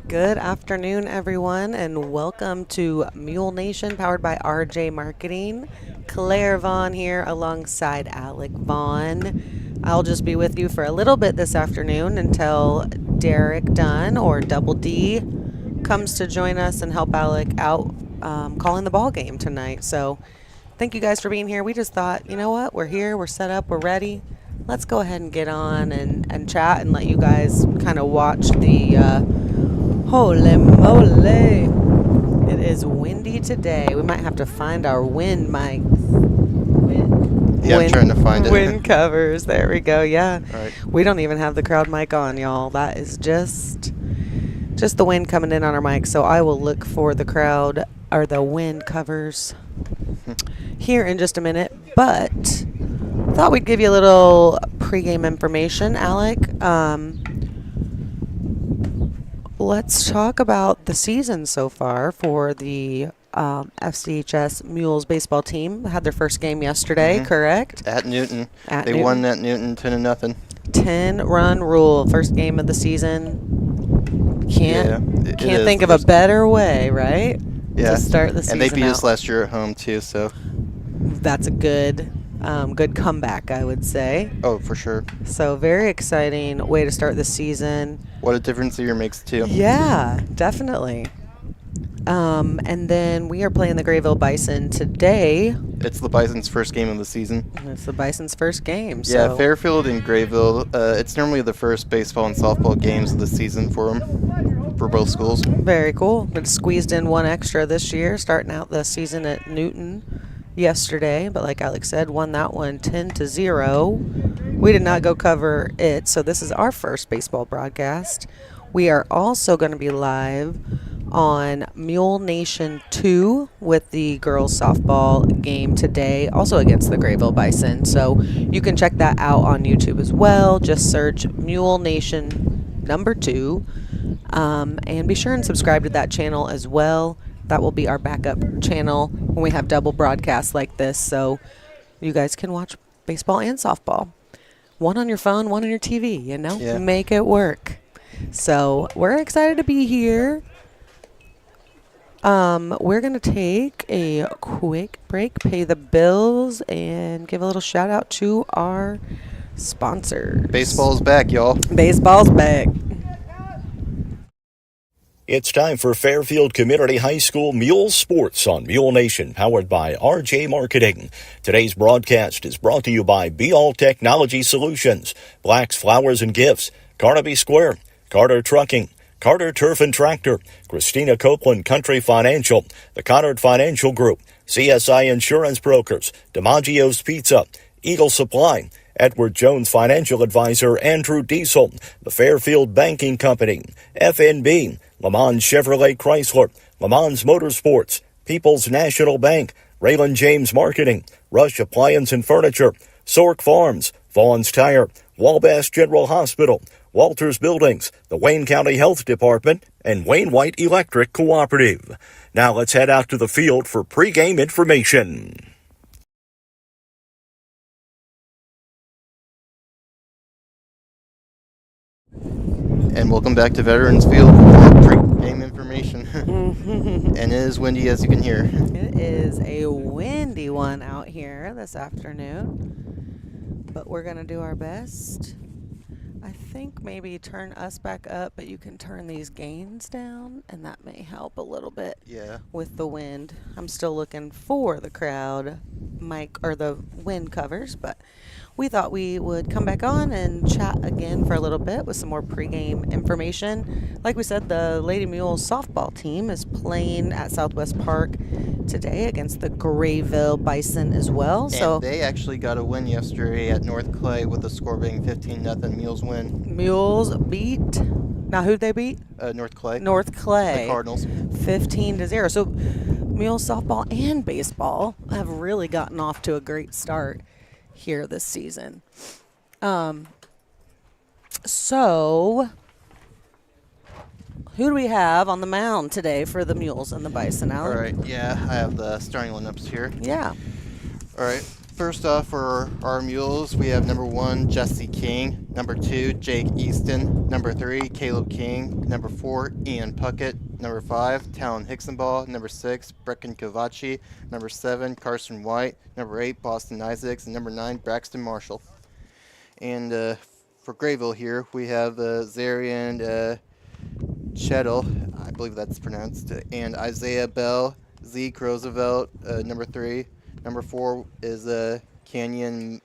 Good afternoon, everyone, and welcome to Mule Nation, powered by RJ Marketing. Claire Vaughn here alongside Alec Vaughn. I'll just be with you for a little bit this afternoon until Derek Dunn or Double D comes to join us and help Alec out calling the ball game tonight. So thank you guys for being here. We just thought, you know what, we're here, we're set up, we're ready. Let's go ahead and get on and chat and let you guys kind of watch the holy moly. It is windy today. We might have to find our wind mic. Yeah, I'm trying to find it. Wind covers. There we go. Yeah. All right. We don't even have the crowd mic on, y'all. That is just the wind coming in on our mic. So I will look for the crowd or the wind covers here in just a minute. But thought we'd give you a little pregame information, Alec. Let's talk about the season so far for the FCHS Mules baseball team. Had their first game yesterday, correct? At Newton. They won at Newton 10-0. 10-run rule, first game of the season. Can't think of a better way, right? Yeah. To start the season. And they beat out. us last year at home too, so That's a good comeback, I would say. oh, for sure. So very exciting way to start the season. What a difference a year makes too. Yeah, definitely. And then we are playing the Grayville Bison today. It's the Bison's first game of the season. It's the Bison's first game. Yeah, So Fairfield and Grayville. It's normally the first baseball and softball games of the season for them, for both schools. very cool. But squeezed in one extra this year, starting out the season at Newton yesterday. But like Alex said, won that one 10-0. We did not go cover it, so this is our first baseball broadcast. We are also going to be live on Mule Nation 2 with the girls softball game today, also against the Grayville Bison. So you can check that out on YouTube as well. Just search Mule Nation number 2. And be sure and subscribe to that channel as well. That will be our backup channel when we have double broadcasts like this, so you guys can watch baseball and softball. One on your phone, one on your TV, you know? Yeah. Make it work. So we're excited to be here. We're going to take a quick break, pay the bills, and give a little shout out to our sponsors. Baseball's back, y'all. Baseball's back. It's time for Fairfield Community High School Mule Sports on Mule Nation, powered by RJ Marketing. Today's broadcast is brought to you by Be All Technology Solutions, Black's Flowers and Gifts, Carnaby Square, Carter Trucking, Carter Turf and Tractor, Christina Copeland Country Financial, the Connard Financial Group, CSI Insurance Brokers, DiMaggio's Pizza, Eagle Supply, Edward Jones Financial Advisor Andrew Diesel, the Fairfield Banking Company, FNB, Le Mans Chevrolet Chrysler, Le Mans Motorsports, People's National Bank, Raylan James Marketing, Rush Appliance and Furniture, Sork Farms, Vaughn's Tire, Wabash General Hospital, Walters Buildings, the Wayne County Health Department, and Wayne White Electric Cooperative. Now let's head out to the field for pregame information. And welcome back to Veterans Field for pre-game information. And it is windy, as you can hear. It is a windy one out here this afternoon, but we're going to do our best. I think maybe turn us back up, but you can turn these gains down, and that may help a little bit with the wind. I'm still looking for the crowd mic or the wind covers, but we thought we would come back on and chat again for a little bit with some more pregame information. Like we said, the Lady Mules softball team is playing at Southwest Park today against the Grayville Bison as well. And they actually got a win yesterday at North Clay with the score being 15-0. Mules win. Mules beat. Now who'd they beat? North Clay. North Clay. The Cardinals. 15-0. So Mules softball and baseball have really gotten off to a great start here this season. So who do we have on the mound today for the Mules and the Bison, Alan? All right, yeah, I have the starting lineups here. Yeah. All right, First off, for our mules, we have number 1, Jesse King. Number 2, Jake Easton. Number 3, Caleb King. Number 4, Ian Puckett. Number 5, Talon Hicksonball. Number 6, Brecken Kovaci. Number 7, Carson White. Number 8, Boston Isaacs. And number 9, Braxton Marshall. And for Grayville here, we have Zarian Chettle, I believe that's pronounced, and Isaiah Bell, Zeke Roosevelt, number 3. Number 4 is Canyon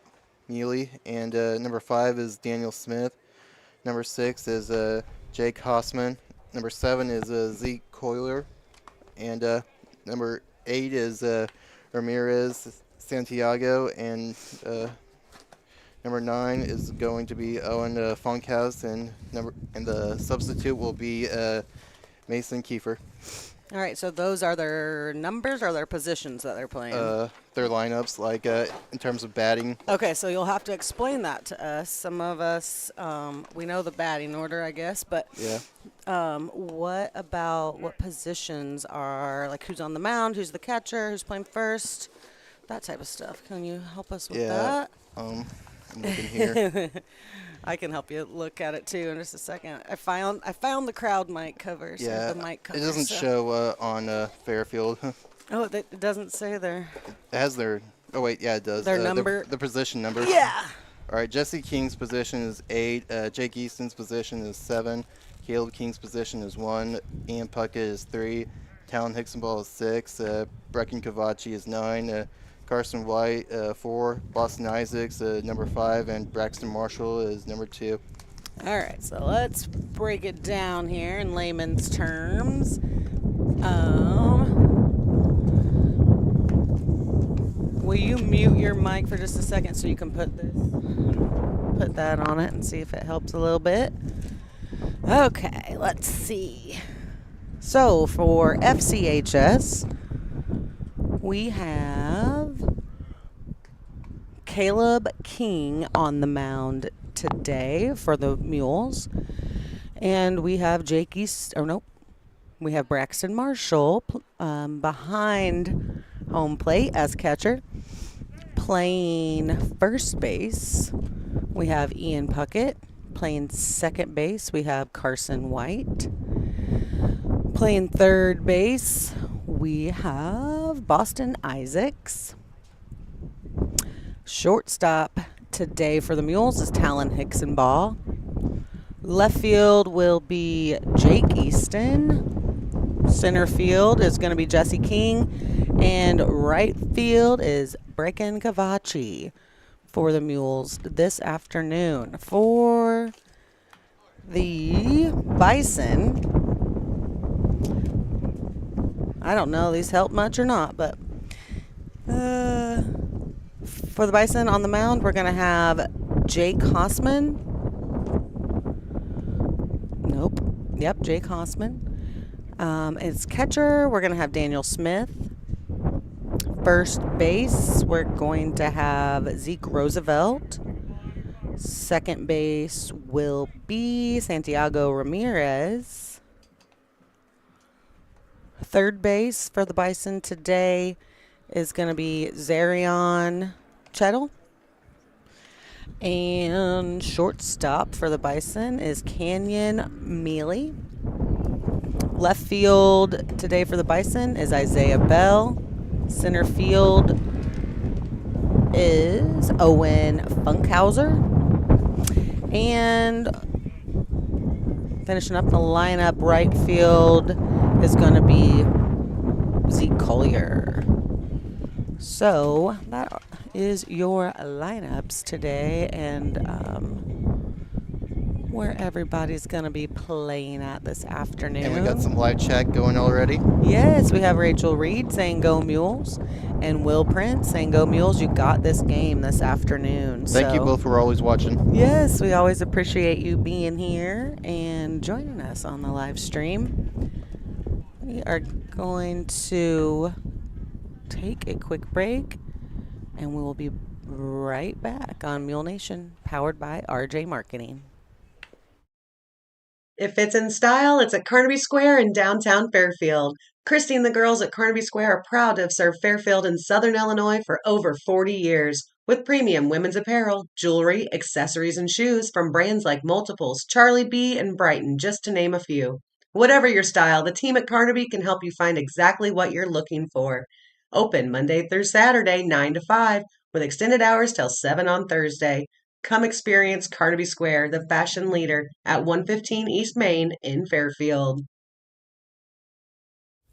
Mule, and number 5 is Daniel Smith. Number 6 is Jake Hossman. Number 7 is Zeke Coiler, and number 8 is Ramirez Santiago, and number 9 is going to be Owen Funkhouse, and the substitute will be Mason Kiefer. All right, so those are their numbers or their positions that they're playing? Their lineups, like in terms of batting. Okay, so you'll have to explain that to us. Some of us, we know the batting order, I guess, but Yeah. what positions are, like who's on the mound, who's the catcher, who's playing first, that type of stuff. Can you help us with that? I'm looking here. I can help you look at it too in just a second. I found the crowd mic covers. Yeah, The mic covers, it doesn't so. show on Fairfield. Oh, it doesn't say there. It has their. Oh wait, yeah, it does. Their number. The position number. Yeah. All right, Jesse King's position is 8. Jake Easton's position is 7. Caleb King's position is 1. Ian Puckett is 3. Talon Hicksonball is 6. Brecken Kovaci is 9. Carson White 4. Boston Isaacs number 5, and Braxton Marshall is number 2. All right, so let's break it down here in layman's terms. Will you mute your mic for just a second so you can put that on it and see if it helps a little bit? Okay, let's see. So for FCHS, we have Caleb King on the mound today for the Mules. And we have we have Braxton Marshall behind home plate as catcher. Playing first base, we have Ian Puckett. Playing second base, we have Carson White. Playing third base, we have Boston Isaacs. Shortstop today for the Mules is Talon Hicksonball. Left field will be Jake Easton. Center field is going to be Jesse King. And right field is Brecken Kovaci for the Mules this afternoon. For the Bison, I don't know if these help much or not, but for the Bison on the mound, we're going to have Jake Hossman. Nope. Yep, Jake Hossman. As catcher, we're going to have Daniel Smith. First base, we're going to have Zeke Roosevelt. Second base will be Santiago Ramirez. Third base for the Bison today is going to be Zarian Chettle. And shortstop for the Bison is Canyon Mealy. Left field today for the Bison is Isaiah Bell. Center field is Owen Funkhauser. And finishing up the lineup, right field is going to be Zeke Collier. So that is your lineups today, and where everybody's going to be playing at this afternoon. And we got some live chat going already. Yes, we have Rachel Reed saying go Mules, and Will Prince saying go Mules. You got this game this afternoon. Thank you both for always watching. Yes, we always appreciate you being here and joining us on the live stream. We are going to take a quick break, and we will be right back on Mule Nation, powered by RJ Marketing. If it's in style, it's at Carnaby Square in downtown Fairfield. Christy and the girls at Carnaby Square are proud to have served Fairfield and Southern Illinois for over 40 years. With premium women's apparel, jewelry, accessories, and shoes from brands like Multiples, Charlie B., and Brighton, just to name a few. Whatever your style, the team at Carnaby can help you find exactly what you're looking for. Open Monday through Saturday, 9 to 5, with extended hours till 7 on Thursday. Come experience Carnaby Square, the fashion leader, at 115 East Main in Fairfield.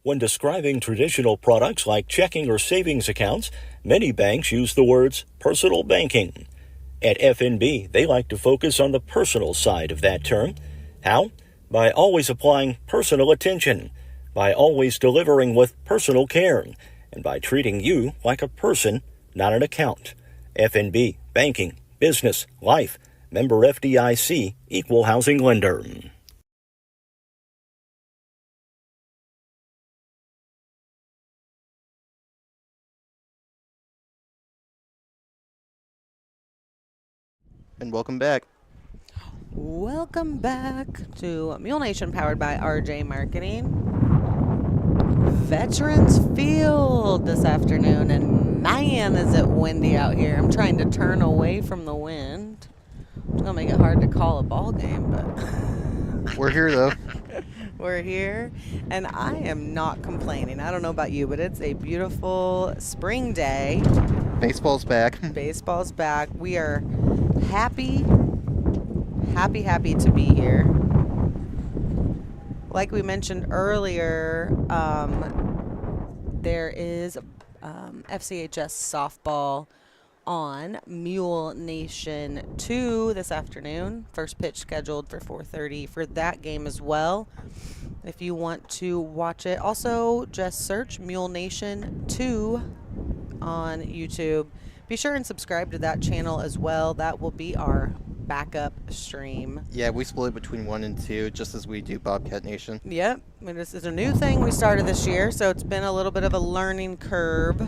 When describing traditional products like checking or savings accounts, many banks use the words personal banking. At FNB, they like to focus on the personal side of that term. How? By always applying personal attention, by always delivering with personal care, and by treating you like a person, not an account. FNB, banking, business, life, member FDIC, equal housing lender. And welcome back. Welcome back to Mule Nation, powered by RJ Marketing. Veterans Field this afternoon, and man, is it windy out here. I'm trying to turn away from the wind. It's gonna make it hard to call a ball game, but We're here, though. we're here, and I am not complaining. I don't know about you, but it's a beautiful spring day. Baseball's back. Baseball's back. We are happy to be here. Like we mentioned earlier, there is FCHS softball on Mule Nation 2 this afternoon. First pitch scheduled for 4:30 for that game as well. If you want to watch it, also just search Mule Nation 2 on YouTube. Be sure and subscribe to that channel as well. That will be our backup stream. Yeah, we split between 1 and 2, just as we do Bobcat Nation. Yep, this is a new thing we started this year, so it's been a little bit of a learning curve.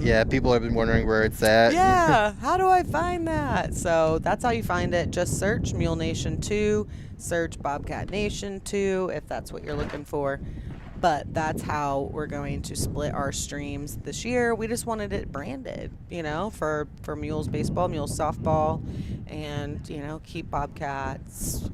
Yeah, people have been wondering where it's at. Yeah, how do I find that? So that's how you find it. Just search Mule Nation 2, search Bobcat Nation 2 if that's what you're looking for. But that's how we're going to split our streams this year. We just wanted it branded, for Mules baseball, Mules softball, and, keep Bobcats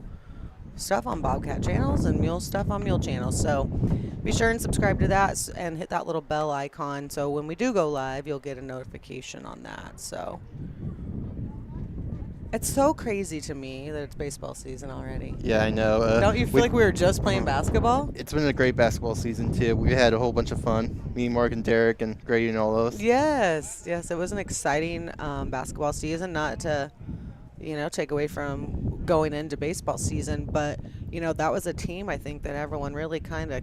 stuff on Bobcat channels and Mule stuff on Mule channels. So be sure and subscribe to that and hit that little bell icon. So when we do go live, you'll get a notification on that. So it's so crazy to me that it's baseball season already. Yeah, I know. Don't you feel like we were just playing basketball? It's been a great basketball season, too. We had a whole bunch of fun. Me, Mark, and Derek, and Grady, and all those. Yes. It was an exciting basketball season, not to, take away from going into baseball season. But, that was a team, I think, that everyone really kind of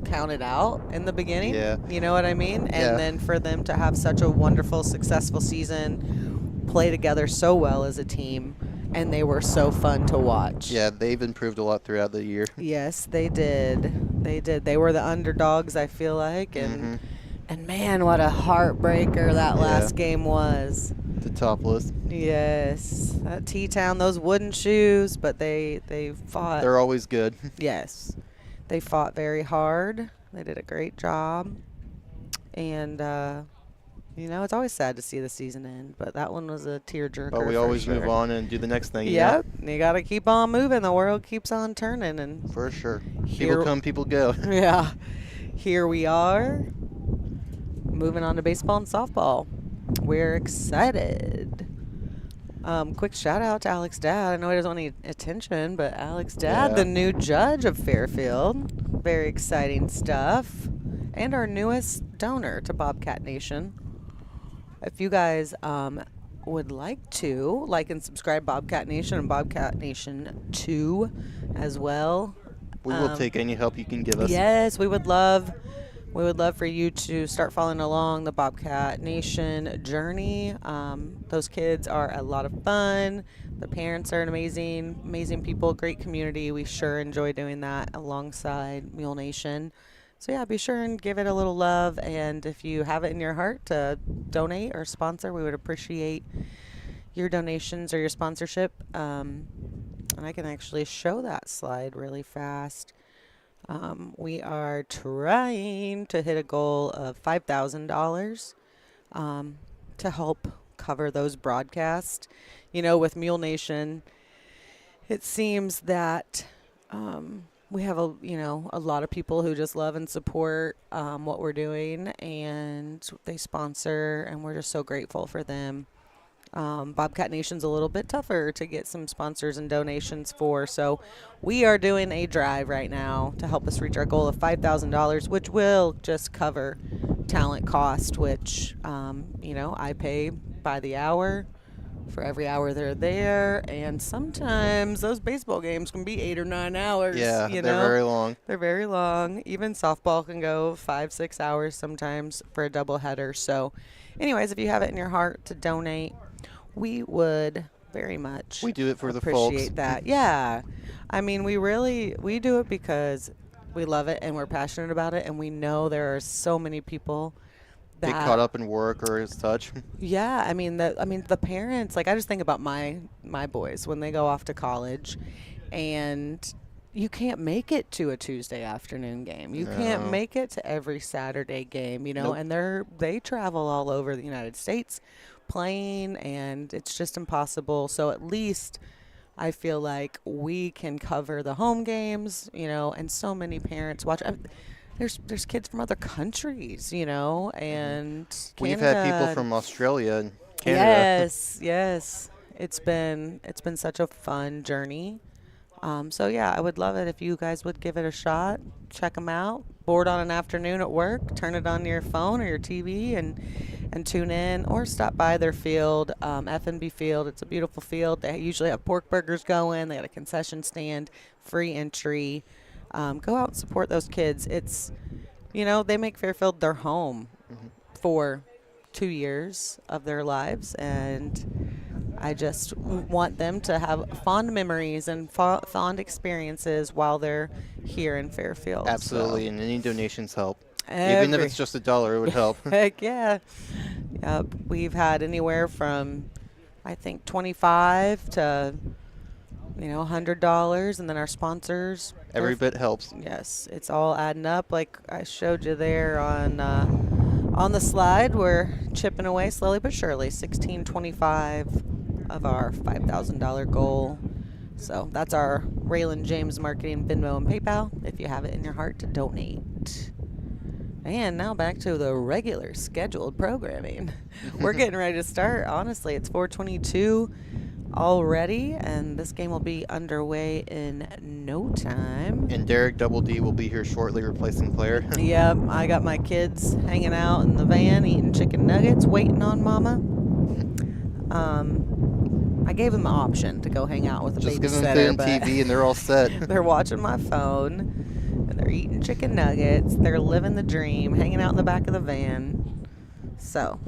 counted out in the beginning. Yeah. You know what I mean? And then for them to have such a wonderful, successful season, play together so well as a team, and they were so fun to watch. Yeah, they've improved a lot throughout the year. Yes, they did. They were the underdogs, I feel like, and man, what a heartbreaker that last game was. The topless. Yes, that T-Town, those wooden shoes, but they fought. They're always good. Yes, they fought very hard. They did a great job, and it's always sad to see the season end, but that one was a tearjerker. But we always move on and do the next thing. Yep, you got to keep on moving. The world keeps on turning, and for sure. People come, people go. Yeah, here we are, moving on to baseball and softball. We're excited. Quick shout out to Alex Dad. I know he doesn't want any attention, but Alex Dad, the new judge of Fairfield. Very exciting stuff. And our newest donor to Bobcat Nation. If you guys would like to like and subscribe Bobcat Nation and Bobcat Nation 2 as well. We will take any help you can give us. Yes, we would love for you to start following along the Bobcat Nation journey. Those kids are a lot of fun. The parents are amazing people, great community. We sure enjoy doing that alongside Mule Nation. So yeah, be sure and give it a little love, and if you have it in your heart to donate or sponsor, we would appreciate your donations or your sponsorship. and I can actually show that slide really fast. We are trying to hit a goal of $5,000 to help cover those broadcasts. With Mule Nation, it seems that we have a lot of people who just love and support what we're doing, and they sponsor, and we're just so grateful for them. Bobcat Nation's a little bit tougher to get some sponsors and donations for, so we are doing a drive right now to help us reach our goal of $5,000, which will just cover talent cost, which I pay by the hour for every hour they're there, and sometimes those baseball games can be 8 or 9 hours. Yeah, they're very long. They're very long. Even softball can go 5-6 hours sometimes for a doubleheader. So anyways, if you have it in your heart to donate, we would very much We do it for the folks. appreciate that. Yeah. I mean, we do it because we love it and we're passionate about it, and we know there are so many people Get caught up in work or such. yeah, I mean the parents, like I just think about my boys when they go off to college, and you can't make it to a Tuesday afternoon game. You can't No. make it to every Saturday game, Nope. and they travel all over the United States playing, and it's just impossible. So at least I feel like we can cover the home games, and so many parents watch. There's kids from other countries, and We've had people Canada. from Australia and Canada. Yes. It's been such a fun journey. So yeah, I would love it if you guys would give it a shot. Check them out. Bored on an afternoon at work, turn it on your phone or your TV and tune in, or stop by their field, F&B Field. It's a beautiful field. They usually have pork burgers going. They got a concession stand, free entry. Go out and support those kids. It's, they make Fairfield their home for 2 years of their lives, and I just want them to have fond memories and fond experiences while they're here in Fairfield. Absolutely, and any donations help. Even if it's just $1, it would help. Heck yeah. Yep. We've had anywhere from, I think, $25 to $100, and then our sponsors. Every bit helps. Yes, it's all adding up. Like I showed you there on the slide, we're chipping away slowly but surely. 1625 of our $5,000 goal. So that's our Raylan James Marketing Venmo and PayPal if you have it in your heart to donate. And now back to the regular scheduled programming. We're getting ready to start. Honestly, it's 4:22 already, and this game will be underway in no time. And Derek Double D will be here shortly replacing Claire. Yep, I got my kids hanging out in the van eating chicken nuggets, waiting on Mama. I gave them the option to go hang out with a Just give them babysitter, the but TV and they're all set. they're watching my phone, and they're eating chicken nuggets. They're living the dream, hanging out in the back of the van. So,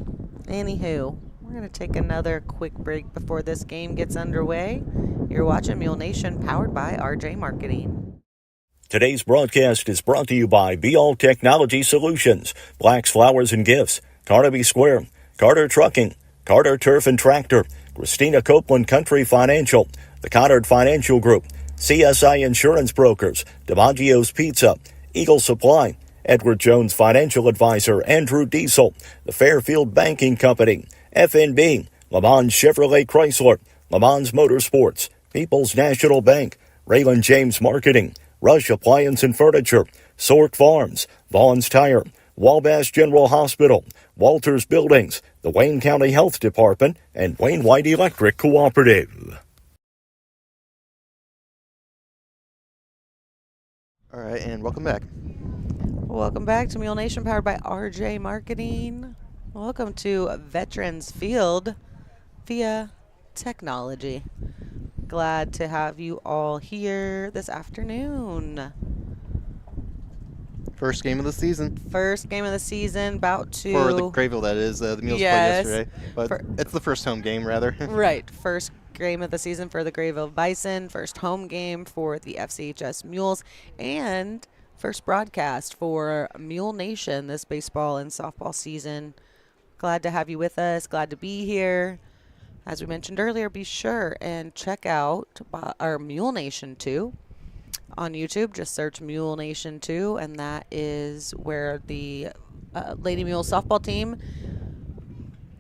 anywho, we're going to take another quick break before this game gets underway. You're watching Mule Nation, powered by RJ Marketing. Today's broadcast is brought to you by Be All Technology Solutions, Black's Flowers and Gifts, Carnaby Square, Carter Trucking, Carter Turf and Tractor, Christina Copeland Country Financial, the Connard Financial Group, CSI Insurance Brokers, DiMaggio's Pizza, Eagle Supply, Edward Jones Financial Advisor Andrew Diesel, the Fairfield Banking Company, FNB, Le Mans Chevrolet Chrysler, Le Mans Motorsports, People's National Bank, Raylan James Marketing, Rush Appliance and Furniture, Sork Farms, Vaughn's Tire, Wabash General Hospital, Walters Buildings, the Wayne County Health Department, and Wayne White Electric Cooperative. All right, and welcome back. Welcome back to Mule Nation, powered by RJ Marketing. Welcome to Veterans Field via technology. Glad to have you all here this afternoon. First game of the season. First game of the season, about to... For the Grayville, that is. The Mules Yes. played yesterday. But it's the first home game, rather. Right. First game of the season for the Grayville Bison. First home game for the FCHS Mules. And first broadcast for Mule Nation this baseball and softball season. Glad to have you with us. Glad to be here. As we mentioned earlier, be sure and check out our Mule Nation 2 on YouTube. Just search Mule Nation 2, and that is where the Lady Mule softball team,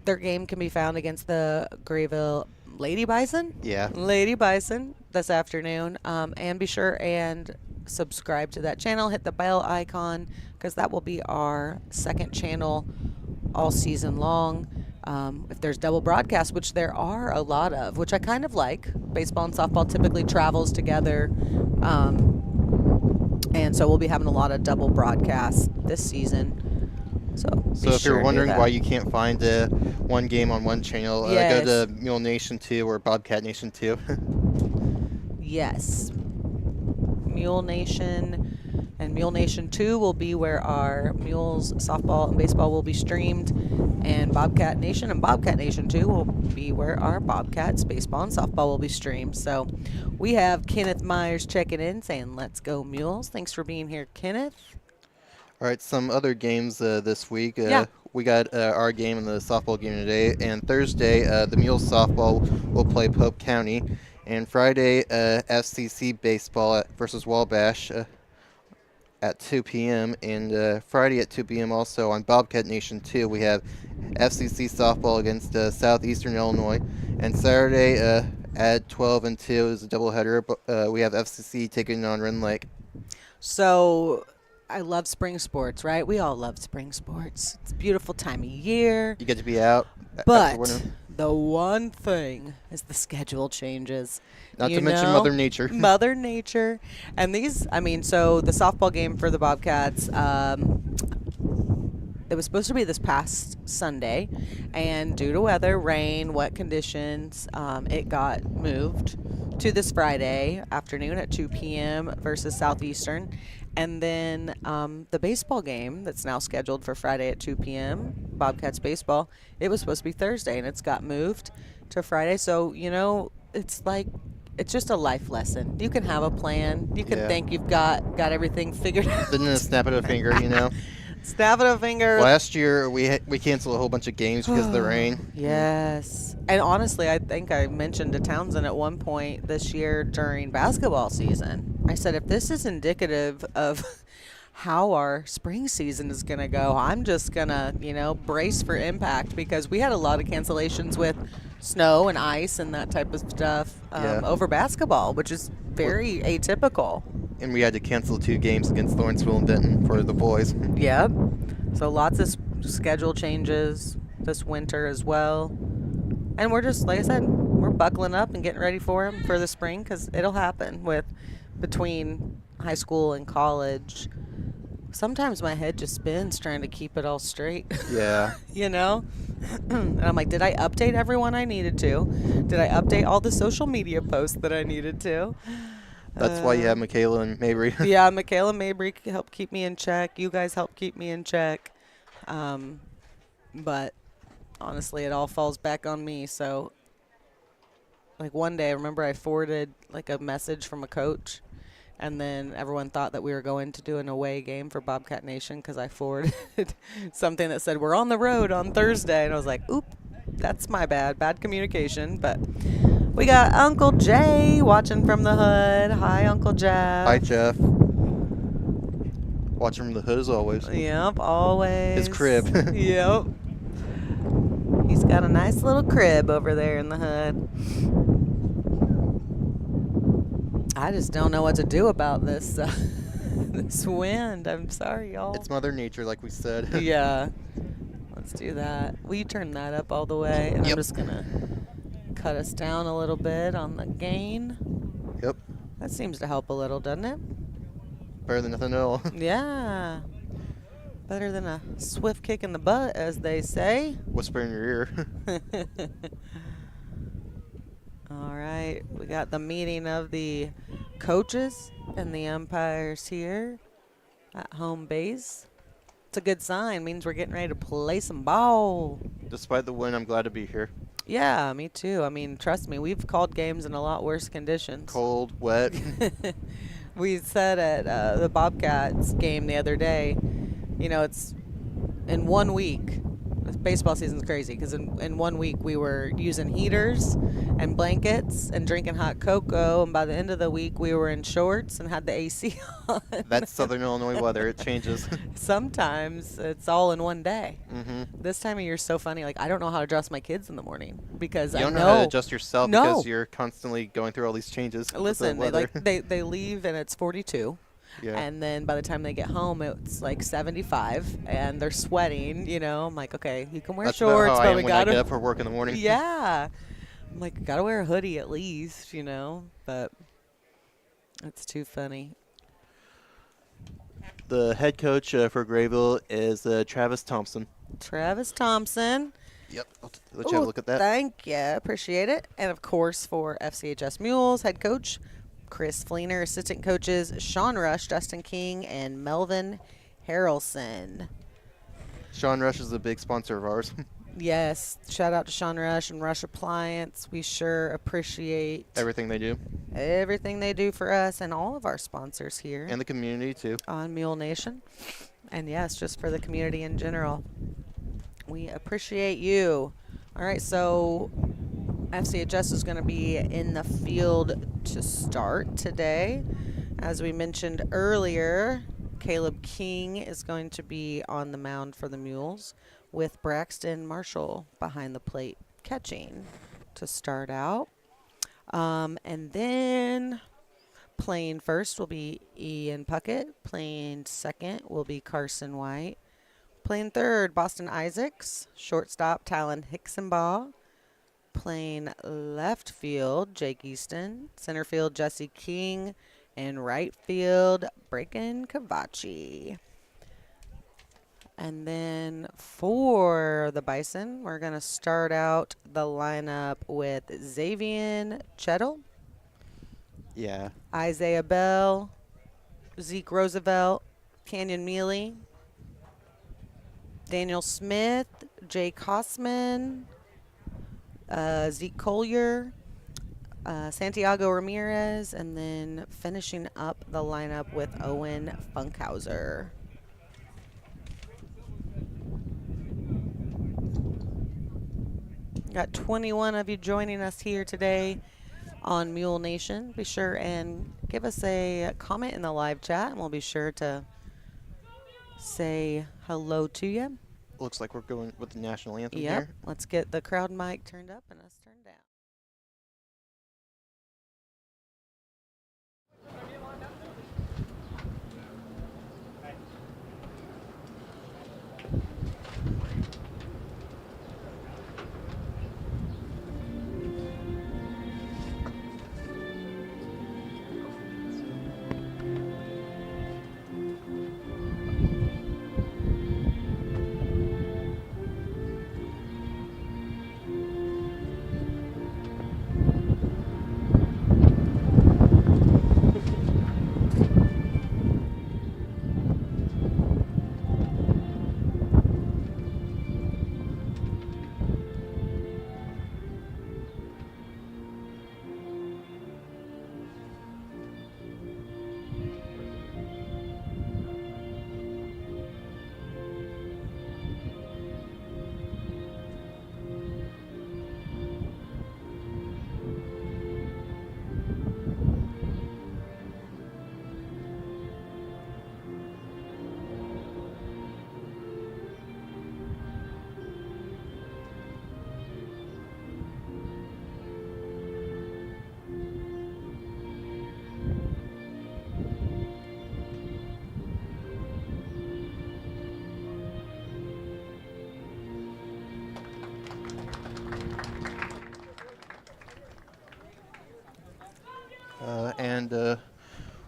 their game can be found against the Grayville Lady Bison. Yeah. Lady Bison this afternoon. And be sure and subscribe to that channel. Hit the bell icon because that will be our second channel all season long. If there's double broadcasts, which there are a lot of, which I kind of like. Baseball and softball typically travels together. And so we'll be having a lot of double broadcasts this season. So if you're wondering why you can't find one game on one channel, Yes. go to Mule Nation 2 or Bobcat Nation 2. Yes. Mule Nation and Mule Nation 2 will be where our Mules softball and baseball will be streamed, and Bobcat Nation and Bobcat Nation 2 will be where our Bobcats baseball and softball will be streamed. So we have Kenneth Myers checking in saying, "Let's go Mules." Thanks for being here, Kenneth. All right, some other games this week. Yeah. We got our game and the softball game today. And Thursday, the Mules softball will play Pope County. And Friday, FCC baseball versus Wabash at 2 p.m. And Friday at 2 p.m. also on Bobcat Nation 2, we have FCC softball against Southeastern Illinois. And Saturday at 12 and 2 is a doubleheader. We have FCC taking on Rend Lake. So I love spring sports, right? We all love spring sports. It's a beautiful time of year. You get to be out. after But winter. the one thing is the schedule changes. Not You to mention know? Mother Nature. Mother Nature. And these, so the softball game for the Bobcats, it was supposed to be this past Sunday. And due to weather, rain, wet conditions, it got moved to this Friday afternoon at 2 p.m. versus Southeastern. And then the baseball game that's now scheduled for Friday at 2 p.m., Bobcats baseball, it was supposed to be Thursday, and it's got moved to Friday. So, it's like, it's just a life lesson. You can have a plan. You can Yeah. think you've got everything figured out. Then a snap of a finger, Snap of a finger. Last year, we canceled a whole bunch of games because of the rain. Yes. And honestly, I think I mentioned to Townsend at one point this year during basketball season, I said, if this is indicative of how our spring season is going to go, I'm just going to, brace for impact, because we had a lot of cancellations with snow and ice and that type of stuff over basketball, which is very atypical. And we had to cancel 2 games against Lawrenceville and Denton for the boys. Yep. So lots of schedule changes this winter as well. And we're just, like I said, we're buckling up and getting ready for them for the spring, because it'll happen between high school and college. Sometimes my head just spins trying to keep it all straight. Yeah. And I'm like, did I update everyone I needed to? Did I update all the social media posts that I needed to? That's why you have Michaela and Mabry. Yeah, Michaela and Mabry help keep me in check. You guys help keep me in check. But honestly, it all falls back on me. So, like, one day, I remember I forwarded, like, a message from a coach, and then everyone thought that we were going to do an away game for Bobcat Nation because I forwarded something that said, we're on the road on Thursday. And I was like, oop, that's my bad communication. But we got Uncle Jay watching from the hood. Hi, Uncle Jeff. Hi, Jeff. Watching from the hood as always. Yep, always. His crib. Yep. He's got a nice little crib over there in the hood. I just don't know what to do about this this wind. I'm sorry, y'all. It's Mother Nature, like we said. Yeah. Let's do that. Will you turn that up all the way? And Yep. I'm just going to cut us down a little bit on the gain. Yep. That seems to help a little, doesn't it? Better than nothing at all. Yeah. Better than a swift kick in the butt, as they say. Whisper in your ear. All right. We got the meeting of the coaches and the umpires here at home base. It's a good sign. Means we're getting ready to play some ball. Despite the wind, I'm glad to be here. Yeah, me too. I mean, trust me, we've called games in a lot worse conditions. Cold, wet. We said at the Bobcats game the other day, it's in 1 week, Baseball season's crazy because in 1 week we were using heaters and blankets and drinking hot cocoa, and by the end of the week we were in shorts and had the AC on. That's Southern Illinois weather. It changes. Sometimes it's all in one day. Mm-hmm. This time of year is so funny. Like, I don't know how to dress my kids in the morning because You I don't know. know how to adjust yourself No. because you're constantly going through all these changes. with the Listen, weather. they leave and it's 42. Yeah. And then by the time they get home, it's like 75, and they're sweating. I'm like, okay, you can wear That's shorts, about how I but am we when I gotta. get up for work in the morning. Yeah, I'm like, gotta wear a hoodie at least, But it's too funny. The head coach for Grayville is Travis Thompson. Travis Thompson. Yep. Let you have a look at that. Thank you, appreciate it. And of course, for FCHS Mules, head coach Chris Fleener, assistant coaches Sean Rush, Dustin King, and Melvin Harrelson. Sean Rush is a big sponsor of ours. Yes, shout out to Sean Rush and Rush Appliance. We sure appreciate Everything they do. everything they do for us and all of our sponsors here And the community, too. on Mule Nation. And yes, just for the community in general. We appreciate you. All right, so FCHS is going to be in the field to start today. As we mentioned earlier, Caleb King is going to be on the mound for the Mules with Braxton Marshall behind the plate catching to start out. And then playing first will be Ian Puckett. Playing second will be Carson White. Playing third, Boston Isaacs. Shortstop, Talon Hicksonbaugh. Playing left field, Jake Easton. Center field, Jesse King. And right field, Braken Cavachi. And then for the Bison, we're going to start out the lineup with Xavier Chettle, Yeah. Isaiah Bell, Zeke Roosevelt, Canyon Mealy, Daniel Smith, Jake Hossman, Zeke Collier, Santiago Ramirez, and then finishing up the lineup with Owen Funkhauser. Got 21 of you joining us here today on Mule Nation. Be sure and give us a comment in the live chat, and we'll be sure to say hello to you. Looks like we're going with the national anthem Yep. here. Let's get the crowd mic turned up and us turned down.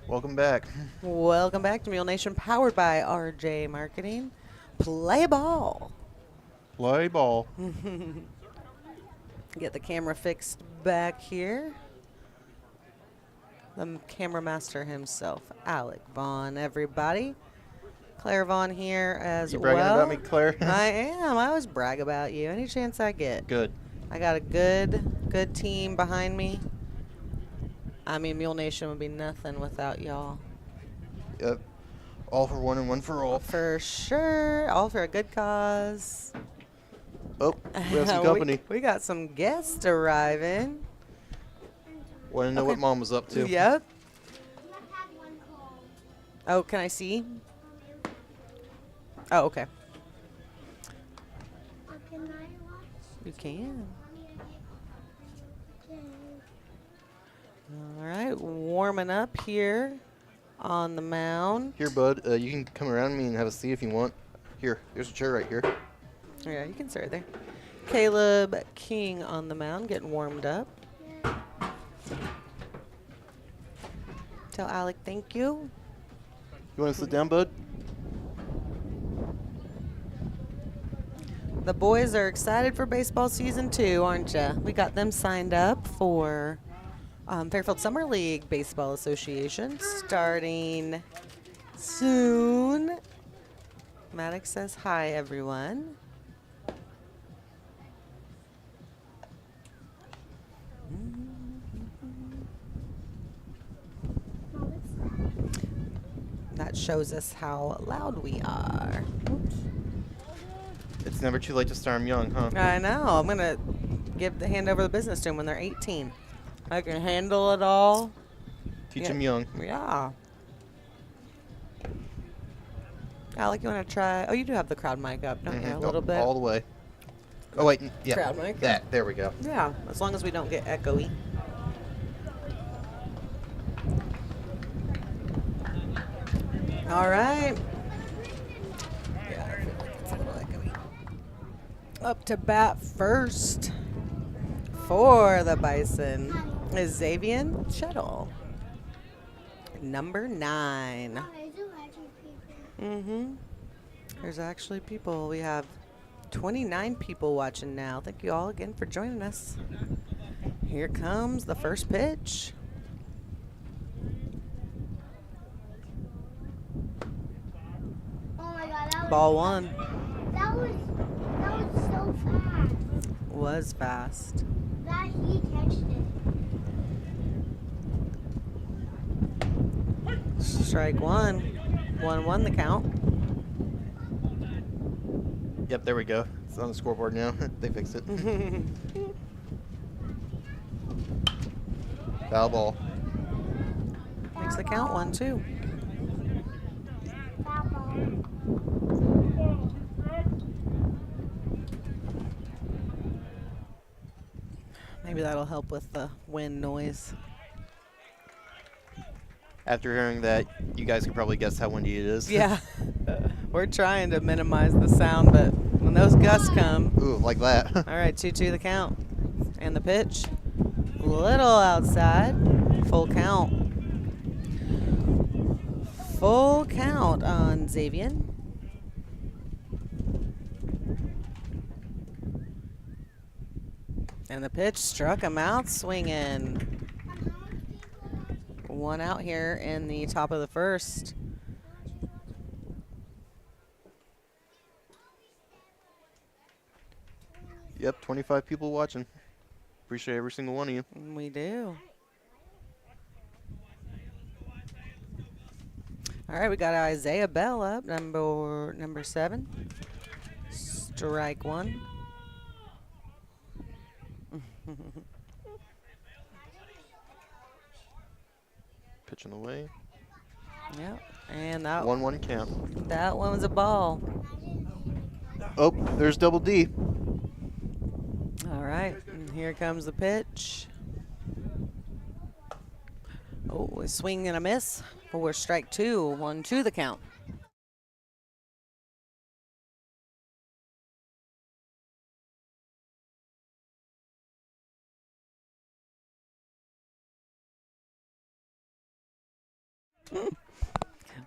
Welcome back. Welcome back to Mule Nation, powered by RJ Marketing. Play ball. Play ball. Get the camera fixed back here. The camera master himself, Alec Vaughn, everybody. Claire Vaughn here as You bragging well. about me, Claire? I am. I always brag about you any chance I get. Good. I got a good team behind me. I mean, Mule Nation would be nothing without y'all. Yep. All for one and one for all. For sure. All for a good cause. Oh, we have some company. we got some guests arriving. Want to know what Mom was up to? Yep. Oh, can I see? Oh, okay. You can. All right, warming up here on the mound. Here, bud. You can come around me and have a seat if you want. Here, there's a chair right here. Yeah, you can sit right there. Caleb King on the mound, getting warmed up. Tell Alec thank you. You want to sit down, bud? The boys are excited for baseball season 2, aren't you? We got them signed up for Fairfield Summer League Baseball Association starting soon. Maddox says hi, everyone. That shows us how loud we are. Oops. It's never too late to start them young, huh? I know. I'm going to hand over the business to them when they're 18. I can handle it all. Teach them young. Yeah. Alec, you want to try? Oh, you do have the crowd mic up, don't you? A little bit. All the way. Oh, wait. Yeah. Crowd mic. That. There we go. Yeah, as long as we don't get echoey. All right. Yeah, I feel like it's a little echoey. Up to bat first for the Bison is Xavier Shuttle. Number 9. There's actually people. We have 29 people watching now. Thank you all again for joining us. Here comes the first pitch. Oh my God, that Ball 1. That was so fast. Was fast. That he catched it. Strike 1. 1-1 the count. Yep, there we go. It's on the scoreboard now. They fixed it. Foul ball. Makes the count 1-2. Foul ball. Maybe that'll help with the wind noise. After hearing that, you guys can probably guess how windy it is. Yeah. We're trying to minimize the sound, but when those gusts come. Ooh, like that. All right, 2-2 the count. And the pitch. Little outside. Full count. Full count on Xavier. And the pitch struck him out swinging. 1 out here in the top of the first. Yep, 25 people watching. Appreciate every single one of you. We do. All right, we got Isaiah Bell up, number 7. Strike 1. Pitching away. Yep, and that 1-1 count. that one was a ball. Oh, there's Double D. All right, and here comes the pitch. Oh, a swing and a miss for strike 2. 1-2 the count.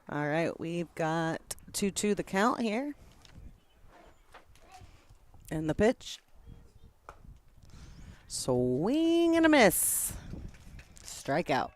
All right, we've got 2-2 the count here. And the pitch. Swing and a miss. Strikeout.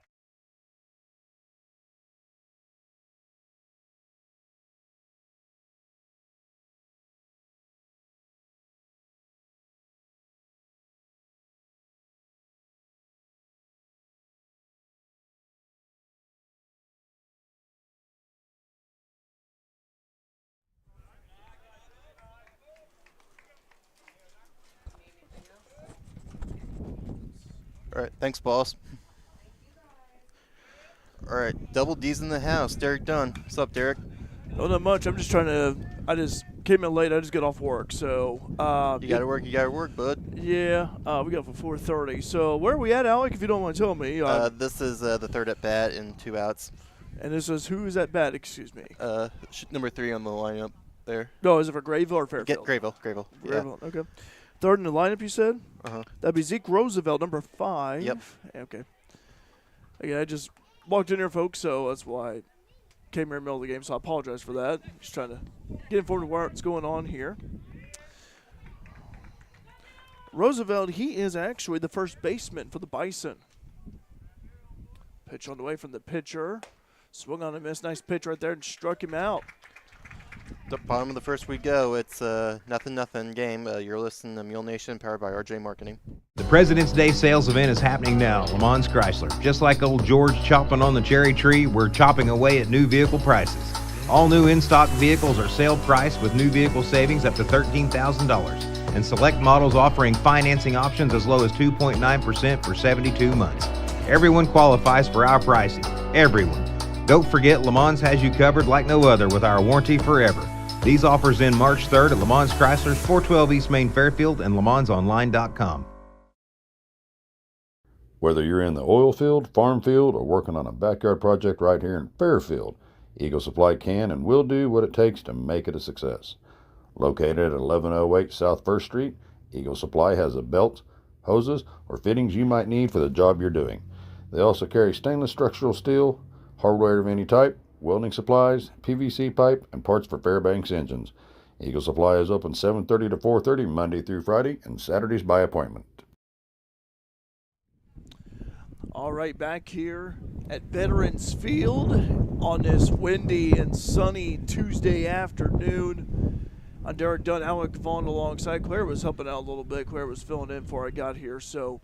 All right, thanks, boss. All right, double D's in the house. Derek Dunn. What's up, Derek? Oh, not much. I'm just trying to. I just came in late. I just got off work, so. You gotta work. You gotta work, bud. Yeah, we got for 4:30. So where are we at, Alec? If you don't mind telling me. This is the third at bat and 2 outs. And this is who is at bat? Excuse me. Number 3 on the lineup there. No, is it for Grayville or Fairfield? Grayville. Grayville. Okay. Third in the lineup, you said. Uh-huh. That'd be Zeke Roosevelt, number 5. Yep. Okay. Again, I just walked in here, folks, so that's why I came here in the middle of the game. So I apologize for that. Just trying to get informed of what's going on here. Roosevelt, he is actually the first baseman for the Bison. Pitch on the way from the pitcher. Swung on a miss. Nice pitch right there and struck him out. The bottom of the first we go. It's 0-0 game. You're listening to Mule Nation, powered by RJ Marketing. The President's Day sales event is happening now, Le Mans Chrysler. Just like old George chopping on the cherry tree, we're chopping away at new vehicle prices. All new in-stock vehicles are sale priced with new vehicle savings up to $13,000. And select models offering financing options as low as 2.9% for 72 months. Everyone qualifies for our pricing. Everyone. Don't forget, Le Mans has you covered like no other with our warranty forever. These offers end March 3rd at Le Mans Chrysler's 412 East Main Fairfield and LeMansOnline.com. Whether you're in the oil field, farm field, or working on a backyard project right here in Fairfield, Eagle Supply can and will do what it takes to make it a success. Located at 1108 South 1st Street, Eagle Supply has the belts, hoses, or fittings you might need for the job you're doing. They also carry stainless structural steel, hardware of any type, welding supplies, PVC pipe, and parts for Fairbanks engines. Eagle Supply is open 7:30 to 4:30 Monday through Friday and Saturdays by appointment. All right, back here at Veterans Field on this windy and sunny Tuesday afternoon. I'm Derek Dunn, Alec Vaughn alongside. Claire was helping out a little bit. Claire was filling in before I got here. So,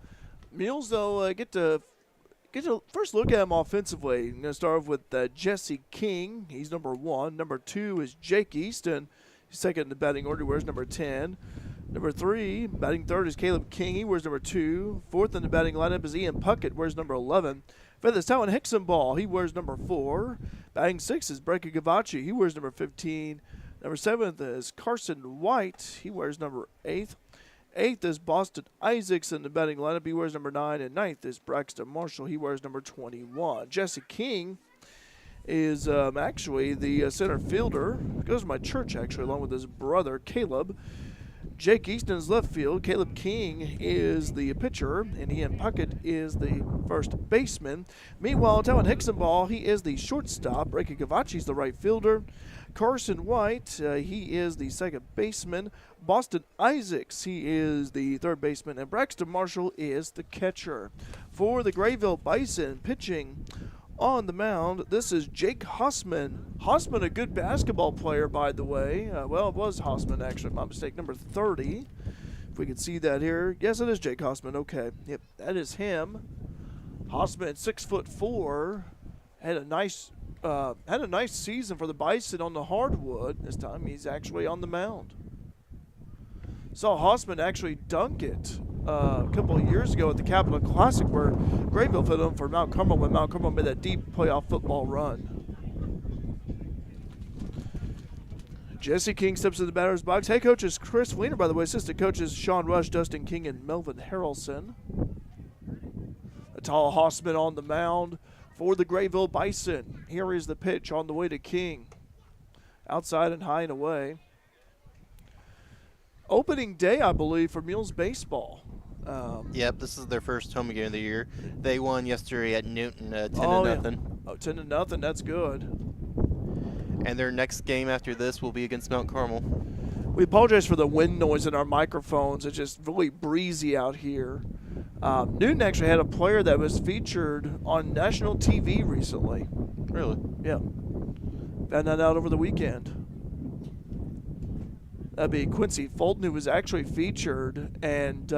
Mules, though, get to first look at him offensively. I'm going to start off with Jesse King. He's number 1. Number 2 is Jake Easton. He's second in the batting order. He wears number 10. Number 3, batting third, is Caleb King. He wears number 2. Fourth in the batting lineup is Ian Puckett, wears number 11. Fifth is Talon Hicksonball. He wears number 4. Batting 6 is Breka Gavachi. He wears number 15. Number 7th is Carson White. He wears number 8. 8th is Boston Isaacs in the batting lineup. He wears number 9. And 9th is Braxton Marshall. He wears number 21. Jesse King is actually the center fielder. Goes to my church, actually, along with his brother, Caleb. Jake Easton's left field. Caleb King is the pitcher, and Ian Puckett is the first baseman. Meanwhile, Talon Hicksonball, he is the shortstop. Breka Gavachi's the right fielder. Carson White, he is the second baseman. Boston Isaacs, he is the third baseman. And Braxton Marshall is the catcher. For the Grayville Bison, pitching on the mound, this is Jake Hossman. Hossman, a good basketball player, by the way. Well, it was Hossman, actually, if I'm not mistaken, number 30. If we can see that here. Yes, it is Jake Hossman. Okay. Yep, that is him. Hossman, 6'4", had a nice season for the Bison on the hardwood. This time he's actually on the mound. Saw Hossman actually dunk it a couple of years ago at the Capital Classic, where Grayville fit him for Mount Carmel when Mount Carmel made that deep playoff football run. Jesse King steps to the batter's box. Head coach is Chris Wiener, by the way. Assistant coaches Sean Rush, Dustin King, and Melvin Harrelson. A tall Hossman on the mound for the Grayville Bison. Here is the pitch on the way to King. Outside and high and away. Opening day, I believe, for Mules baseball. Yep, this is their first home game of the year. They won yesterday at Newton, 10-0. Yeah. Oh, 10-0, that's good. And their next game after this will be against Mount Carmel. We apologize for the wind noise in our microphones. It's just really breezy out here. Newton actually had a player that was featured on national TV recently. Really? Yeah. Found that out over the weekend. That'd be Quincy Fulton, who was actually featured, and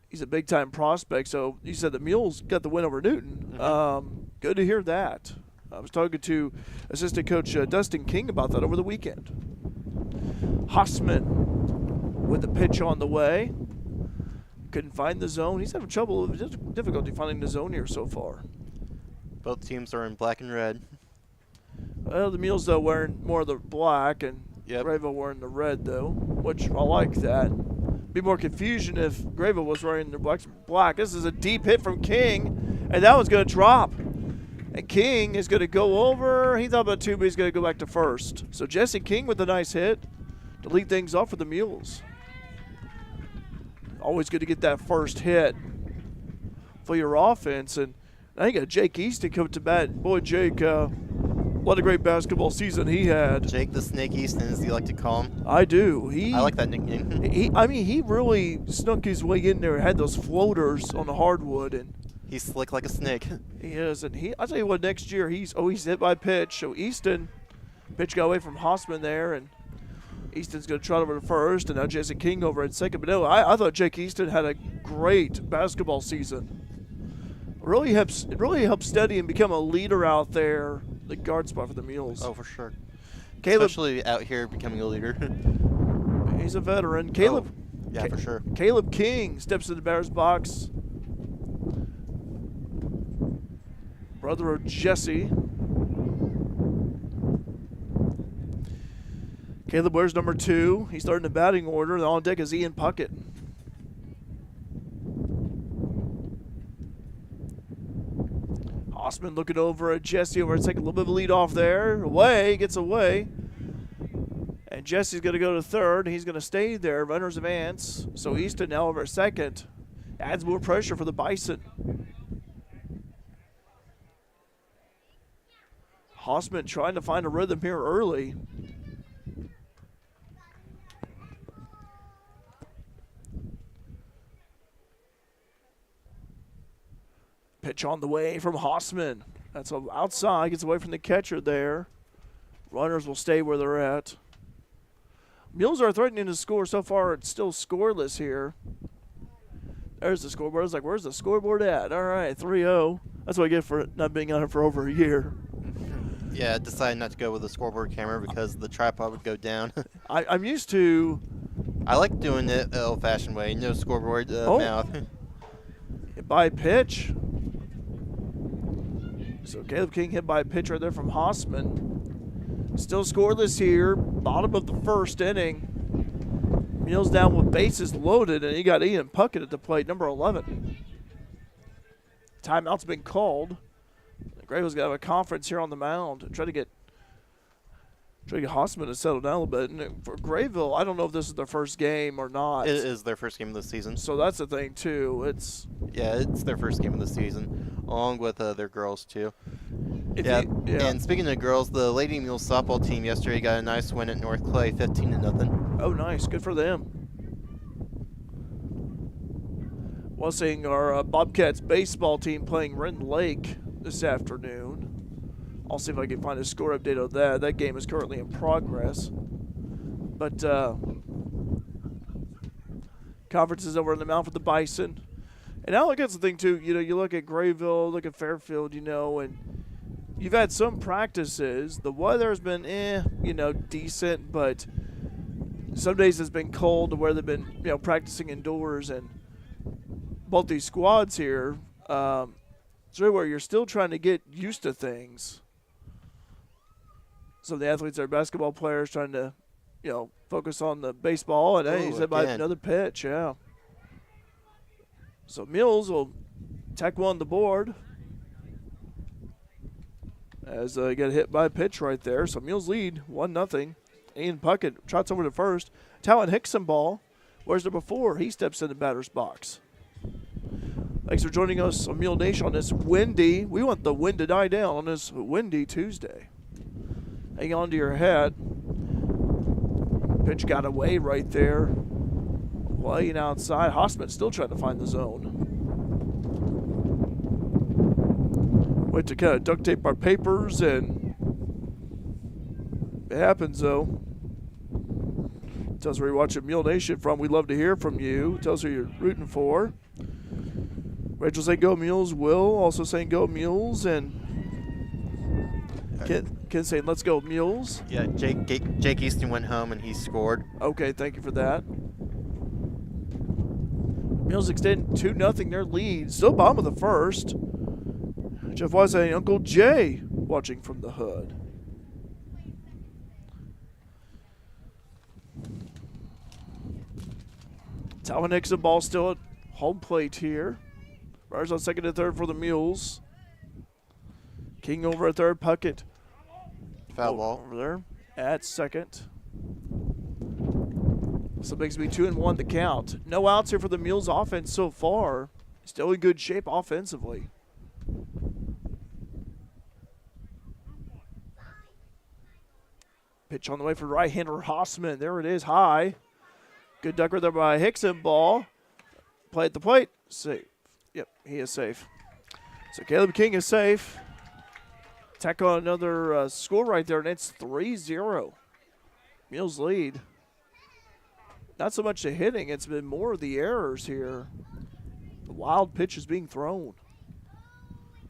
he's a big-time prospect. So you said the Mules got the win over Newton. Mm-hmm. Good to hear that. I was talking to assistant coach Dustin King about that over the weekend. Hossman with the pitch on the way. Couldn't find the zone. He's having difficulty finding the zone here so far. Both teams are in black and red. Well, the Mules, though, wearing more of the black, and Grayville wearing the red, though, which I like that. Be more confusion if Grayville was wearing their black. This is a deep hit from King, and that one's going to drop. And King is going to go over. He thought about 2, but he's going to go back to first. So Jesse King with a nice hit to lead things off for the Mules. Always good to get that first hit for your offense. And I think Jake Easton coming to bat. Boy, Jake, what a great basketball season he had. Jake the Snake Easton, as you like to call him. I do. I like that nickname. He really snuck his way in there. Had those floaters on the hardwood, and he's slick like a snake. He is, and I'll tell you what. Next year, he's hit by pitch. So Easton, pitch got away from Hossman there, and Easton's going to trot over to first, and now Jesse King over at second. But no, I thought Jake Easton had a great basketball season. Really helped steady and become a leader out there, the guard spot for the Mules. Oh, for sure. Caleb, especially out here becoming a leader. He's a veteran. Caleb. Oh, yeah, for sure. Caleb King steps in the batter's box. Brother of Jesse. Caleb wears number 2. He's starting the batting order. And on deck is Ian Puckett. Hossman looking over at Jesse over to take a little bit of a lead off there. Gets away. And Jesse's going to go to third. He's going to stay there. Runners advance. So Easton now over at second. Adds more pressure for the Bison. Hossman trying to find a rhythm here early. Pitch on the way from Hossman. That's outside. Gets away from the catcher there. Runners will stay where they're at. Mules are threatening to score. So far, it's still scoreless here. There's the scoreboard. I was like, where's the scoreboard at? All right, 3-0. That's what I get for not being on it for over a year. Yeah, I decided not to go with the scoreboard camera because the tripod would go down. I'm used to. I like doing it the old-fashioned way. No scoreboard mouth. Hit by pitch. So Caleb King hit by a pitch right there from Hossman. Still scoreless here. Bottom of the first inning. Mules down with bases loaded, and he got Ian Puckett at the plate, number 11. Timeout's been called. Grayville's got to have a conference here on the mound and try to get Hossman to settle down a little bit. And for Grayville, I don't know if this is their first game or not. It is their first game of the season. So that's the thing, too. It's their first game of the season, along with their girls, too. And speaking of girls, the Lady Mule softball team yesterday got a nice win at North Clay, 15-0. Oh, nice. Good for them. Well, seeing our Bobcats baseball team playing Renton Lake this afternoon. I'll see if I can find a score update on that. That game is currently in progress. But conference is over on the mound for the Bison. And now look at the thing, too. You look at Grayville, look at Fairfield, and you've had some practices. The weather has been, decent, but some days it's been cold to where they've been, practicing indoors. And both these squads here, it's really where you're still trying to get used to things. Some of the athletes are basketball players trying to, focus on the baseball. And, he's hit by another pitch, yeah. So Mules will tack one on the board as they get hit by a pitch right there. So Mules lead 1-0. Ian Puckett trots over to first. Talon Hickson ball. Where's number 4? He steps in the batter's box. Thanks for joining us on Mule Nation on this windy. We want the wind to die down on this windy Tuesday. Hang on to your hat. Pitch got away right there. Laying outside. Hossman still trying to find the zone. Wait to kind of duct tape our papers, and it happens though. Tell us where you're watching Mule Nation from. We'd love to hear from you. Tell us who you're rooting for. Rachel saying go Mules. Will also saying go Mules. And Ken saying let's go Mules. Yeah, Jake Easton went home and he scored. Okay, thank you for that. Mules extend 2-0 their lead. Still bottom of the first. Jeff Wise and Uncle Jay watching from the hood. Talvin Nixon ball still at home plate here. Runners on second and third for the Mules. King over at third. Puckett Foul ball. over there at second. So it makes me 2-1 the count. No outs here for the Mules offense so far. Still in good shape offensively. Pitch on the way for right-hander Hossman. There it is, high. Good ducker there by Hickson. Ball. Play at the plate. Safe. Yep, he is safe. So Caleb King is safe. Tack on another score right there, and it's 3-0. Mules lead. Not so much the hitting, it's been more of the errors here. The wild pitch is being thrown.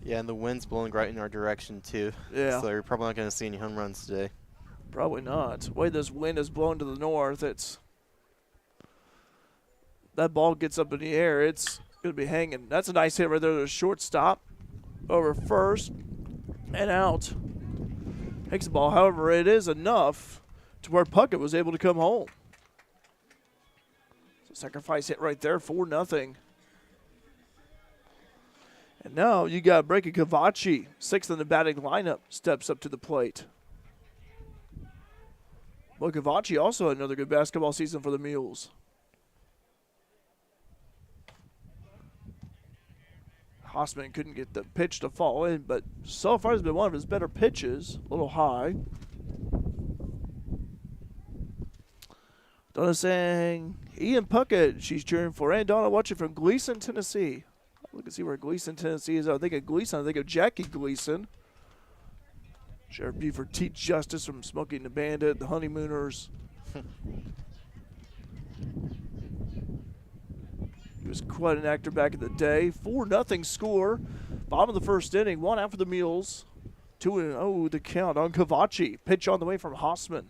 Yeah, and the wind's blowing right in our direction, too. Yeah. So you're probably not going to see any home runs today. Probably not. The way this wind is blowing to the north, that ball gets up in the air, it's going to be hanging. That's a nice hit right there to the shortstop. Over first and out. Takes the ball, however, it is enough to where Puckett was able to come home. So sacrifice hit right there, 4-0. And now you got Breaking Cavachi, sixth in the batting lineup, steps up to the plate. Well, Cavachi also had another good basketball season for the Mules. Hossman couldn't get the pitch to fall in, but so far has been one of his better pitches. A little high. Donna saying Ian Puckett, she's cheering for. And Donna watching from Gleason, Tennessee. Look and see where Gleason, Tennessee is. I think of Gleason. I think of Jackie Gleason. Sheriff Buford Teach Justice from Smoking the Bandit, the Honeymooners. He was quite an actor back in the day. 4-0 score. Bottom of the first inning. 1 out for the Mules. 2-0 the count on Cavachi. Pitch on the way from Hossman.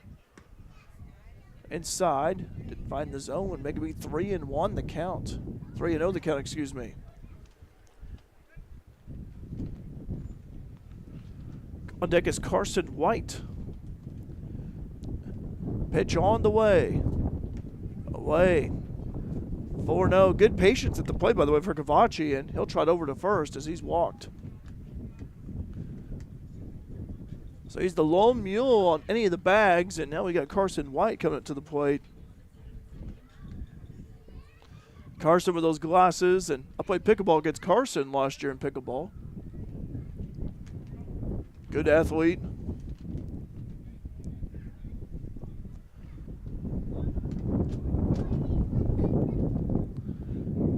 Inside. Didn't find the zone. Making me 3-1 the count. 3-0 the count, excuse me. On deck is Carson White. Pitch on the way. Away. 4-0. Good patience at the plate, by the way, for Cavachi, and he'll trot over to first as he's walked. So he's the lone mule on any of the bags, and now we got Carson White coming up to the plate. Carson with those glasses, and I played pickleball against Carson last year in pickleball. Good athlete.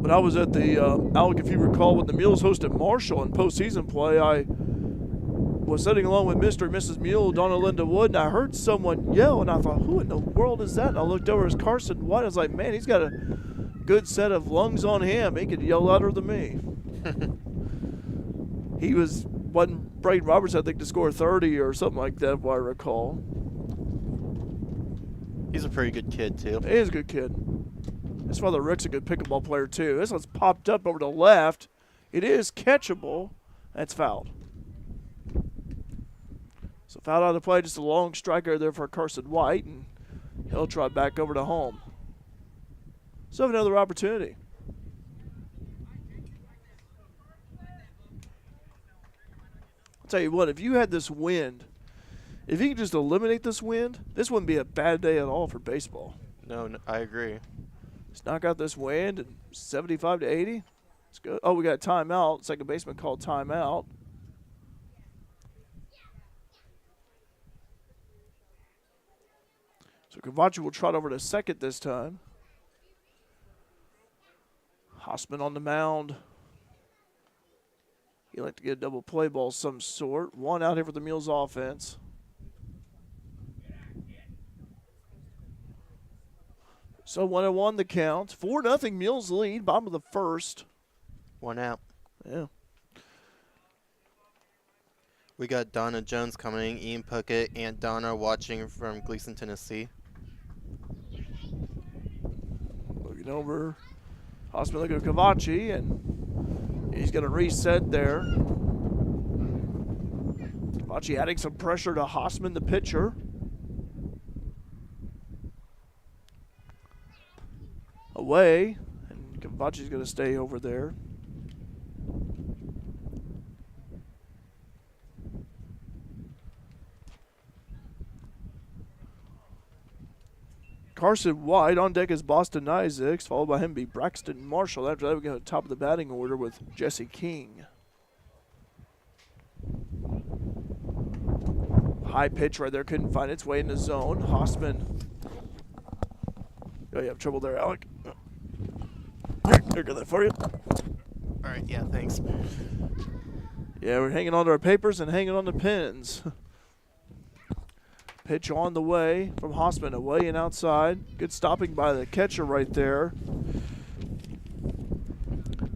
When I was at the Alec, if you recall, when the Mules hosted Marshall in postseason play, I was sitting along with Mr. and Mrs. Mule, Donna Linda Wood, and I heard someone yell, and I thought, who in the world is that? And I looked over as Carson White. I was like, man, he's got a good set of lungs on him. He could yell louder than me. He wasn't Braden Roberts, I think, to score 30 or something like that, if I recall. He's a pretty good kid, too. He is a good kid. His father Rick's a good pickleball player, too. This one's popped up over to the left. It is catchable. That's fouled. So fouled out of play, just a long striker there for Carson White, and he'll try back over to home. So have another opportunity. I'll tell you what, if you had this wind, if you could just eliminate this wind, this wouldn't be a bad day at all for baseball. No, I agree. Let's knock out this wind and 75 to 80. Let's go. Oh, we got a timeout. Second baseman called timeout. So Cavachi will trot over to second this time. Hossman on the mound. He'd like to get a double play ball of some sort. 1 out here for the Mules offense. So 1-1 the count. 4-0 Mules lead. Bottom of the first. 1 out. Yeah. We got Donna Jones coming, Ian Puckett, and Donna watching from Gleason, Tennessee. Looking over. Hossman looking at Cavacci, and he's going to reset there. Cavacci adding some pressure to Hossman, the pitcher. Away, and Cavacci's going to stay over there. Carson White on deck is Boston Isaacs, followed by him be Braxton Marshall. After that, we go to the top of the batting order with Jesse King. High pitch right there, couldn't find its way in the zone. Hossman. Oh, you have trouble there, Alec. Here, got that for you. All right, yeah, thanks. Yeah, we're hanging on to our papers and hanging on to pens. Pitch on the way from Hossman, away and outside. Good stopping by the catcher right there.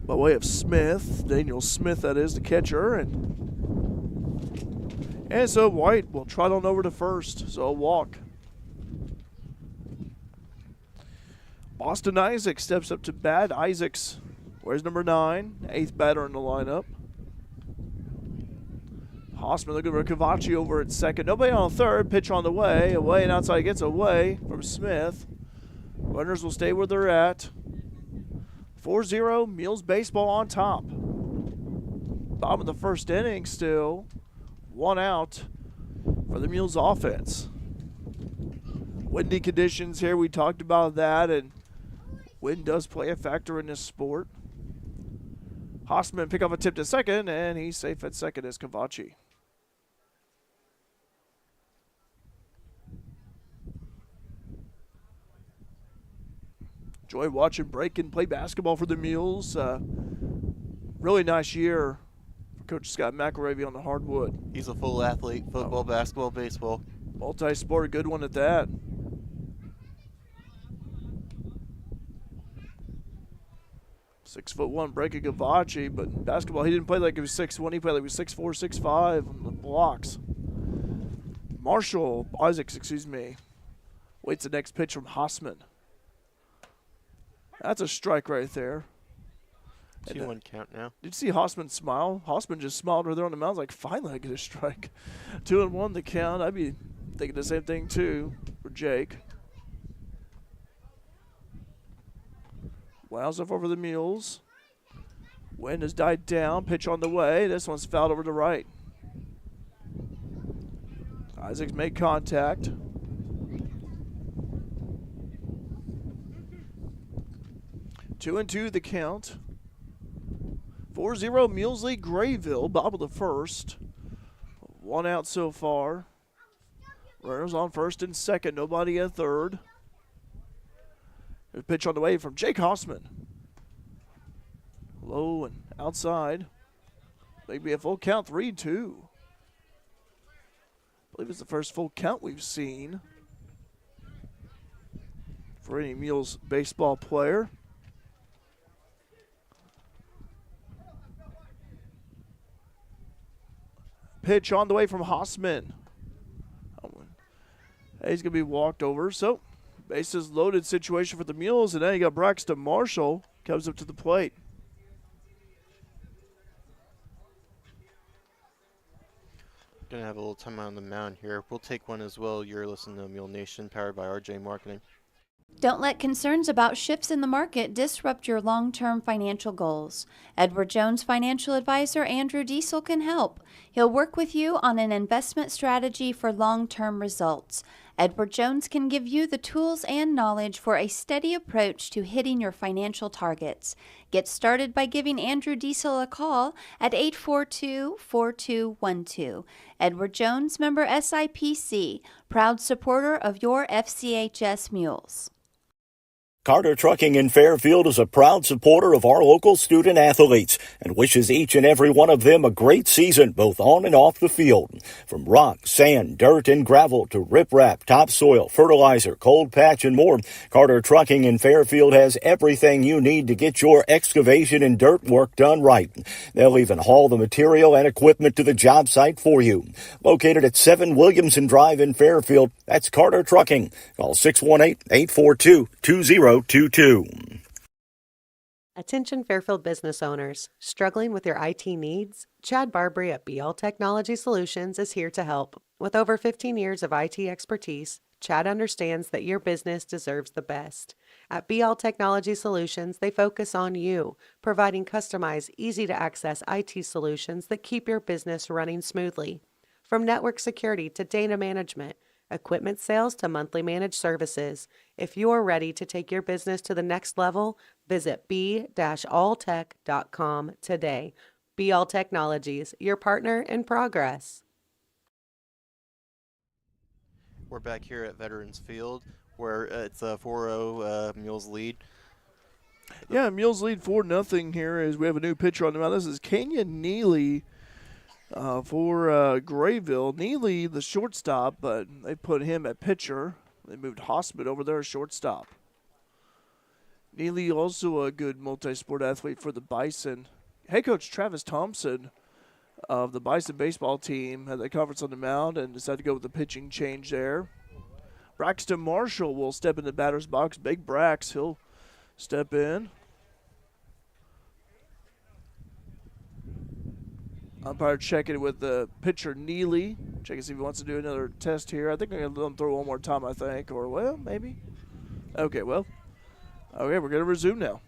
By way of Smith, Daniel Smith, that is, the catcher. And so White will trot on over to first, so a walk. Boston Isaacs steps up to bat. Isaacs, where's number 9? 8th batter in the lineup. Hossman looking for Cavacci over at second. Nobody on third. Pitch on the way. Away and outside. Gets away from Smith. Runners will stay where they're at. 4-0. Mules baseball on top. Bottom of the first inning still. 1 out for the Mules offense. Windy conditions here. We talked about that. And wind does play a factor in this sport. Hossman pick up a tip to second. And he's safe at second as Cavacci. Enjoy watching Braken play basketball for the Mules. Really nice year for Coach Scott McElravy on the hardwood. He's a full athlete, football, basketball, baseball. Multi-sport, good one at that. "6'1" Braken Cavacci, but basketball, he didn't play like he was 6'1", he played like he was 6'4", 6'5" on the blocks. Isaacs, waits the next pitch from Hossman. That's a strike right there. 2-1 count now. Did you see Hossman smile? Hossman just smiled right there on the mound. Like, finally I get a strike. 2-1 the count. I'd be thinking the same thing too for Jake. Wows up over the Mules. Wind has died down. Pitch on the way. This one's fouled over to right. Isaacs made contact. 2-2 the count. 4-0 Mules lead Grayville. Bobble the first. 1 out so far. Runners on first and second. Nobody at third. There's a pitch on the way from Jake Hossman. Low and outside. Maybe a full count, 3-2. I believe it's the first full count we've seen for any Mules baseball player. Pitch on the way from Hossman. He's going to be walked over. So, bases loaded situation for the Mules. And then you got Braxton Marshall comes up to the plate. Going to have a little time on the mound here. We'll take one as well. You're listening to Mule Nation, powered by RJ Marketing. Don't let concerns about shifts in the market disrupt your long-term financial goals. Edward Jones financial advisor Andrew Diesel can help. He'll work with you on an investment strategy for long-term results. Edward Jones can give you the tools and knowledge for a steady approach to hitting your financial targets. Get started by giving Andrew Diesel a call at 842-4212. Edward Jones, member SIPC, proud supporter of your FCHS Mules. Carter Trucking in Fairfield is a proud supporter of our local student athletes and wishes each and every one of them a great season, both on and off the field. From rock, sand, dirt, and gravel to riprap, topsoil, fertilizer, cold patch, and more, Carter Trucking in Fairfield has everything you need to get your excavation and dirt work done right. They'll even haul the material and equipment to the job site for you. Located at 7 Williamson Drive in Fairfield, that's Carter Trucking. Call 618-842-2022. Attention Fairfield business owners. Struggling with your IT needs? Chad Barbary at BL Technology Solutions is here to help. With over 15 years of IT expertise, Chad understands that your business deserves the best. At BL Technology Solutions, they focus on you, providing customized, easy-to-access IT solutions that keep your business running smoothly. From network security to data management, equipment sales to monthly managed services, if you're ready to take your business to the next level, visit b-alltech.com today. BL Technologies, your partner in progress. We're back here at Veterans Field, where it's a 4-0 Mules lead. Yeah, Mules lead 4-0 here as we have a new pitcher on the mound. This is Kenyon Neely for Grayville. Neely, the shortstop, but they put him at pitcher. They moved Hossman over there as shortstop. Neely also a good multi-sport athlete for the Bison. Head coach Travis Thompson of the Bison baseball team had the conference on the mound and decided to go with the pitching change there. Braxton Marshall will step in the batter's box. Big Brax, he'll step in. Umpire checking with the pitcher Neely. Checking to see if he wants to do another test here. I think I'm going to let him throw one more time, I think. Or, well, maybe. Okay, well. Okay, we're going to resume now.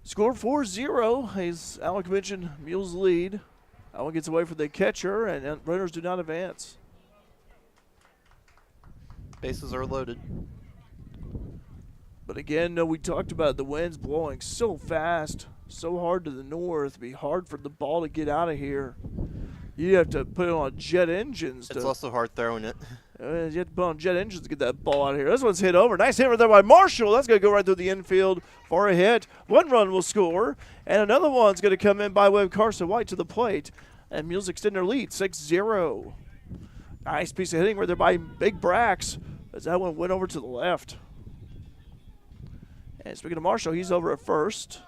Score 4-0. As Alec mentioned, Mules lead. Allen gets away from the catcher, and runners do not advance. Bases are loaded. But again, we talked about the winds blowing so fast, so hard to the north. It'd be hard for the ball to get out of here. You have to put it on jet engines. It's also hard throwing it. You have to put on jet engines to get that ball out of here. This one's hit over. Nice hit right there by Marshall. That's going to go right through the infield for a hit. One run will score, and another one's going to come in by way of Carson White to the plate. And Mules extend their lead, 6-0. Nice piece of hitting right there by Big Brax as that one went over to the left. And speaking of Marshall, he's over at first.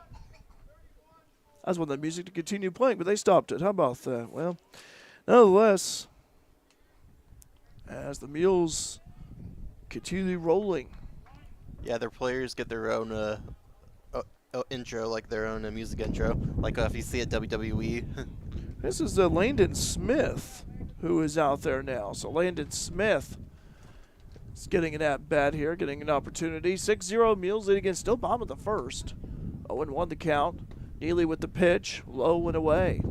I just want the music to continue playing, but they stopped it. How about that? Well, nonetheless, as the Mules continue rolling. Yeah, their players get their own intro, like their own music intro, like if you see at WWE. This is Landon Smith who is out there now. So Landon Smith is getting an at-bat here, getting an opportunity. 6-0 Mules lead again, still bottom of the first. 0-1 the count. Neely with the pitch, low and away.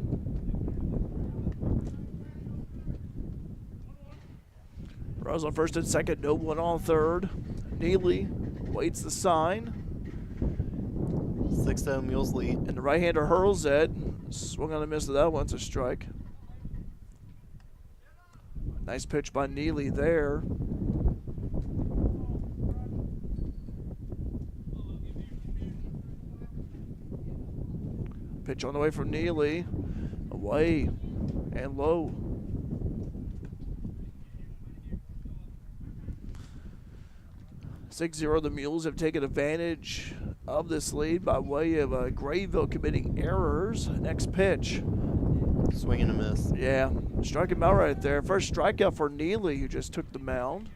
Rose on first and second, no one on third. Neely waits the sign. 6-0 Mules lead. And the right-hander hurls it. Swung on a miss to that one, it's a strike. Nice pitch by Neely there. Pitch on the way from Neely. Away and low. The Mules have taken advantage of this lead by way of Grayville committing errors. Next pitch. Swing and a miss. Yeah, strike him out right there. First strikeout for Neely, who just took the mound.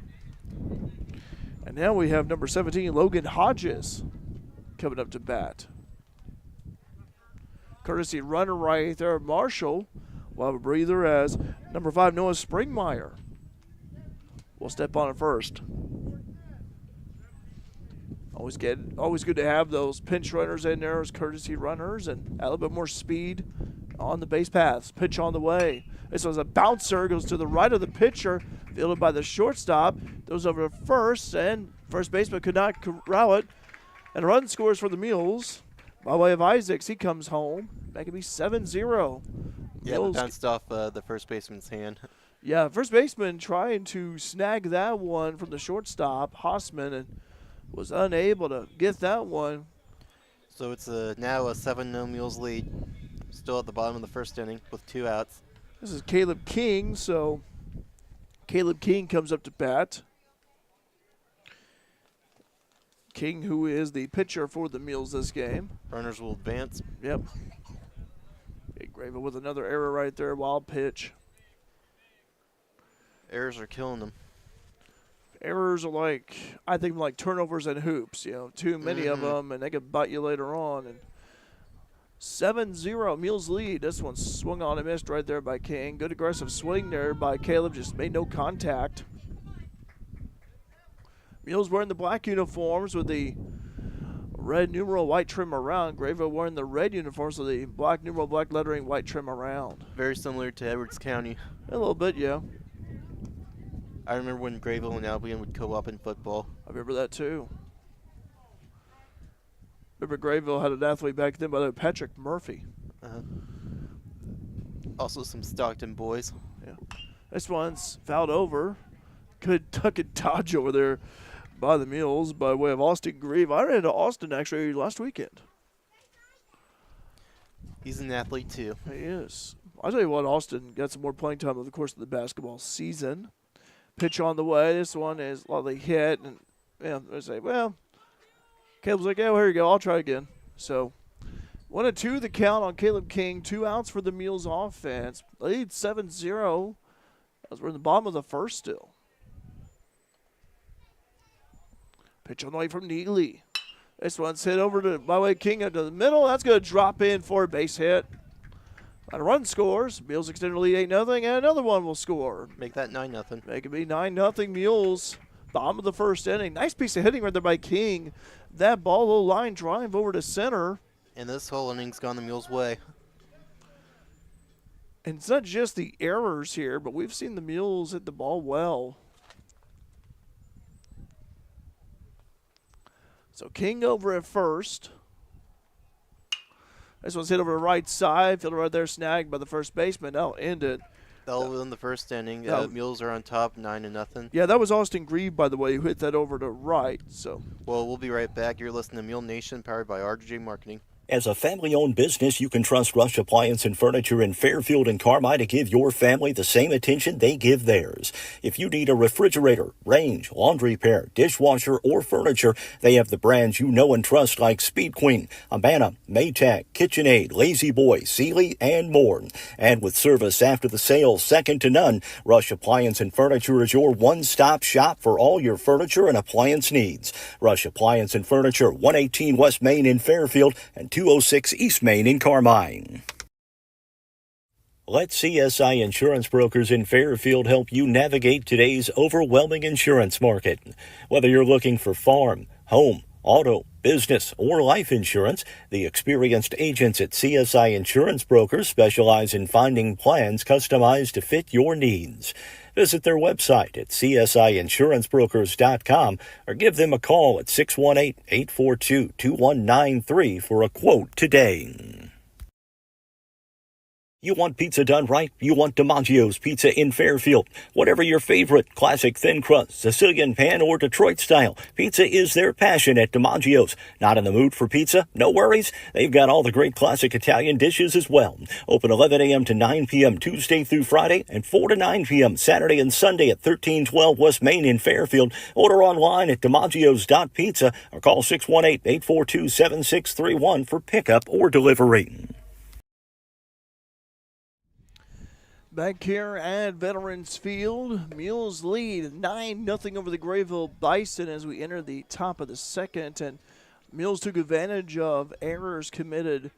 And now we have number 17, Logan Hodges, coming up to bat. Courtesy runner right there, Marshall will have a breather as number 5, Noah Springmeyer will step on it first. Always good to have those pinch runners in there as courtesy runners and add a little bit more speed on the base paths. Pitch on the way. This was a bouncer, goes to the right of the pitcher, fielded by the shortstop, goes over to first, and first baseman could not corral it. And a run scores for the Mules. By way of Isaacs, he comes home. That could be 7-0. Yeah, it bounced off the first baseman's hand. Yeah, first baseman trying to snag that one from the shortstop, Hossman, and was unable to get that one. So it's now a 7-0 Mules lead. Still at the bottom of the first inning with 2 outs. This is Caleb King, so Caleb King comes up to bat. King, who is the pitcher for the Mules this game. Runners will advance. Yep. Big Grayville with another error right there, wild pitch. Errors are killing them. Errors are I think like turnovers and hoops. Too many of them, and they could bite you later on. And 7-0, Mules lead. This one swung on and missed right there by King. Good aggressive swing there by Caleb, just made no contact. Mules wearing the black uniforms with the red numeral, white trim around. Grayville wearing the red uniforms with the black numeral, black lettering, white trim around. Very similar to Edwards County. A little bit, yeah. I remember when Grayville and Albion would co-op in football. I remember that too. Remember Grayville had an athlete back then by the name of Patrick Murphy. Also some Stockton boys. Yeah. This one's fouled over. Good tuck and dodge over there by the Mules by way of Austin Grieve. I ran into Austin actually last weekend. He's an athlete too. He is. I'll tell you what, Austin got some more playing time over the course of the basketball season. Pitch on the way. This one is lovely hit. And I say, well, Caleb's like, yeah, well, here you go. I'll try again. So 1-2 the count on Caleb King. 2 outs for the Mules offense. Lead 7-0 as we're in the bottom of the first still. Pitch on the way from Neely. This one's hit over to by way of King into the middle. That's going to drop in for a base hit. And a run scores. Mules extend the lead 8-0, and another one will score. Make that 9-0. Make it be 9-0 Mules. Bottom of the first inning. Nice piece of hitting right there by King. That ball, little line drive over to center. And this whole inning's gone the Mules' way. And it's not just the errors here, but we've seen the Mules hit the ball well. So King over at first. This one's hit over the right side. Fielder right there snagged by the first baseman. That'll end it. That'll win the first inning. Mules are on top, 9-0. Yeah, that was Austin Grieve, by the way, who hit that over to right. So. Well, we'll be right back. You're listening to Mule Nation, powered by RJ Marketing. As a family-owned business, you can trust Rush Appliance and Furniture in Fairfield and Carmi to give your family the same attention they give theirs. If you need a refrigerator, range, laundry pair, dishwasher, or furniture, they have the brands you know and trust like Speed Queen, Abana, Maytag, KitchenAid, Lazy Boy, Sealy, and more. And with service after the sale second to none, Rush Appliance and Furniture is your one-stop shop for all your furniture and appliance needs. Rush Appliance and Furniture, 118 West Main in Fairfield, and 206 East Main in Carmine. Let CSI Insurance Brokers in Fairfield help you navigate today's overwhelming insurance market. Whether you're looking for farm, home, auto, business, or life insurance, the experienced agents at CSI Insurance Brokers specialize in finding plans customized to fit your needs. Visit their website at csiinsurancebrokers.com or give them a call at 618-842-2193 for a quote today. You want pizza done right? You want DiMaggio's Pizza in Fairfield. Whatever your favorite, classic thin crust, Sicilian pan, or Detroit style, pizza is their passion at DiMaggio's. Not in the mood for pizza? No worries. They've got all the great classic Italian dishes as well. Open 11 a.m. to 9 p.m. Tuesday through Friday and 4 to 9 p.m. Saturday and Sunday at 1312 West Main in Fairfield. Order online at DiMaggio's.pizza or call 618-842-7631 for pickup or delivery. Back here at Veterans Field, Mules lead 9-0 over the Grayville Bison as we enter the top of the second. And Mules took advantage of errors committed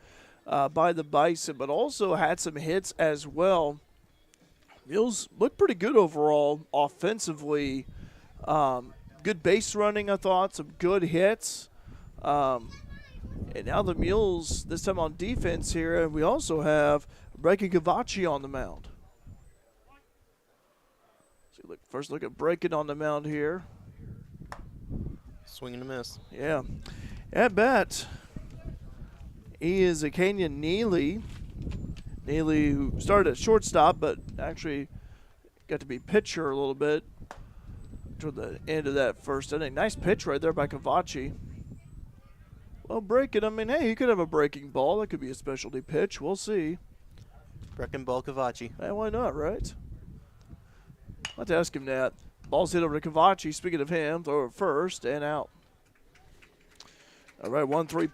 by the Bison, but also had some hits as well. Mules looked pretty good overall offensively. Good base running, I thought, some good hits. And now the Mules, this time on defense here, and we also have Breaking Cavacci on the mound. First look at Breaking on the mound here. Swing and a miss. Yeah. At bat, he is a Kenyan Neely. Neely, who started at shortstop, but actually got to be pitcher a little bit toward the end of that first inning. Nice pitch right there by Cavacci. Well, Breaking, I mean, hey, he could have a breaking ball. That could be a specialty pitch. We'll see. Breaking ball Cavacci. Hey, why not, right? I'll have to ask him that. Ball's hit over to Cavacci. Speaking of him, throw it first and out. All right, 1-3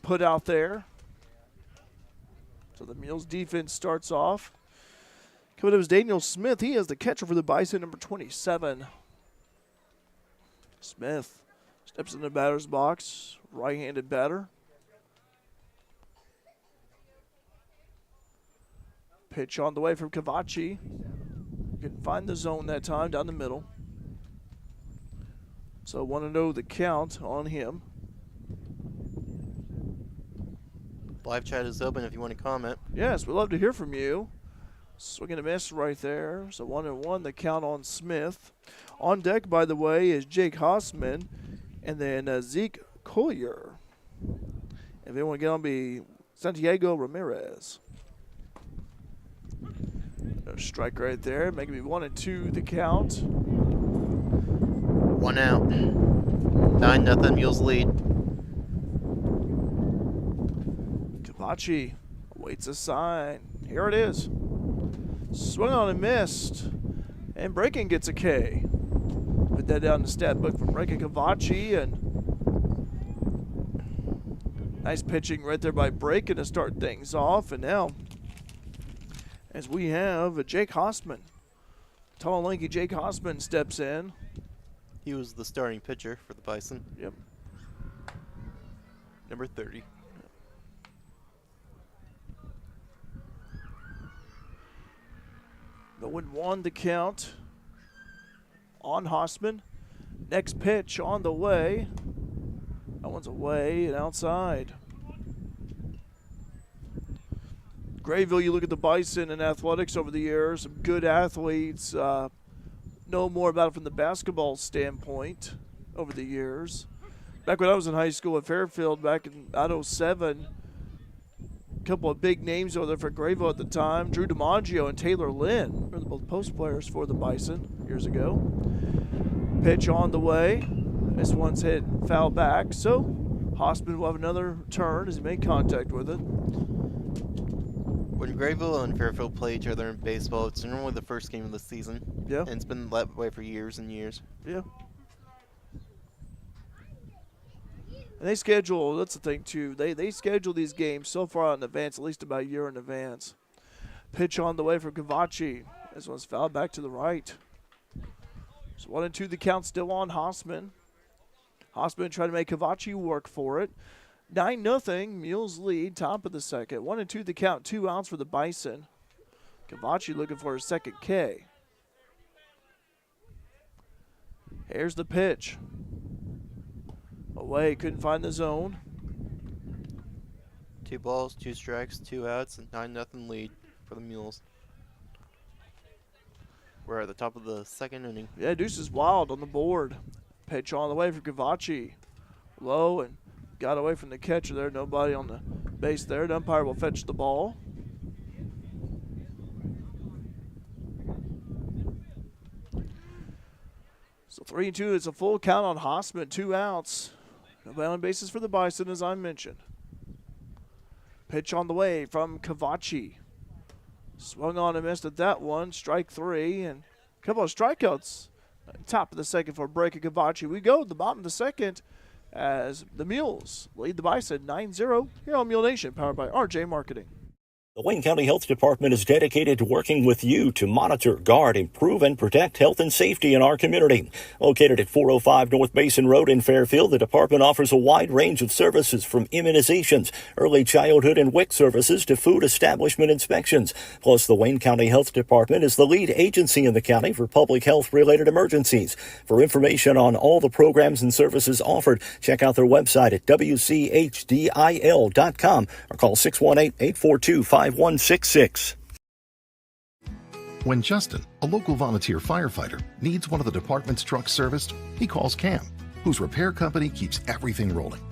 put out there. So the Mules defense starts off. Coming up is Daniel Smith. He is the catcher for the Bison, number 27. Smith steps in the batter's box, right-handed batter. Pitch on the way from Cavachi. Couldn't find the zone that time, down the middle. So 1-0 the count on him. Live chat is open if you want to comment. Yes, we'd love to hear from you. Swing and a miss right there. So 1-1 the count on Smith. On deck, by the way, is Jake Hossman and then Zeke Collier. If they want to get on, be Santiago Ramirez. A strike right there, making me 1-2 the count. 1 out. 9-0 Mules lead. Cavachi awaits a sign. Here it is. Swung on and missed. And Breaking gets a K. Put that down in the stat book from Breaking Cavachi. And nice pitching right there by Breaking to start things off. And now, as we have Jake Hossman. Tall and lanky Jake Hossman steps in. He was the starting pitcher for the Bison. Yep. Number 30. 0-1 the count on Hossman. Next pitch on the way. That one's away and outside. Grayville, you look at the Bison and athletics over the years. Some good athletes. Know more about it from the basketball standpoint over the years. Back when I was in high school at Fairfield back in 07, a couple of big names over there for Grayville at the time. Drew DiMaggio and Taylor Lynn were both post players for the Bison years ago. Pitch on the way. This one's hit foul back, so Hossman will have another turn as he made contact with it. When Grayville and Fairfield play each other in baseball, it's normally the first game of the season. Yeah. And it's been that way for years and years. Yeah. And they schedule, that's the thing too, they schedule these games so far in advance, at least about a year in advance. Pitch on the way from Cavachi. This one's fouled back to the right. So 1-2 the count still on Hossman. Hossman trying to make Cavachi work for it. 9-0, Mules lead, top of the second. 1-2 the count, 2 outs for the Bison. Cavachi looking for his second K. Here's the pitch. Away, couldn't find the zone. 2 balls, 2 strikes, 2 outs, and 9-0 lead for the Mules. We're at the top of the second inning. Yeah, Deuce is wild on the board. Pitch on the way for Cavachi. Low and got away from the catcher there. Nobody on the base there. The umpire will fetch the ball. So 3-2, it's a full count on Hossman, 2 outs. Nobody on bases for the Bison, as I mentioned. Pitch on the way from Cavachi. Swung on and missed at that one. Strike 3 and a couple of strikeouts. Top of the second for Breaking Cavachi. We go to the bottom of the second as the Mules lead the Bison 9-0 here on Mule Nation, powered by RJ Marketing. The Wayne County Health Department is dedicated to working with you to monitor, guard, improve, and protect health and safety in our community. Located at 405 North Basin Road in Fairfield, the department offers a wide range of services from immunizations, early childhood and WIC services to food establishment inspections. Plus, the Wayne County Health Department is the lead agency in the county for public health-related emergencies. For information on all the programs and services offered, check out their website at wchdil.com or call 618-842-5166. When Justin, a local volunteer firefighter, needs one of the department's trucks serviced, he calls Cam, whose repair company keeps everything rolling.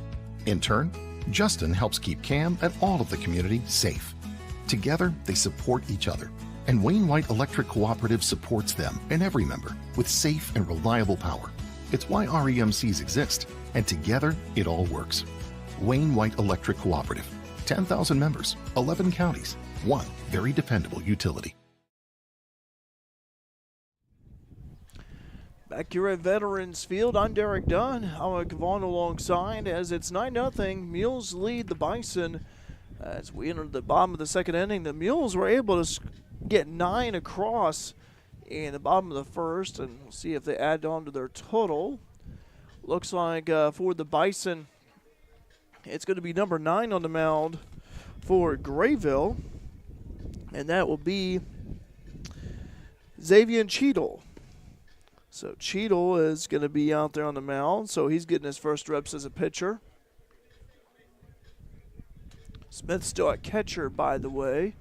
In turn, Justin helps keep Cam and all of the community safe. Together, they support each other, and Wayne White Electric Cooperative supports them and every member with safe and reliable power. It's why REMCs exist, and together, it all works. Wayne White Electric Cooperative. 10,000 members, 11 counties, one very dependable utility. Back here at Veterans Field, I'm Derek Dunn. I'm Kavon alongside as it's 9-0. Mules lead the Bison as we enter the bottom of the second inning. The Mules were able to get 9 across in the bottom of the first, and we'll see if they add on to their total. Looks like for the Bison, it's going to be number 9 on the mound for Grayville, and that will be Xavier Cheadle. So Cheadle is going to be out there on the mound, so he's getting his first reps as a pitcher. Smith's still at catcher, by the way.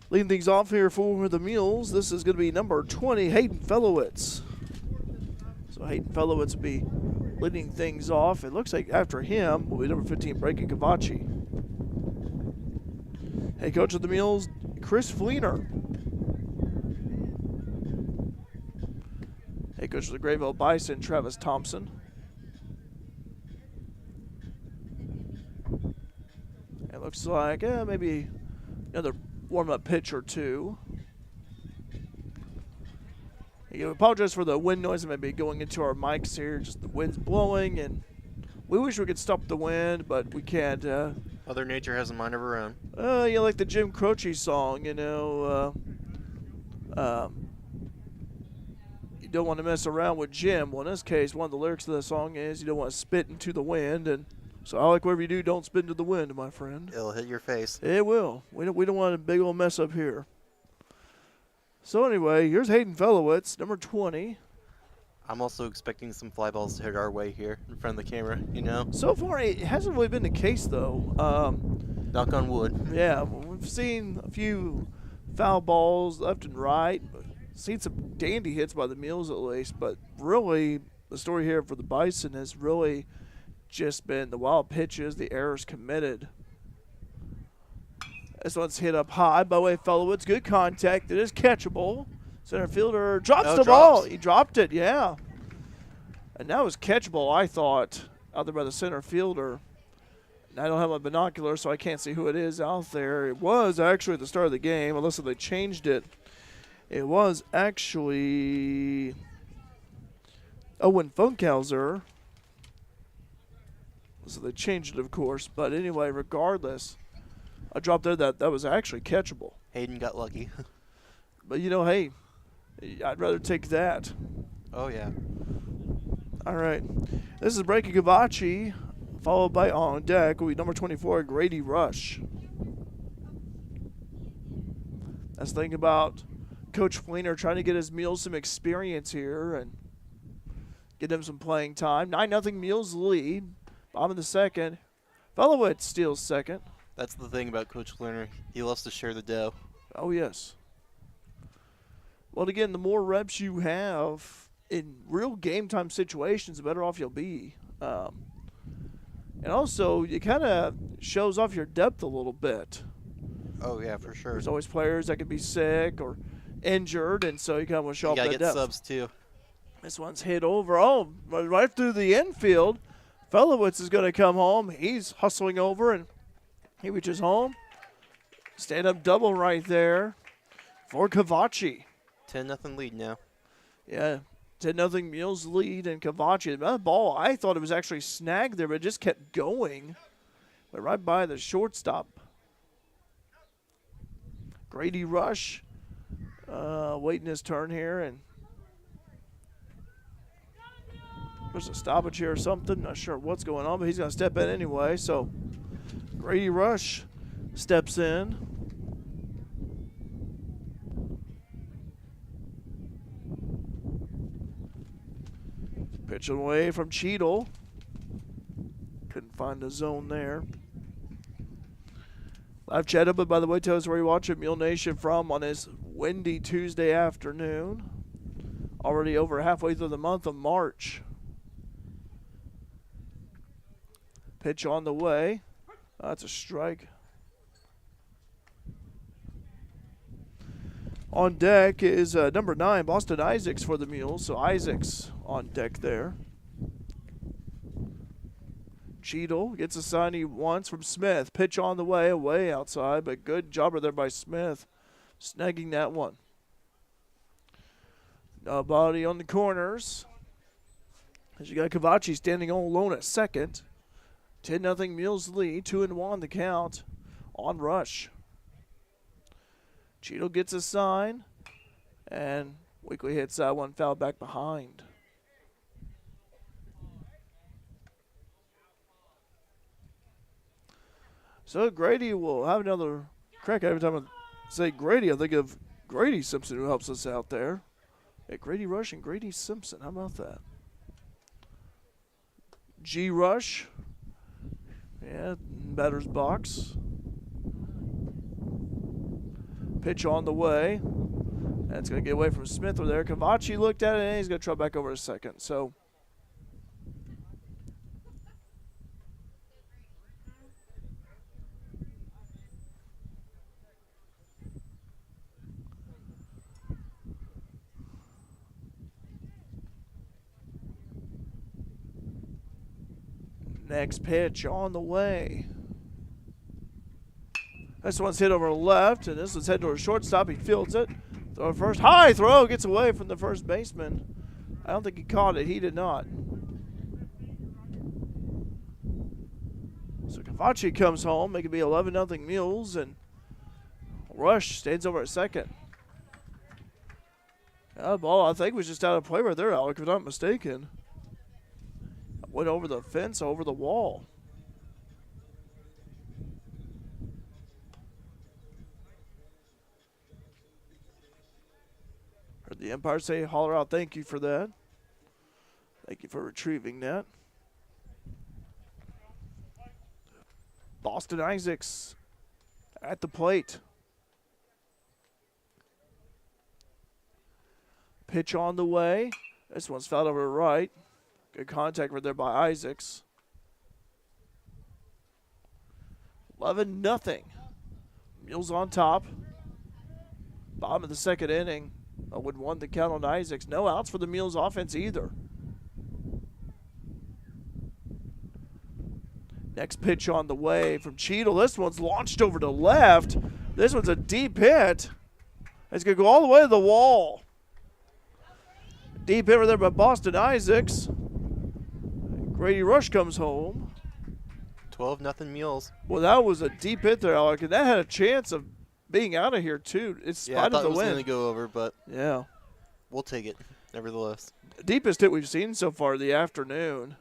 Leading things off here for the Mules, this is going to be number 20, Hayden Fellowitz. So Hayden Fellowitz will be leading things off. It looks like after him will be number 15, Breaking Cavachi. Head coach of the Mules, Chris Fleener. Head coach of the Grayville Bison, Travis Thompson. It looks like maybe another warm-up pitch or two. You apologize for the wind noise that may be going into our mics here. Just the wind's blowing, and we wish we could stop the wind, but we can't. Mother Nature has a mind of her own. Like the Jim Croce song, you don't want to mess around with Jim. Well, in this case, one of the lyrics of the song is you don't want to spit into the wind, and so I like whatever you do, don't spit into the wind, my friend. It'll hit your face. It will. We don't want a big old mess up here. So anyway, here's Hayden Fellowitz, number 20. I'm also expecting some fly balls to hit our way here in front of the camera, you know? So far, it hasn't really been the case, though. Knock on wood. Yeah, we've seen a few foul balls left and right. Seen some dandy hits by the Mules, at least. But really, the story here for the Bison has really just been the wild pitches, the errors committed. This one's hit up high by way of Fellowitz. Good contact. It is catchable. Center fielder drops the ball. He dropped it, yeah. And that was catchable, I thought, out there by the center fielder. And I don't have my binocular, so I can't see who it is out there. It was actually at the start of the game, unless they changed it. It was actually Owen Funkhauser. So they changed it, of course. But anyway, regardless, a drop there that was actually catchable. Hayden got lucky. But, hey, I'd rather take that. Oh, yeah. All right. This is Breaking Cavachi, followed by on deck will be number 24, Grady Rush. That's the thing about Coach Fleener trying to get his Mules some experience here and get them some playing time. 9-0 Mules lead. Bottom of the second. Fellowitz steals second. That's the thing about Coach Fleener. He loves to share the dough. Oh, yes. Well, again, the more reps you have in real game-time situations, the better off you'll be. And also, it kind of shows off your depth a little bit. Oh, yeah, for sure. There's always players that could be sick or injured, and so you kind of want to show off that depth. You got to get subs, too. This one's hit over. Oh, right through the infield. Fellowitz is going to come home. He's hustling over, and he reaches home. Stand-up double right there for Cavachi. 10-0 lead now. Yeah, 10-0 Mules lead, and Cavachi. That ball, I thought it was actually snagged there, but it just kept going. Went right by the shortstop. Grady Rush waiting his turn here, and there's a stoppage here or something. Not sure what's going on, but he's going to step in anyway. So Grady Rush steps in. Pitch away from Cheadle. Couldn't find the zone there. Live chat up, but by the way, tell us where you watch it, Mule Nation, from on this windy Tuesday afternoon. Already over halfway through the month of March. Pitch on the way. That's a strike. On deck is number 9, Boston Isaacs for the Mules. So Isaacs on deck there. Cheadle gets a sign he wants from Smith. Pitch on the way, away outside, but good jobber there by Smith, snagging that one. Nobody on the corners. As you got Cavachi standing all alone at second. 10-0 Mules lead, 2-1 the count on Rush. Cheadle gets a sign, and Weekly hits that one foul back behind. So Grady will have another crack. Every time I say Grady, I think of Grady Simpson, who helps us out there. Yeah, Grady Rush and Grady Simpson. How about that? G Rush. Yeah, batter's box. Pitch on the way. That's going to get away from Smith over there. Cavachi looked at it, and he's going to try back over a second. So next pitch on the way. This one's hit over left, and this one's headed to a shortstop. He fields it. Throw first. High throw gets away from the first baseman. I don't think he caught it. He did not. So Cavachi comes home. It could be 11-0 Mules, and Rush stays over at second. That ball, I think, was just out of play right there, Alec, if I'm not mistaken. Went over the fence, over the wall. Heard the umpire say, holler out, thank you for that. Thank you for retrieving that. Boston Isaacs at the plate. Pitch on the way. This one's fouled over to right. Good contact right there by Isaacs. 11-0. Mules on top. Bottom of the second inning. Would want the count on Isaacs. No outs for the Mules offense either. Next pitch on the way from Cheadle. This one's launched over to left. This one's a deep hit. It's going to go all the way to the wall. Deep hit right there by Boston Isaacs. Grady Rush comes home. 12-0 Mules. Well, that was a deep hit there, Alec, and that had a chance of being out of here, too. It's Yeah, I thought it was going to go over, but yeah, we'll take it, nevertheless. Deepest hit we've seen so far the afternoon.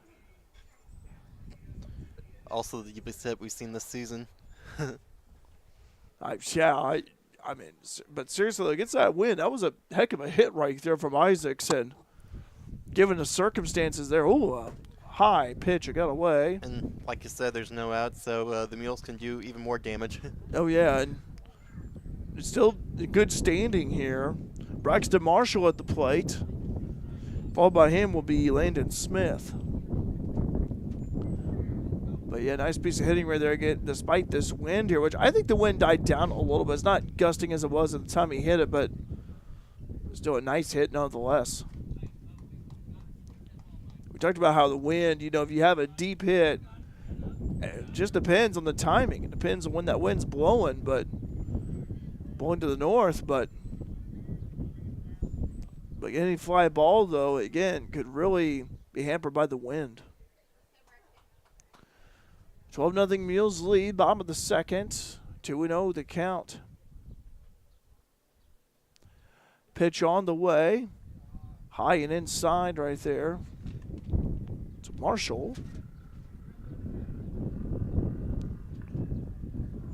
Also the deepest hit we've seen this season. I mean, but seriously, against that win, that was a heck of a hit right there from Isaacs, and given the circumstances there, a high pitch, it got away. And like you said, there's no out, so the Mules can do even more damage. Oh, yeah, and it's still a good standing here. Braxton Marshall at the plate. Followed by him will be Landon Smith. But, yeah, nice piece of hitting right there again, despite this wind here, which I think the wind died down a little bit. It's not gusting as it was at the time he hit it, but still a nice hit nonetheless. We talked about how the wind, if you have a deep hit, it just depends on the timing. It depends on when that wind's blowing, but blowing to the north. But any fly ball, though, again, could really be hampered by the wind. 12-0 Mules lead, bottom of the second. 2-0 the count. Pitch on the way. High and inside right there. To Marshall.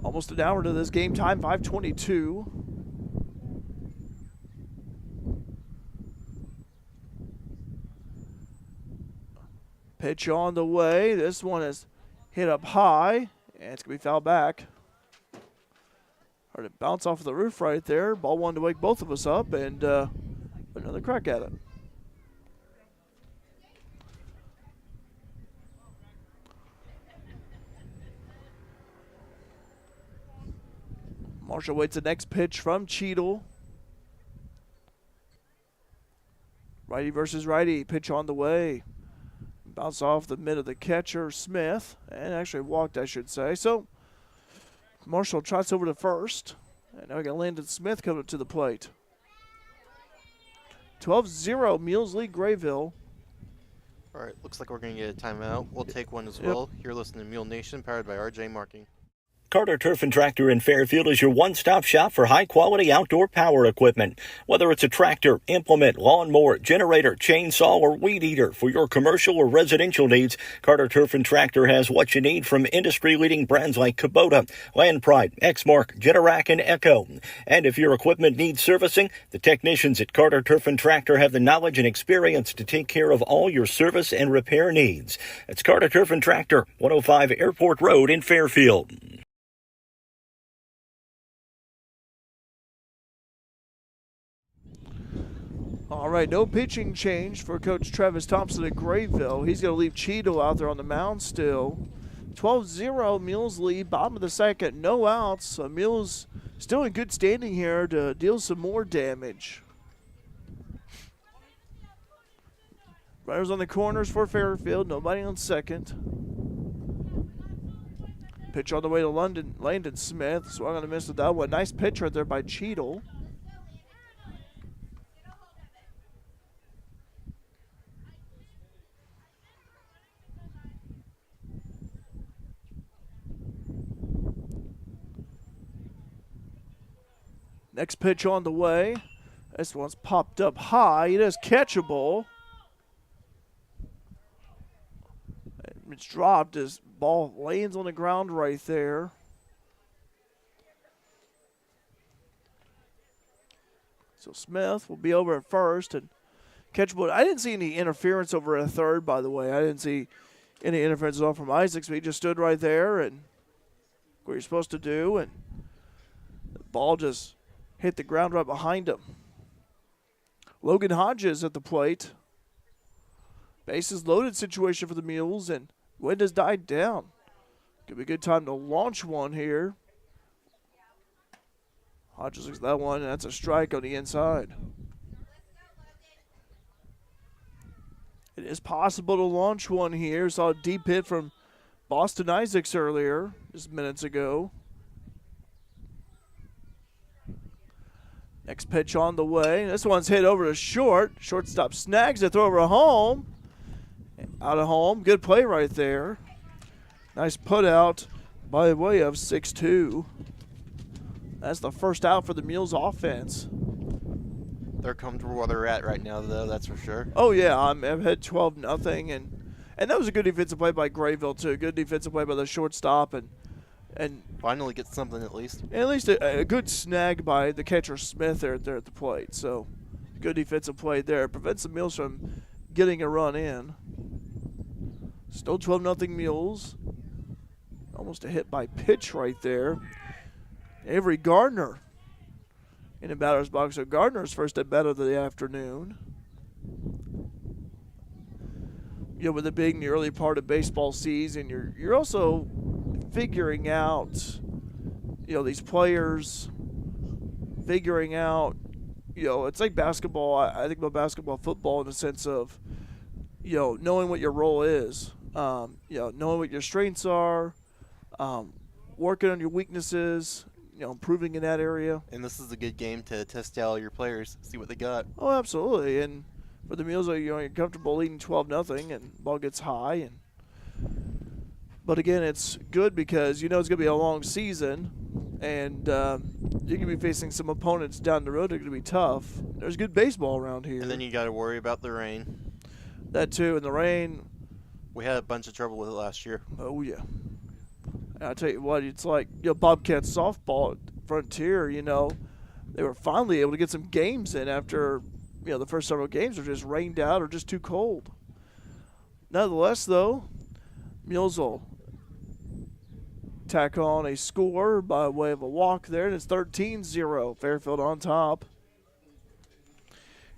Almost an hour to this game time, 5:22. Pitch on the way. This one is hit up high, and it's going to be fouled back. Heard it bounce off the roof right there. Ball wanted to wake both of us up, and another crack at it. Marshall waits the next pitch from Cheadle. Righty versus righty. Pitch on the way. Bounce off the mid of the catcher, Smith. And actually walked, I should say. So Marshall trots over to first. And now we got Landon Smith coming to the plate. 12-0, Mules lead Grayville. All right, looks like we're going to get a timeout. We'll take one as well. You're listening to Mule Nation, powered by RJ Marking. Carter Turf and Tractor in Fairfield is your one-stop shop for high-quality outdoor power equipment. Whether it's a tractor, implement, lawnmower, generator, chainsaw, or weed eater for your commercial or residential needs, Carter Turf and Tractor has what you need from industry-leading brands like Kubota, Land Pride, Exmark, Generac, and Echo. And if your equipment needs servicing, the technicians at Carter Turf and Tractor have the knowledge and experience to take care of all your service and repair needs. It's Carter Turf and Tractor, 105 Airport Road in Fairfield. All right, no pitching change for Coach Travis Thompson at Grayville. He's going to leave Cheadle out there on the mound still. 12-0, Mules lead, bottom of the second, no outs. So Mules still in good standing here to deal some more damage. Runners on the corners for Fairfield, nobody on second. Pitch on the way to Landon Smith, swung on a miss with that one. Nice pitch right there by Cheadle. Next pitch on the way. This one's popped up high. It is catchable. It's dropped. His ball lands on the ground right there. So Smith will be over at first and catchable. I didn't see any interference over at third, by the way. I didn't see any interference at all from Isaacs. But he just stood right there and what you're supposed to do, and the ball just hit the ground right behind him. Logan Hodges at the plate. Bases loaded situation for the Mules, and wind has died down. Could be a good time to launch one here. Hodges looks at that one, and that's a strike on the inside. It is possible to launch one here. Saw a deep hit from Boston Isaacs earlier, just minutes ago. Next pitch on the way. This one's hit over to short. Shortstop snags it, throw over home. Out of home. Good play right there. Nice put out by way of 6-2. That's the first out for the Mules offense. They're comfortable where they're at right now, though, that's for sure. Oh, yeah. I've had 12-0. And that was a good defensive play by Grayville, too. Good defensive play by the shortstop. And finally get something at least. At least a good snag by the catcher Smith there at the plate. So good defensive play there. Prevents the Mules from getting a run in. Still 12-0 Mules. Almost a hit by pitch right there. Avery Gardner in the batter's box. So Gardner's first at bat of the afternoon. You know, with it being the early part of baseball season, you're also figuring out, you know, these players, figuring out, you know, it's like basketball. I think about basketball, football in the sense of, you know, knowing what your role is, you know, knowing what your strengths are, working on your weaknesses, you know, improving in that area. And this is a good game to test out your players, see what they got. Oh, absolutely. And for the Mules, you know, you're comfortable leading 12-0 and ball gets high. But again, it's good because you know it's going to be a long season, and you're going to be facing some opponents down the road that are going to be tough. There's good baseball around here. And then you got to worry about the rain. That too, and the rain. We had a bunch of trouble with it last year. Oh, yeah. And I'll tell you what, it's like, you know, Bobcats softball at Frontier, you know, they were finally able to get some games in after, you know, the first several games were just rained out or just too cold. Nonetheless, though, Mules will tack on a score by way of a walk there, and it's 13-0. Fairfield on top.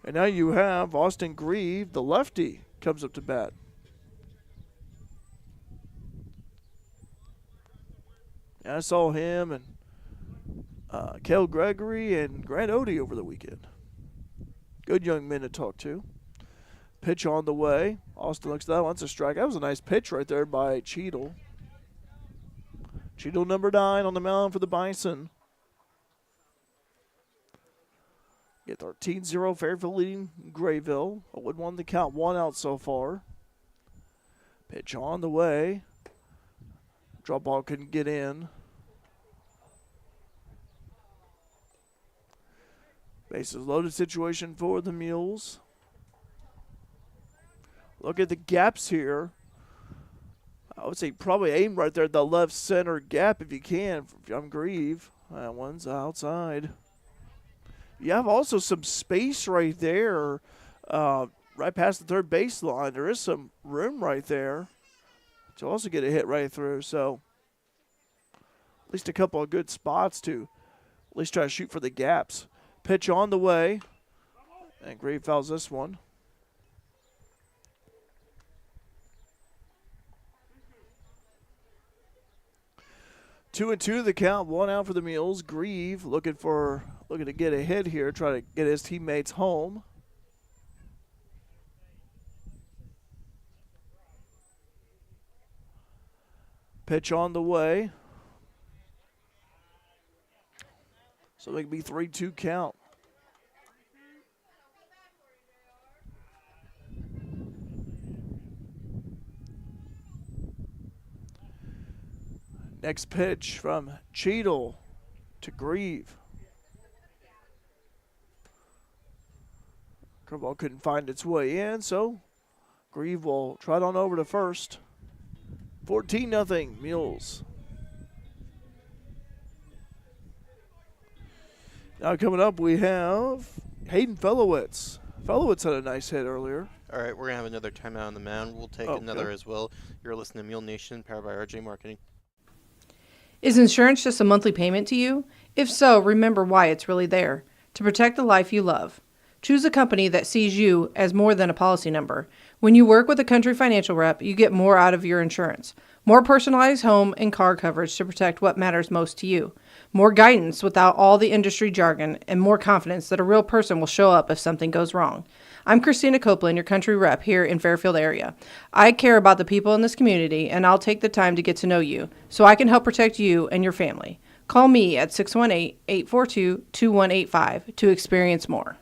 And now you have Austin Grieve, the lefty, comes up to bat. And I saw him and Kel Gregory and Grant Odie over the weekend. Good young men to talk to. Pitch on the way. Austin looks at that one. That's a strike. That was a nice pitch right there by Cheadle. Cheadle number 9 on the mound for the Bison. Get 13-0 Fairfield leading Grayville. 0-1 the count, 1 out so far. Pitch on the way. Drop ball couldn't get in. Bases loaded situation for the Mules. Look at the gaps here. I would say probably aim right there at the left center gap if you can from Grieve. That one's outside. You have also some space right there, right past the third baseline. There is some room right there to also get a hit right through. So at least a couple of good spots to at least try to shoot for the gaps. Pitch on the way, and Grieve fouls this one. Two and two the count, one out for the Mules. Grieve looking to get a hit here, try to get his teammates home. Pitch on the way. So it can be 3-2 count. Next pitch from Cheadle to Grieve. Curveball couldn't find its way in, so Grieve will trot on over to first. 14-0 Mules. Now coming up, we have Hayden Felowitz. Felowitz had a nice hit earlier. All right, we're going to have another timeout on the mound. We'll take another as well. You're listening to Mule Nation, powered by RJ Marketing. Is insurance just a monthly payment to you? If so, remember why it's really there. To protect the life you love. Choose a company that sees you as more than a policy number. When you work with a Country Financial rep, you get more out of your insurance. More personalized home and car coverage to protect what matters most to you. More guidance without all the industry jargon, and more confidence that a real person will show up if something goes wrong. I'm Christina Copeland, your Country rep here in Fairfield area. I care about the people in this community, and I'll take the time to get to know you so I can help protect you and your family. Call me at 618-842-2185 to experience more.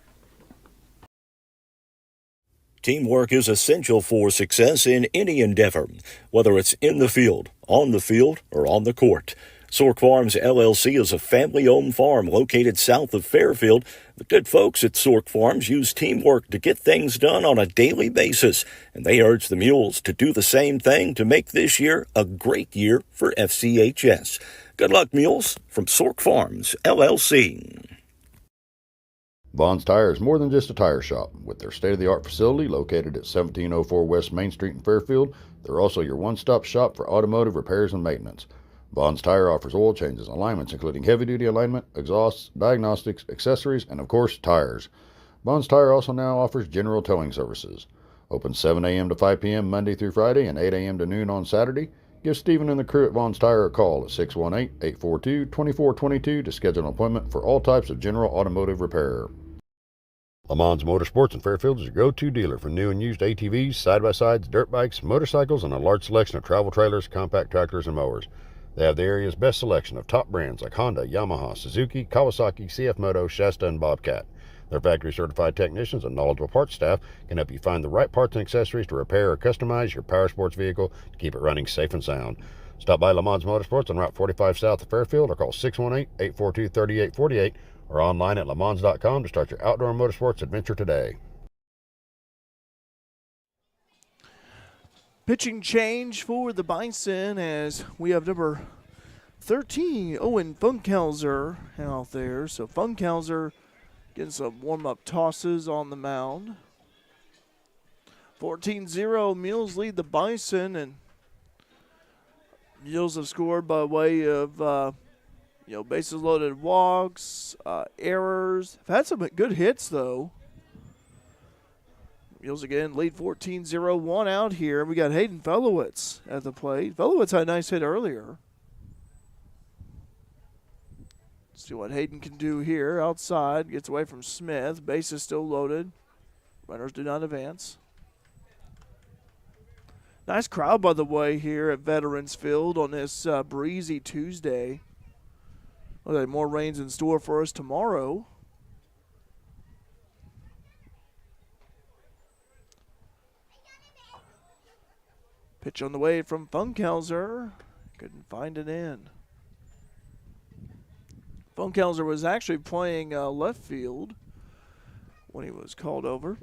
Teamwork is essential for success in any endeavor, whether it's in the field, on the field, or on the court. Sork Farms LLC is a family-owned farm located south of Fairfield. The good folks at Sork Farms use teamwork to get things done on a daily basis, and they urge the Mules to do the same thing to make this year a great year for FCHS. Good luck, Mules, from Sork Farms LLC. Vaughn's Tire is more than just a tire shop. With their state-of-the-art facility located at 1704 West Main Street in Fairfield, they're also your one-stop shop for automotive repairs and maintenance. Vaughn's Tire offers oil changes, alignments including heavy-duty alignment, exhausts, diagnostics, accessories, and of course, tires. Vaughn's Tire also now offers general towing services. Open 7 a.m. to 5 p.m. Monday through Friday and 8 a.m. to noon on Saturday. Give Stephen and the crew at Vaughn's Tire a call at 618-842-2422 to schedule an appointment for all types of general automotive repair. Lamons Motorsports in Fairfield is your go-to dealer for new and used ATVs, side-by-sides, dirt bikes, motorcycles, and a large selection of travel trailers, compact tractors, and mowers. They have the area's best selection of top brands like Honda, Yamaha, Suzuki, Kawasaki, CF Moto, Shasta, and Bobcat. Their factory-certified technicians and knowledgeable parts staff can help you find the right parts and accessories to repair or customize your power sports vehicle to keep it running safe and sound. Stop by Lamons Motorsports on Route 45 south of Fairfield or call 618-842-3848 or online at lamons.com to start your outdoor motorsports adventure today. Pitching change for the Bison as we have number 13, Owen Funkhauser out there. So Funkhauser getting some warm-up tosses on the mound. 14-0, Mules lead the Bison, and Mules have scored by way of bases loaded walks, errors. Have had some good hits, though. Mules again lead 14-0, one out here. We got Hayden Felowitz at the plate. Felowitz had a nice hit earlier. See what Hayden can do here. Outside, gets away from Smith. Base is still loaded. Runners do not advance. Nice crowd, by the way, here at Veterans Field on this breezy Tuesday. Looks like more rains in store for us tomorrow. Pitch on the way from Funkhauser. Couldn't find it in. Funkhauser was actually playing left field. when he was called over.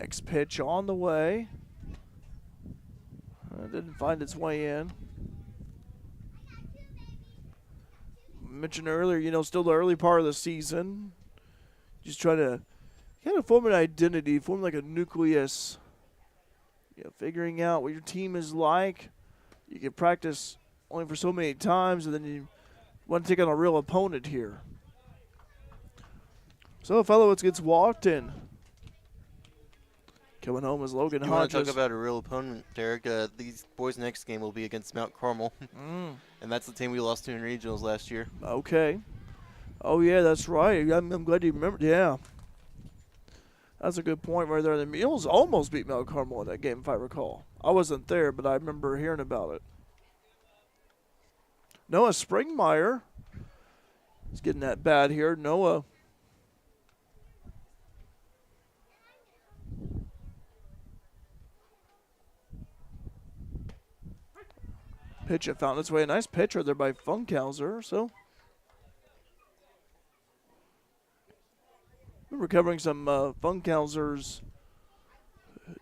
Next pitch on the way. Didn't find its way in. Mentioned earlier, still the early part of the season. Just trying to kind of form an identity, form like a nucleus. Figuring out what your team is like. You can practice only for so many times, and then you want to take on a real opponent here. So Fellowitz gets walked in. Coming home is Logan Hodges. You want to talk about a real opponent, Derek? These boys' next game will be against Mount Carmel. And that's the team we lost to in regionals last year. Okay. Oh, yeah, that's right. I'm glad you remembered. Yeah. That's a good point right there. The Mules almost beat Mount Carmel in that game, if I recall. I wasn't there, but I remember hearing about it. Noah Springmeyer is getting that bad here. Noah. Pitch it found its way. A nice pitcher there by Funkhauser. So remember covering some Funkhausers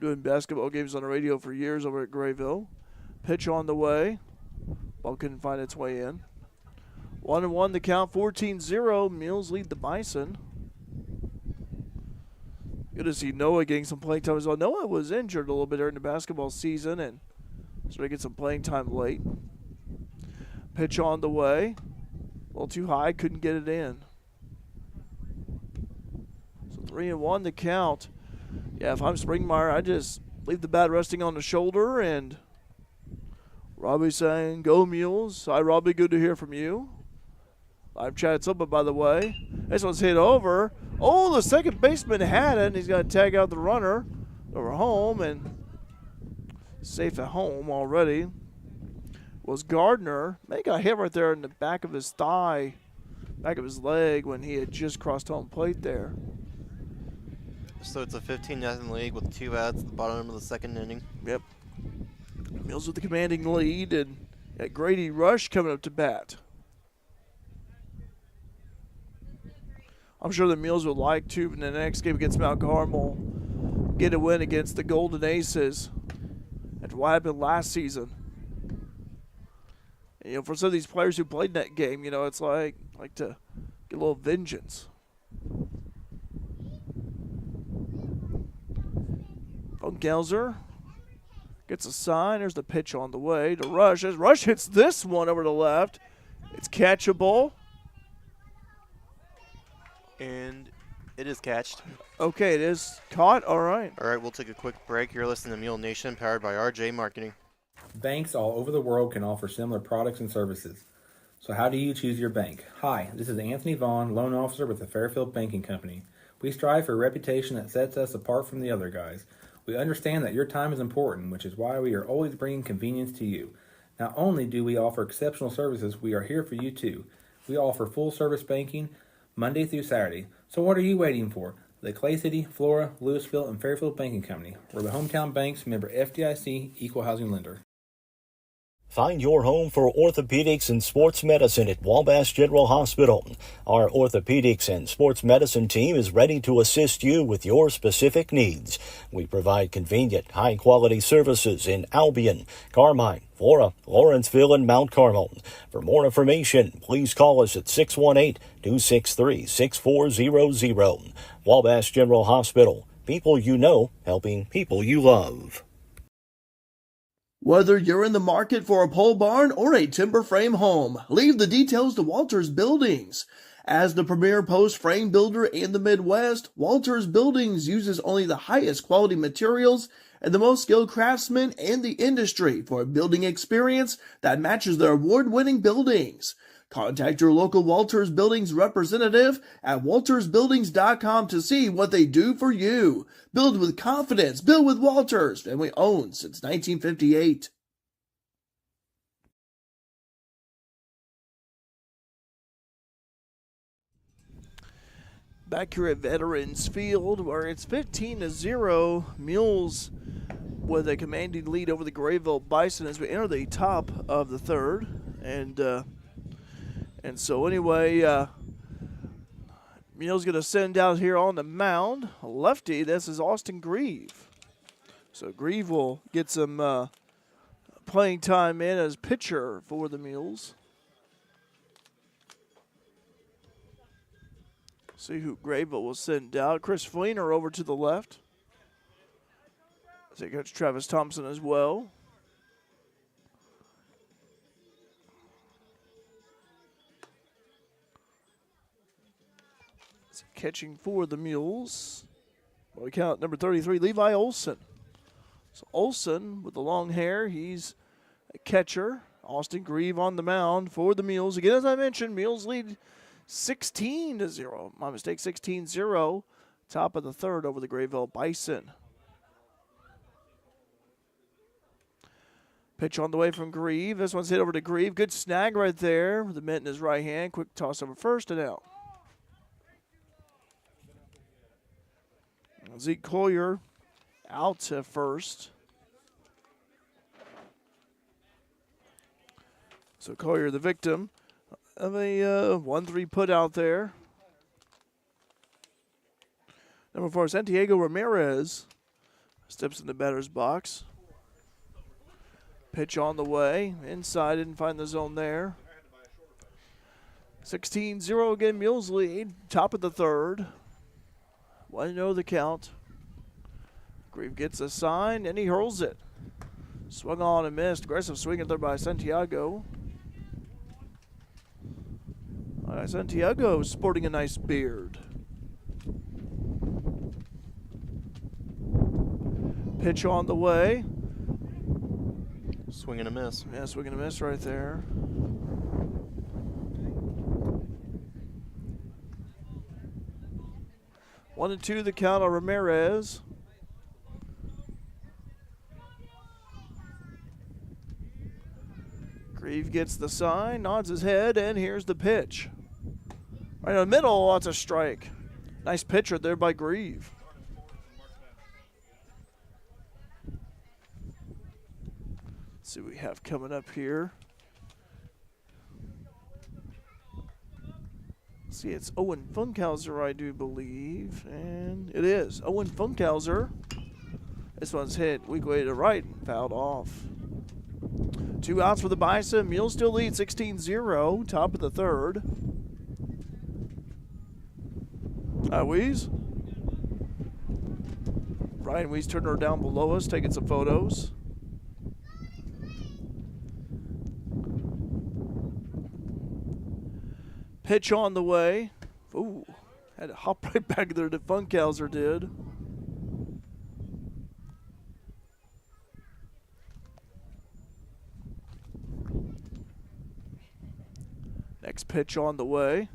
doing basketball games on the radio for years over at Grayville. Pitch on the way. Ball couldn't find its way in. 1-1 the count. 14-0. Mules lead the Bison. Good to see Noah getting some playing time as well. Noah was injured a little bit during the basketball season and so they get some playing time late. Pitch on the way. A little too high, couldn't get it in. So 3-1 the count. Yeah, if I'm Springmeyer, I just leave the bat resting on the shoulder, and Robbie saying, "Go Mules." Hi, Robbie, good to hear from you. Live chat's open, by the way. This one's hit over. Oh, the second baseman had it, and he's going to tag out the runner over home, and safe at home already was Gardner. They got hit right there in the back of his thigh, back of his leg when he had just crossed home plate there. So it's a 15-0 lead with 2 outs at the bottom of the second inning. Yep. Mules with the commanding lead, and got Grady Rush coming up to bat. I'm sure the Mules would like to, in the next game against Mount Carmel, get a win against the Golden Aces. After what happened last season. And, for some of these players who played in that game, it's like to get a little vengeance. Funkhauser gets a sign. There's the pitch on the way to Rush. As Rush hits this one over the left, it's catchable. And it is catched. Okay, it is caught. All right. All right, we'll take a quick break. You're listening to Mule Nation, powered by RJ Marketing. Banks all over the world can offer similar products and services. So how do you choose your bank? Hi, this is Anthony Vaughn, loan officer with the Fairfield Banking Company. We strive for a reputation that sets us apart from the other guys. We understand that your time is important, which is why we are always bringing convenience to you. Not only do we offer exceptional services, we are here for you too. We offer full service banking Monday through Saturday. So what are you waiting for? The Clay City, Flora, Louisville, and Fairfield Banking Company. We're the hometown banks, member FDIC, equal housing lender. Find your home for orthopedics and sports medicine at Wabash General Hospital. Our orthopedics and sports medicine team is ready to assist you with your specific needs. We provide convenient, high-quality services in Albion, Carmine, Flora, Lawrenceville, and Mount Carmel. For more information, please call us at 618-263-6400. Wabash General Hospital. People you know, helping people you love. Whether you're in the market for a pole barn or a timber frame home, leave the details to Walters Buildings. As the premier post frame builder in the Midwest, Walters Buildings uses only the highest quality materials and the most skilled craftsmen in the industry for a building experience that matches their award-winning buildings. Contact your local Walters Buildings representative at waltersbuildings.com to see what they do for you. Build with confidence. Build with Walters. Family owned since 1958. Back here at Veterans Field, where it's 15-0. Mules with a commanding lead over the Grayville Bison as we enter the top of the third. And so anyway, Mule's going to send out here on the mound a lefty. This is Austin Grieve. So Grieve will get some playing time in as pitcher for the Mules. See who Grayville will send out. Chris Fleener over to the left. See Coach Travis Thompson as well. Catching for the Mules. Well, we count number 33, Levi Olson. So Olson with the long hair, he's a catcher. Austin Grieve on the mound for the Mules. Again, as I mentioned, Mules lead 16-0. My mistake, 16-0. Top of the third over the Grayville Bison. Pitch on the way from Grieve. This one's hit over to Grieve. Good snag right there with the mitt in his right hand. Quick toss over first and out. Zeke Collier out to first. So Collier, the victim of a 1-3 put out there. Number 4, Santiago Ramirez steps in the batter's box. Pitch on the way. Inside, didn't find the zone there. 16-0 again, Mules lead. Top of the third. 1-0 the count. Grieve gets a sign, and he hurls it. Swung on and missed. Aggressive swing there by Santiago. Santiago sporting a nice beard. Pitch on the way. Swing and a miss. Yeah, swing and a miss right there. One and two the count on Ramirez. Grieve gets the sign, nods his head, and here's the pitch. Right in the middle, that's a strike. Nice pitch right there by Grieve. Let's see what we have coming up here. See, it's Owen Funkhauser, I do believe, and it is Owen Funkhauser. This one's hit weak way to right and fouled off. 2 outs for the Bison. Mules still lead 16-0, top of the third. Weiss. Ryan Weiss Turner down below us, taking some photos. Pitch on the way. Ooh, had to hop right back there to Funkhauser did. Next pitch on the way.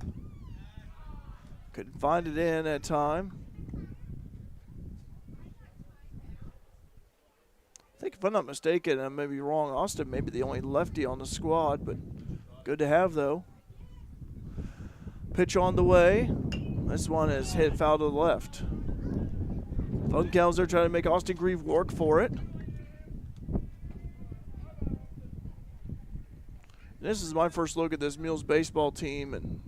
Couldn't find it in that time. I think if I'm not mistaken, I may be wrong, Austin may be the only lefty on the squad, but good to have though. Pitch on the way. This one is hit foul to the left. Funkhauser trying to make Austin Grieve work for it. This is my first look at this Mules baseball team, and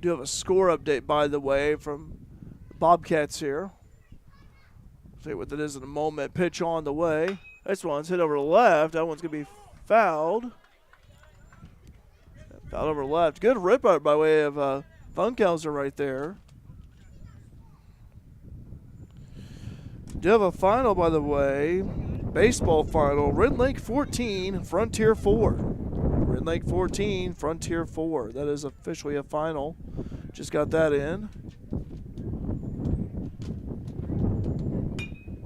do have a score update, by the way, from the Bobcats here. See what that is in a moment. Pitch on the way. This one's hit over the left. That one's going to be fouled. Fouled over left. Good rip out by way of Funkhauser right there. Do have a final, by the way. Baseball final. Red Lake 14, Frontier 4. Red Lake 14, Frontier 4. That is officially a final. Just got that in.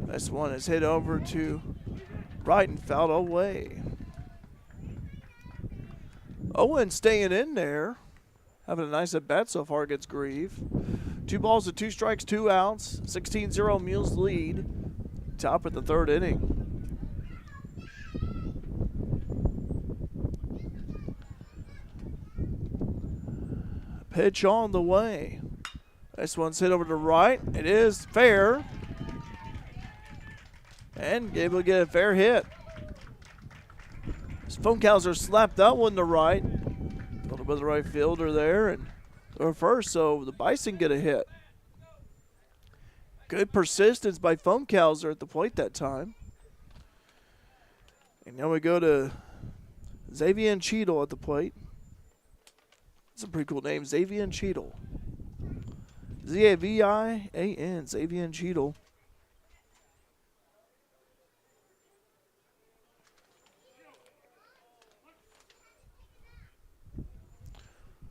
This one is hit over to right and fouled away. Owen staying in there. Having a nice at bat so far against Grieve. 2 balls and 2 strikes, 2 outs. 16-0 Mules lead. Top of the third inning. Pitch on the way. This one's hit over to the right. It is fair. And able to get a fair hit. Funkhauser slapped that one to right. A little bit of the right fielder there. And throw first, so the Bison get a hit. Good persistence by Funkhauser at the plate that time. And now we go to Xavier Cheadle at the plate. That's a pretty cool name, Xavier Cheadle. Z-A-V-I-A-N, Xavier Cheadle.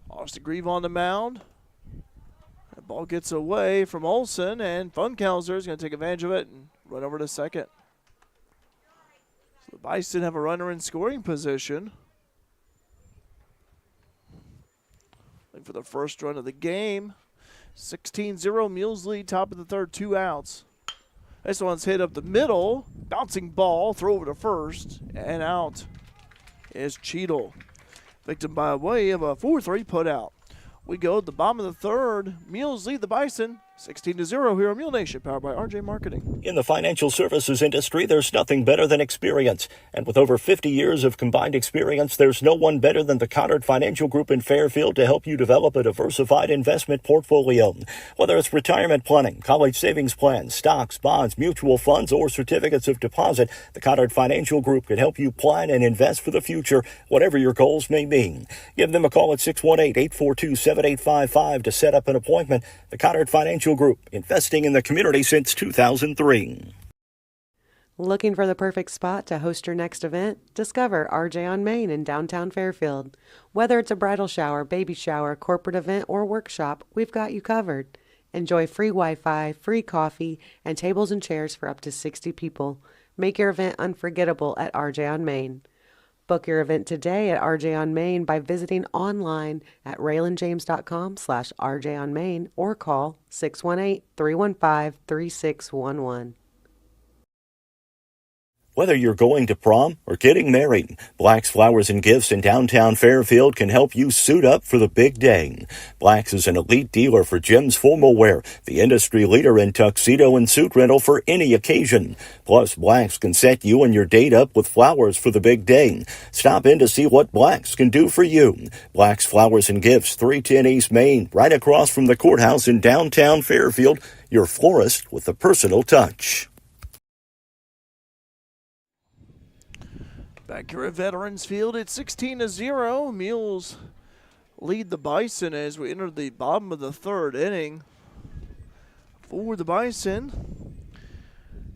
Austin Grieve on the mound. That ball gets away from Olsen, and Funkhauser is going to take advantage of it and run over to second. So the Bison have a runner in scoring position. Looking for the first run of the game. 16-0, Mules lead, top of the third, 2 outs. This one's hit up the middle. Bouncing ball, throw over to first, and out is Cheadle. Victim by way of a 4-3 put out. We go to the bottom of the third. Mules lead the Bison 16-0 here on Mule Nation, powered by RJ Marketing. In the financial services industry, there's nothing better than experience. And with over 50 years of combined experience, there's no one better than the Connard Financial Group in Fairfield to help you develop a diversified investment portfolio. Whether it's retirement planning, college savings plans, stocks, bonds, mutual funds, or certificates of deposit, the Connard Financial Group can help you plan and invest for the future, whatever your goals may be. Give them a call at 618-842-7855 to set up an appointment. The Connard Financial Group, investing in the community since 2003. Looking for the perfect spot to host your next event? Discover RJ on Main in downtown Fairfield. Whether it's a bridal shower, baby shower, corporate event, or workshop, we've got you covered. Enjoy free Wi-Fi, free coffee, and tables and chairs for up to 60 people. Make your event unforgettable at RJ on Main. Book your event today at RJ on Main by visiting online at raylanjames.com/RJ on Main or call 618-315-3611. Whether you're going to prom or getting married, Black's Flowers and Gifts in downtown Fairfield can help you suit up for the big day. Black's is an elite dealer for Jim's formal wear, the industry leader in tuxedo and suit rental for any occasion. Plus, Black's can set you and your date up with flowers for the big day. Stop in to see what Black's can do for you. Black's Flowers and Gifts, 310 East Main, right across from the courthouse in downtown Fairfield. Your florist with a personal touch. Back here at Veterans Field, it's 16-0. Mules lead the Bison as we enter the bottom of the third inning. For the Bison,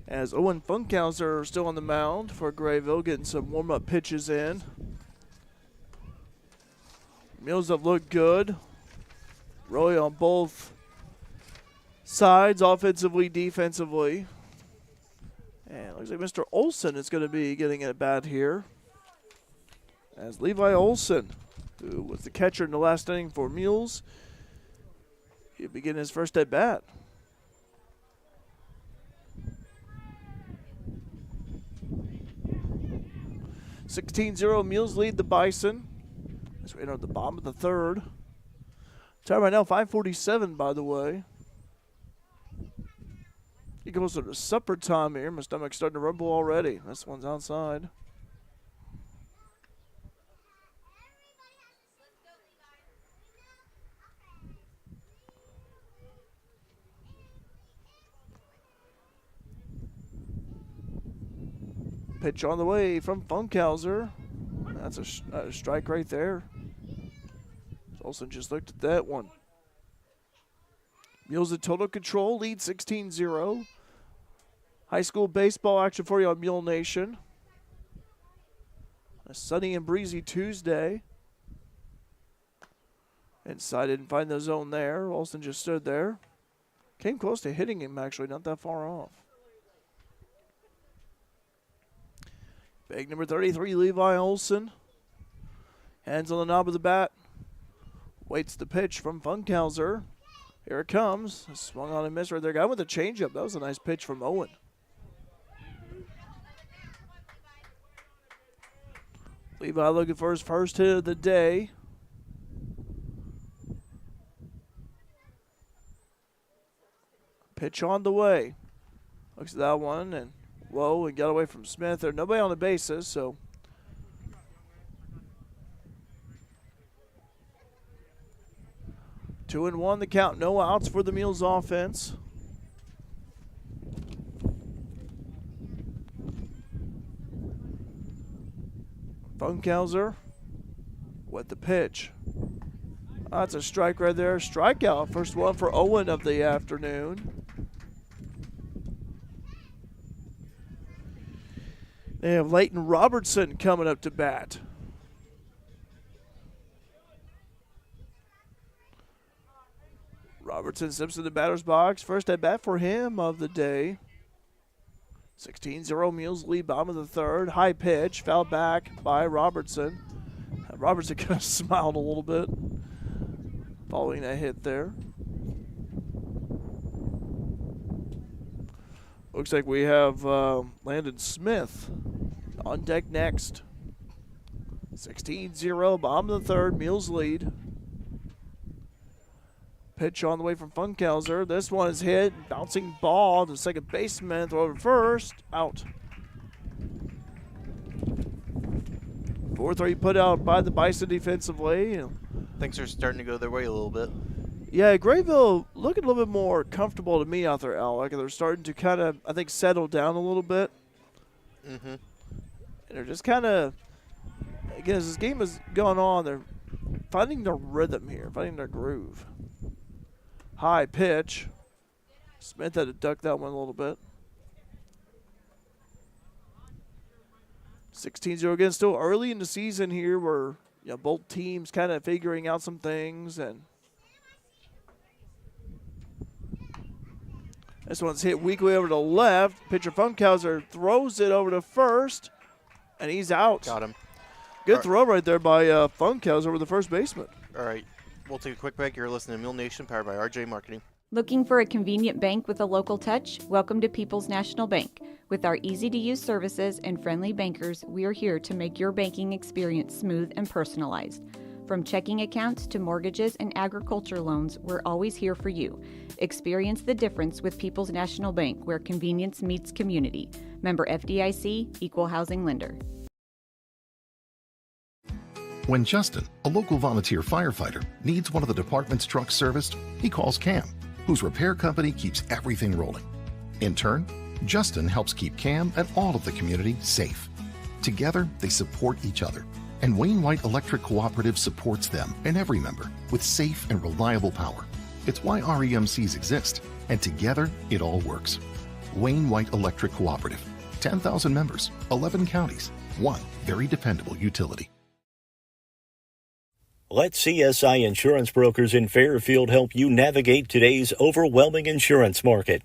as Owen Funkhauser still on the mound for Grayville, getting some warm-up pitches in. Mules have looked good, really on both sides, offensively, defensively. And looks like Mr. Olsen is going to be getting at bat here. As Levi Olsen, who was the catcher in the last inning for Mules, he'll be getting his first at bat. (16-0) Mules lead the Bison as we enter the bottom of the third. Time right now 5:47, by the way. It goes to supper time here. My stomach's starting to rumble already. This one's outside. Pitch on the way from Funkhauser. That's a strike right there. Olsen just looked at that one. Mules in total control, lead 16-0. High school baseball action for you on Mule Nation. A sunny and breezy Tuesday. Inside, didn't find the zone there. Olsen just stood there. Came close to hitting him, actually, not that far off. Bag number 33, Levi Olsen. Hands on the knob of the bat. Waits the pitch from Funkhauser. Here it comes. Swung on and missed right there. Guy with a changeup. That was a nice pitch from Owen. Levi looking for his first hit of the day. Pitch on the way. Looks at that one, and whoa, and got away from Smith. There's nobody on the bases, so 2-1 the count. No outs for the Mules offense. Funkhauser with the pitch. That's a strike right there. Strikeout. First one for Owen of the afternoon. They have Leighton Robertson coming up to bat. Robertson steps to the batter's box. First at bat for him of the day. 16-0 Mules lead, bottom of the third. High pitch, fouled back by Robertson. Robertson kind of smiled a little bit following that hit there. Looks like we have Landon Smith on deck next. 16-0, bottom of the third, Mules lead. Pitch on the way from Funkhauser. This one is hit. Bouncing ball to second baseman. Throw over first. Out. 4-3 put out by the Bison defensively. Things are starting to go their way a little bit. Yeah, Grayville looking a little bit more comfortable to me out there, Alec. They're starting to kind of, I think, settle down a little bit. Mm-hmm. And they're just kind of, again, as this game is going on, they're finding their rhythm here, finding their groove. High pitch. Smith had to duck that one a little bit. 16-0 again. Still early in the season here where both teams kind of figuring out some things. And this one's hit weakly over to left. Pitcher Funkhauser throws it over to first, and he's out. Got him. Good throw right there by Funkhauser over the first baseman. All right. We'll take a quick break. You're listening to Mule Nation, powered by RJ Marketing. Looking for a convenient bank with a local touch? Welcome to People's National Bank. With our easy-to-use services and friendly bankers, we are here to make your banking experience smooth and personalized. From checking accounts to mortgages and agriculture loans, we're always here for you. Experience the difference with People's National Bank, where convenience meets community. Member FDIC, Equal Housing Lender. When Justin, a local volunteer firefighter, needs one of the department's trucks serviced, he calls Cam, whose repair company keeps everything rolling. In turn, Justin helps keep Cam and all of the community safe. Together, they support each other, and Wayne White Electric Cooperative supports them and every member with safe and reliable power. It's why REMCs exist, and together, it all works. Wayne White Electric Cooperative, 10,000 members, 11 counties, one very dependable utility. Let CSI Insurance Brokers in Fairfield help you navigate today's overwhelming insurance market.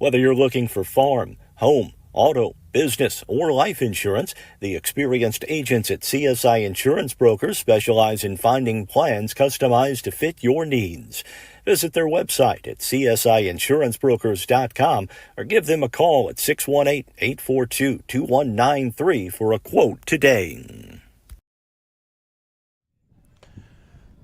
Whether you're looking for farm, home, auto, business, or life insurance, the experienced agents at CSI Insurance Brokers specialize in finding plans customized to fit your needs. Visit their website at csiinsurancebrokers.com or give them a call at 618-842-2193 for a quote today.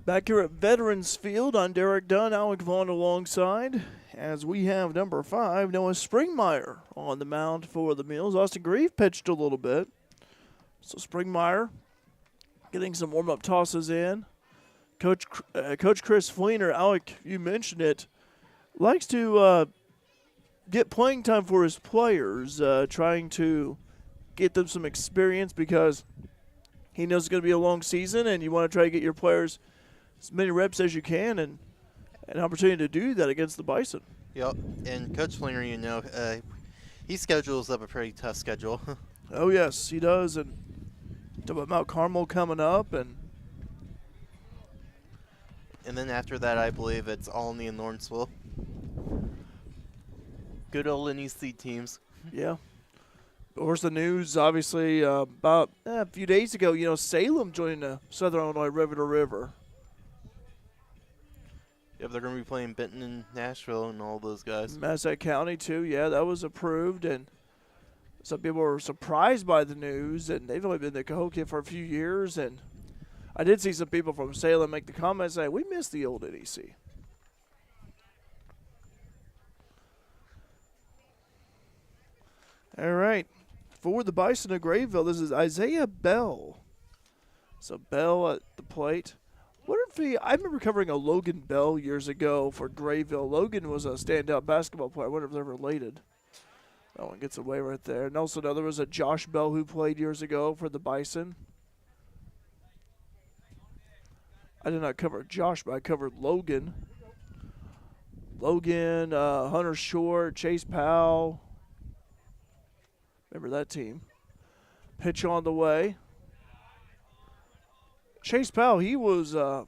Back here at Veterans Field, I'm Derek Dunn, Alec Vaughn alongside, as we have number 5, Noah Springmeyer on the mound for the Mules. Austin Grieve pitched a little bit. So Springmeyer getting some warm-up tosses in. Coach Chris Fleener, Alec, you mentioned it, likes to get playing time for his players, trying to get them some experience because he knows it's going to be a long season and you want to try to get your players as many reps as you can and an opportunity to do that against the Bison. Yep, and Coach Fleener, he schedules up a pretty tough schedule. Oh, yes, he does. And talk about Mount Carmel coming up. And then after that, I believe it's Olney and Lawrenceville. Good old NEC teams. Yeah. Of course, the news, obviously, about a few days ago, Salem joined the Southern Illinois River to River. Yep, they're going to be playing Benton and Nashville and all those guys. Massac County, too. Yeah, that was approved. And some people were surprised by the news. And they've only been the Cahokia for a few years. And I did see some people from Salem make the comment say, we miss the old NEC. All right. For the Bison of Grayville, this is Isaiah Bell. So Bell at the plate. I remember covering a Logan Bell years ago for Grayville. Logan was a standout basketball player. I wonder if they're related. That one gets away right there. And also there was a Josh Bell who played years ago for the Bison. I did not cover Josh, but I covered Logan. Logan, Hunter Short, Chase Powell. Remember that team. Pitch on the way. Chase Powell, he was a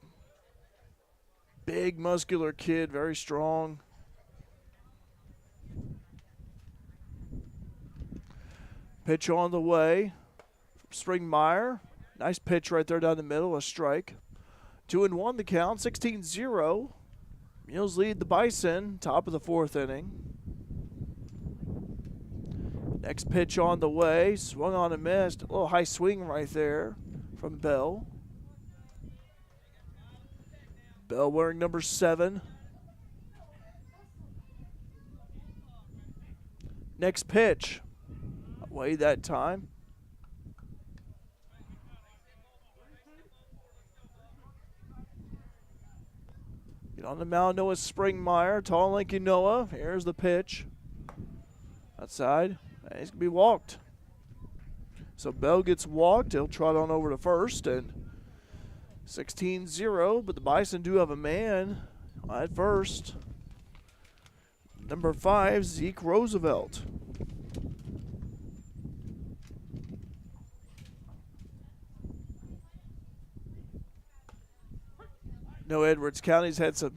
big, muscular kid, very strong. Pitch on the way. Springmeyer. Nice pitch right there down the middle, a strike. 2-1 the count, 16-0. Mules lead the Bison, top of the 4th inning. Next pitch on the way, swung on and missed. A little high swing right there from Bell. Bell wearing number 7. Next pitch, away that time. Get on the mound, Noah Springmeyer, tall Lincoln Noah. Here's the pitch. Outside, and he's going to be walked. So Bell gets walked. He'll trot on over to first, and 16-0, but the Bison do have a man at first. Number 5, Zeke Roosevelt. No, Edwards County's had some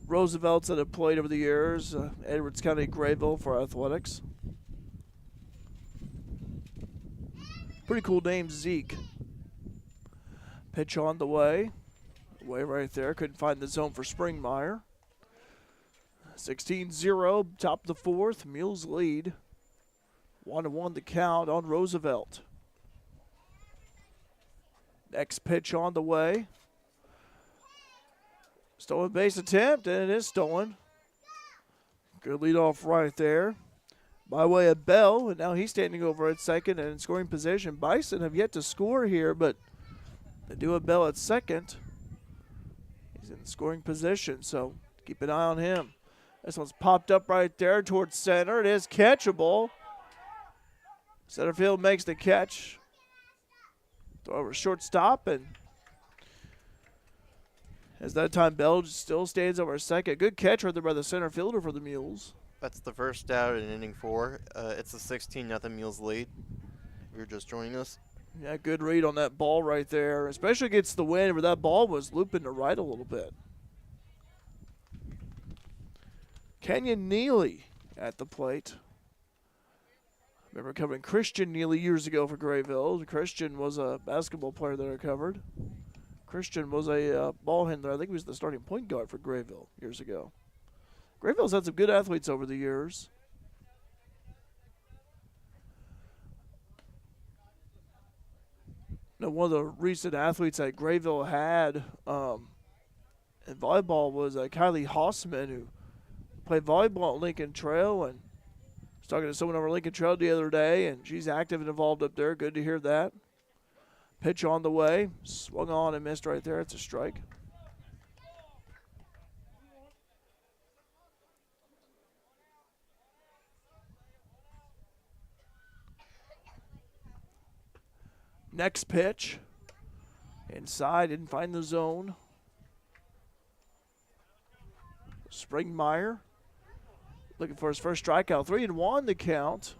Roosevelts that have played over the years. Edwards County, Grayville for athletics. Pretty cool name, Zeke. Pitch on the way. Way right there. Couldn't find the zone for Springmeyer. 16-0, top of the 4th. Mules lead. 1-1 the count on Roosevelt. Next pitch on the way. Stolen base attempt, and it is stolen. Good lead off right there. By way of Bell, and now he's standing over at second and in scoring position. Bison have yet to score here, but they do have Bell at second. He's in scoring position, so keep an eye on him. This one's popped up right there towards center. It is catchable. Center field makes the catch. Throw over shortstop, and as that time, Bell still stands over second. Good catch right there by the center fielder for the Mules. That's the first out in inning 4. It's a 16-0 Mules lead. If you're just joining us. Yeah, good read on that ball right there, especially against the wind where that ball was looping to right a little bit. Kenyon Neely at the plate. I remember covering Christian Neely years ago for Grayville. Christian was a basketball player that I covered. Christian was a ball handler. I think he was the starting point guard for Grayville years ago. Grayville's had some good athletes over the years. Now, one of the recent athletes that Grayville had in volleyball was Kylie Hossman, who played volleyball at Lincoln Trail, and I was talking to someone over Lincoln Trail the other day, and she's active and involved up there. Good to hear that. Pitch on the way. Swung on and missed right there. It's a strike. Next pitch. Inside, didn't find the zone. Springmeyer looking for his first strikeout. 3-1 the count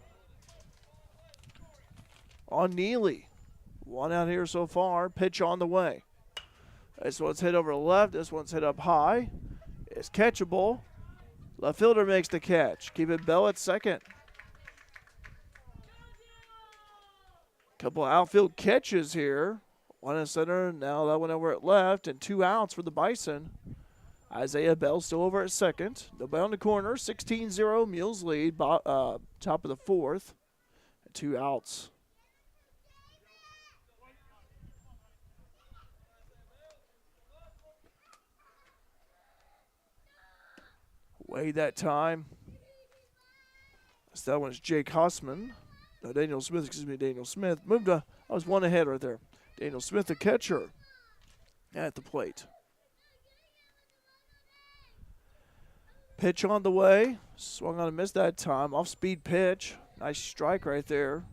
on Neely. One out here so far. Pitch on the way. This one's hit over the left. This one's hit up high. It's catchable. Left fielder makes the catch. Keep it Bell at second. Couple outfield catches here. One in center. Now that one over at left. And 2 outs for the Bison. Isaiah Bell still over at second. Nobody on the corner. 16-0. Mules lead. Top of the 4th. 2 outs. Way that time. So that one's Jake Hossman. No, Daniel Smith, excuse me, Daniel Smith. Moved I was one ahead right there. Daniel Smith, the catcher, at the plate. Pitch on the way. Swung on and missed that time. Off-speed pitch. Nice strike right there.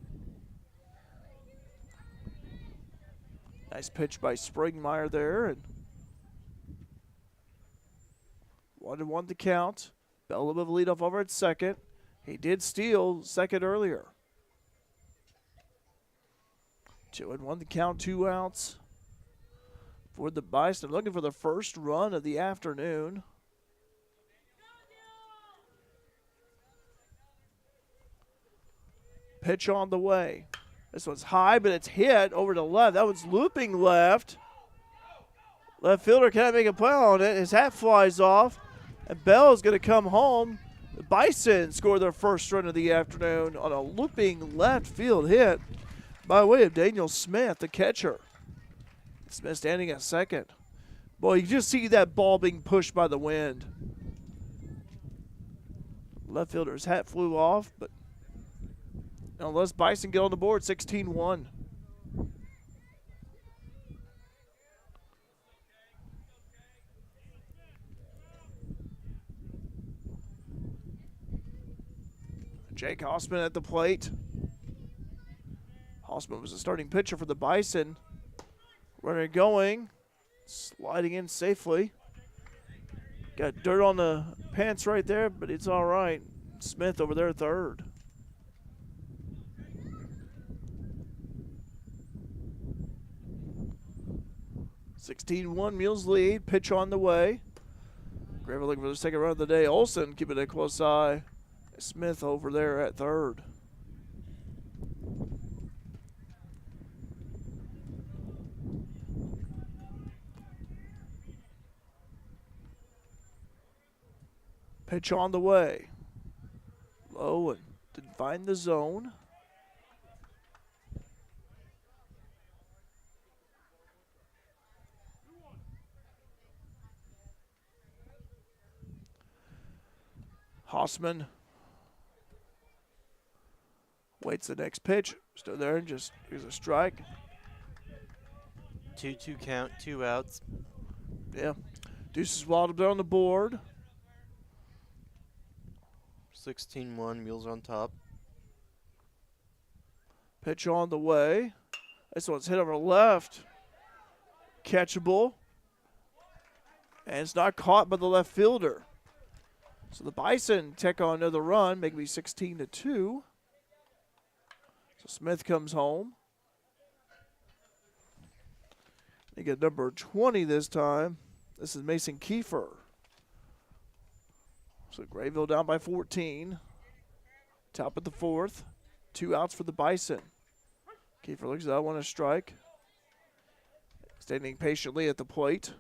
Nice pitch by Springmeyer there. And 1-1 the count. Bell a little bit of leadoff over at second. He did steal second earlier. 2-1 the count, 2 outs for the Bison. Looking for the first run of the afternoon. Pitch on the way. This one's high, but it's hit over to left. That one's looping left. Left fielder can't make a play on it. His hat flies off, and Bell is going to come home. The Bison score their first run of the afternoon on a looping left field hit by way of Daniel Smith, the catcher. Smith standing at second. Boy, you just see that ball being pushed by the wind. Left fielder's hat flew off, but unless Bison get on the board, 16-1. Jake Hossman at the plate. Hossman was the starting pitcher for the Bison. Runner going, sliding in safely. Got dirt on the pants right there, but it's all right. Smith over there third. (16-1) Mules lead. Pitch on the way. Grayville looking for the second run of the day. Olsen keeping a close eye. Smith over there at third. Pitch on the way. Low and didn't find the zone. Hossman waits the next pitch. Stood there and just, here's a strike. 2-2 count, 2 outs. Yeah. Deuces wild up there on the board. 16-1, Mules on top. Pitch on the way. This one's hit over left. Catchable. And it's not caught by the left fielder. So the Bison take on another run, making me 16-2. So Smith comes home. They get number 20 this time. This is Mason Kiefer. So Grayville down by 14. Top of the fourth. 2 outs for the Bison. Kiefer looks at that one, a strike. Standing patiently at the plate.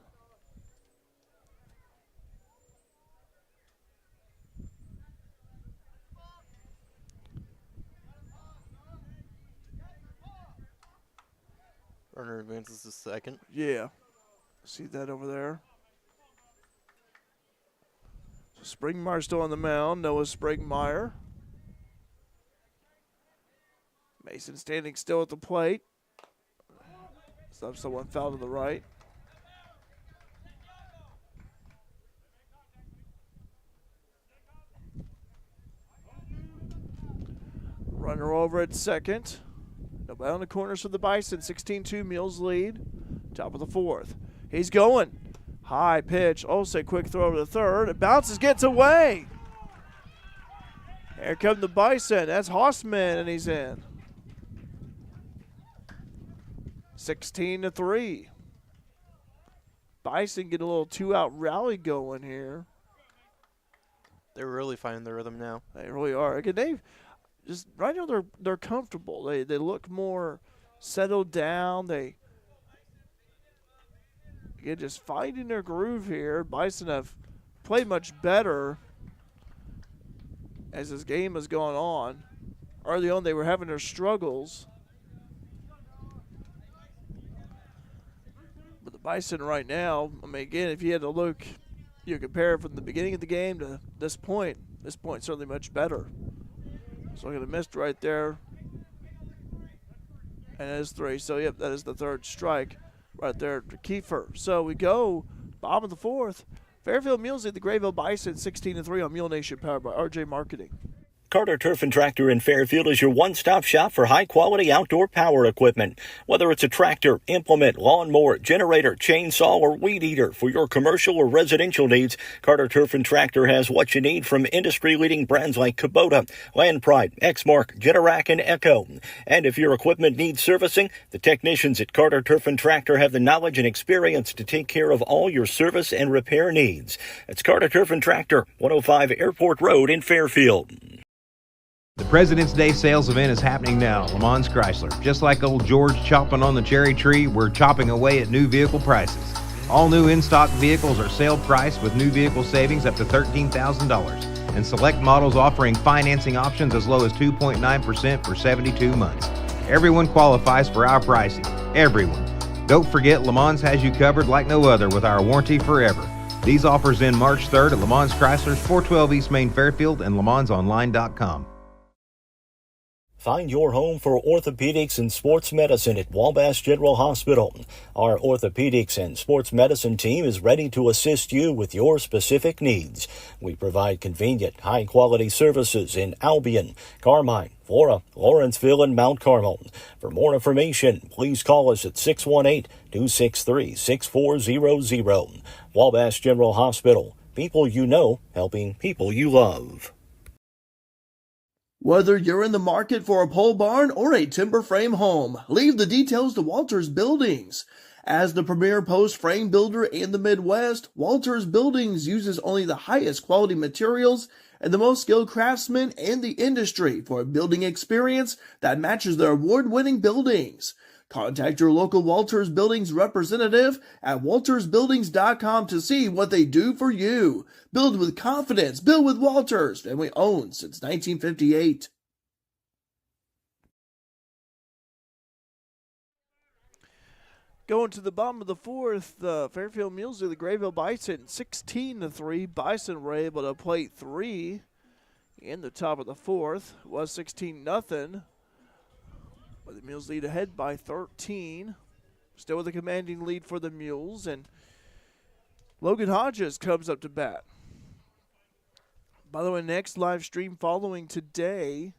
Runner advances to second. Yeah. See that over there. So Springmeyer still on the mound. Noah Springmeyer. Mason standing still at the plate. Someone foul to the right. Runner over at second. Nobody on the corners for the Bison. 16-2, Mules lead. Top of the fourth. He's going. High pitch. Also quick throw to the third. It bounces, gets away. Here come the Bison. That's Hossman, and he's in. 16-3. Bison get a little 2-out rally going here. They're really finding their rhythm now. They really are. Again, they've just right now they're comfortable. They look more settled down. They again just finding their groove here. Bison have played much better as this game has gone on. Early on, they were having their struggles. But the Bison right now, I mean, again, if you had to look, you compare it from the beginning of the game to this point certainly much better. So I'm going to miss right there. And it is 3. So, yep, that is the third strike right there to Kiefer. So we go bottom of the 4th. Fairfield Mules lead the Grayville Bison 16-3 on Mule Nation, powered by RJ Marketing. Carter Turf and Tractor in Fairfield is your one-stop shop for high-quality outdoor power equipment. Whether it's a tractor, implement, lawnmower, generator, chainsaw, or weed eater for your commercial or residential needs, Carter Turf and Tractor has what you need from industry-leading brands like Kubota, Land Pride, Exmark, Generac, and Echo. And if your equipment needs servicing, the technicians at Carter Turf and Tractor have the knowledge and experience to take care of all your service and repair needs. It's Carter Turf and Tractor, 105 Airport Road in Fairfield. The President's Day sales event is happening now, Lamons Chrysler. Just like old George chopping on the cherry tree, we're chopping away at new vehicle prices. All new in-stock vehicles are sale priced with new vehicle savings up to $13,000 and select models offering financing options as low as 2.9% for 72 months. Everyone qualifies for our pricing. Everyone. Don't forget, Lamons has you covered like no other with our warranty forever. These offers end March 3rd at Lamons Chrysler's 412 East Main Fairfield and LaMonsOnline.com. Find your home for orthopedics and sports medicine at Wabash General Hospital. Our orthopedics and sports medicine team is ready to assist you with your specific needs. We provide convenient, high-quality services in Albion, Carmine, Flora, Lawrenceville, and Mount Carmel. For more information, please call us at 618-263-6400. Wabash General Hospital. People you know, helping people you love. Whether you're in the market for a pole barn or a timber frame home, leave the details to Walters Buildings. As the premier post frame builder in the Midwest, Walters Buildings uses only the highest quality materials and the most skilled craftsmen in the industry for a building experience that matches their award-winning buildings. Contact your local Walters Buildings representative at waltersbuildings.com to see what they do for you. Build with confidence. Build with Walters. Family owned since 1958. Going to the bottom of the 4th, the Fairfield Mules lead the Grayville Bison 16-3. Bison were able to plate 3 in the top of the 4th. It was 16-0. But the Mules lead ahead by 13. Still with a commanding lead for the Mules. And Logan Hodges comes up to bat. By the way, next live stream following today,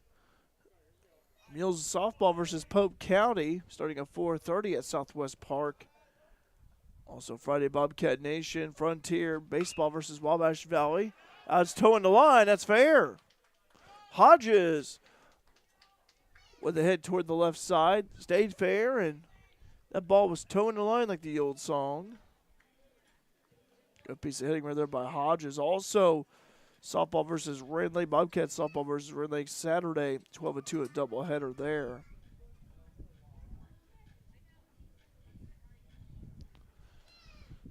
Mules softball versus Pope County, starting at 4:30 at Southwest Park. Also Friday, Bobcat Nation, Frontier, baseball versus Wabash Valley. It's towing the line. That's fair. Hodges with the head toward the left side, stayed fair, and that ball was towing the line like the old song. Good piece of hitting right there by Hodges. Also, softball versus Ridley, Bobcat softball versus Ridley Saturday, 12-2 a doubleheader there.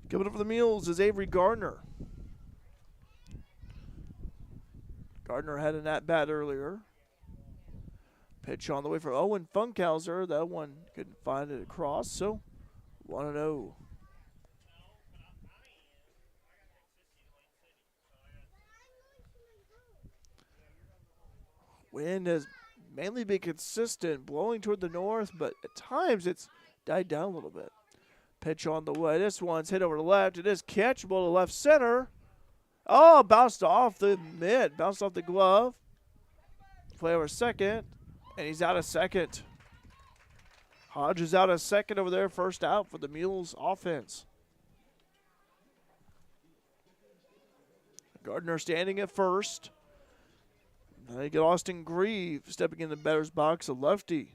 Coming up for the Mules is Avery Gardner. Gardner had an at-bat earlier. Pitch on the way for Owen Funkhauser. That one couldn't find it across, so 1-0. Wind has mainly been consistent, blowing toward the north, but at times it's died down a little bit. Pitch on the way. This one's hit over the left. It is catchable to left center. Oh, bounced off the mitt, bounced off the glove. Play over second, and he's out of second. Hodges out of second over there, first out for the Mules offense. Gardner standing at first. Then you get Austin Grieve stepping in the batter's box, a lefty.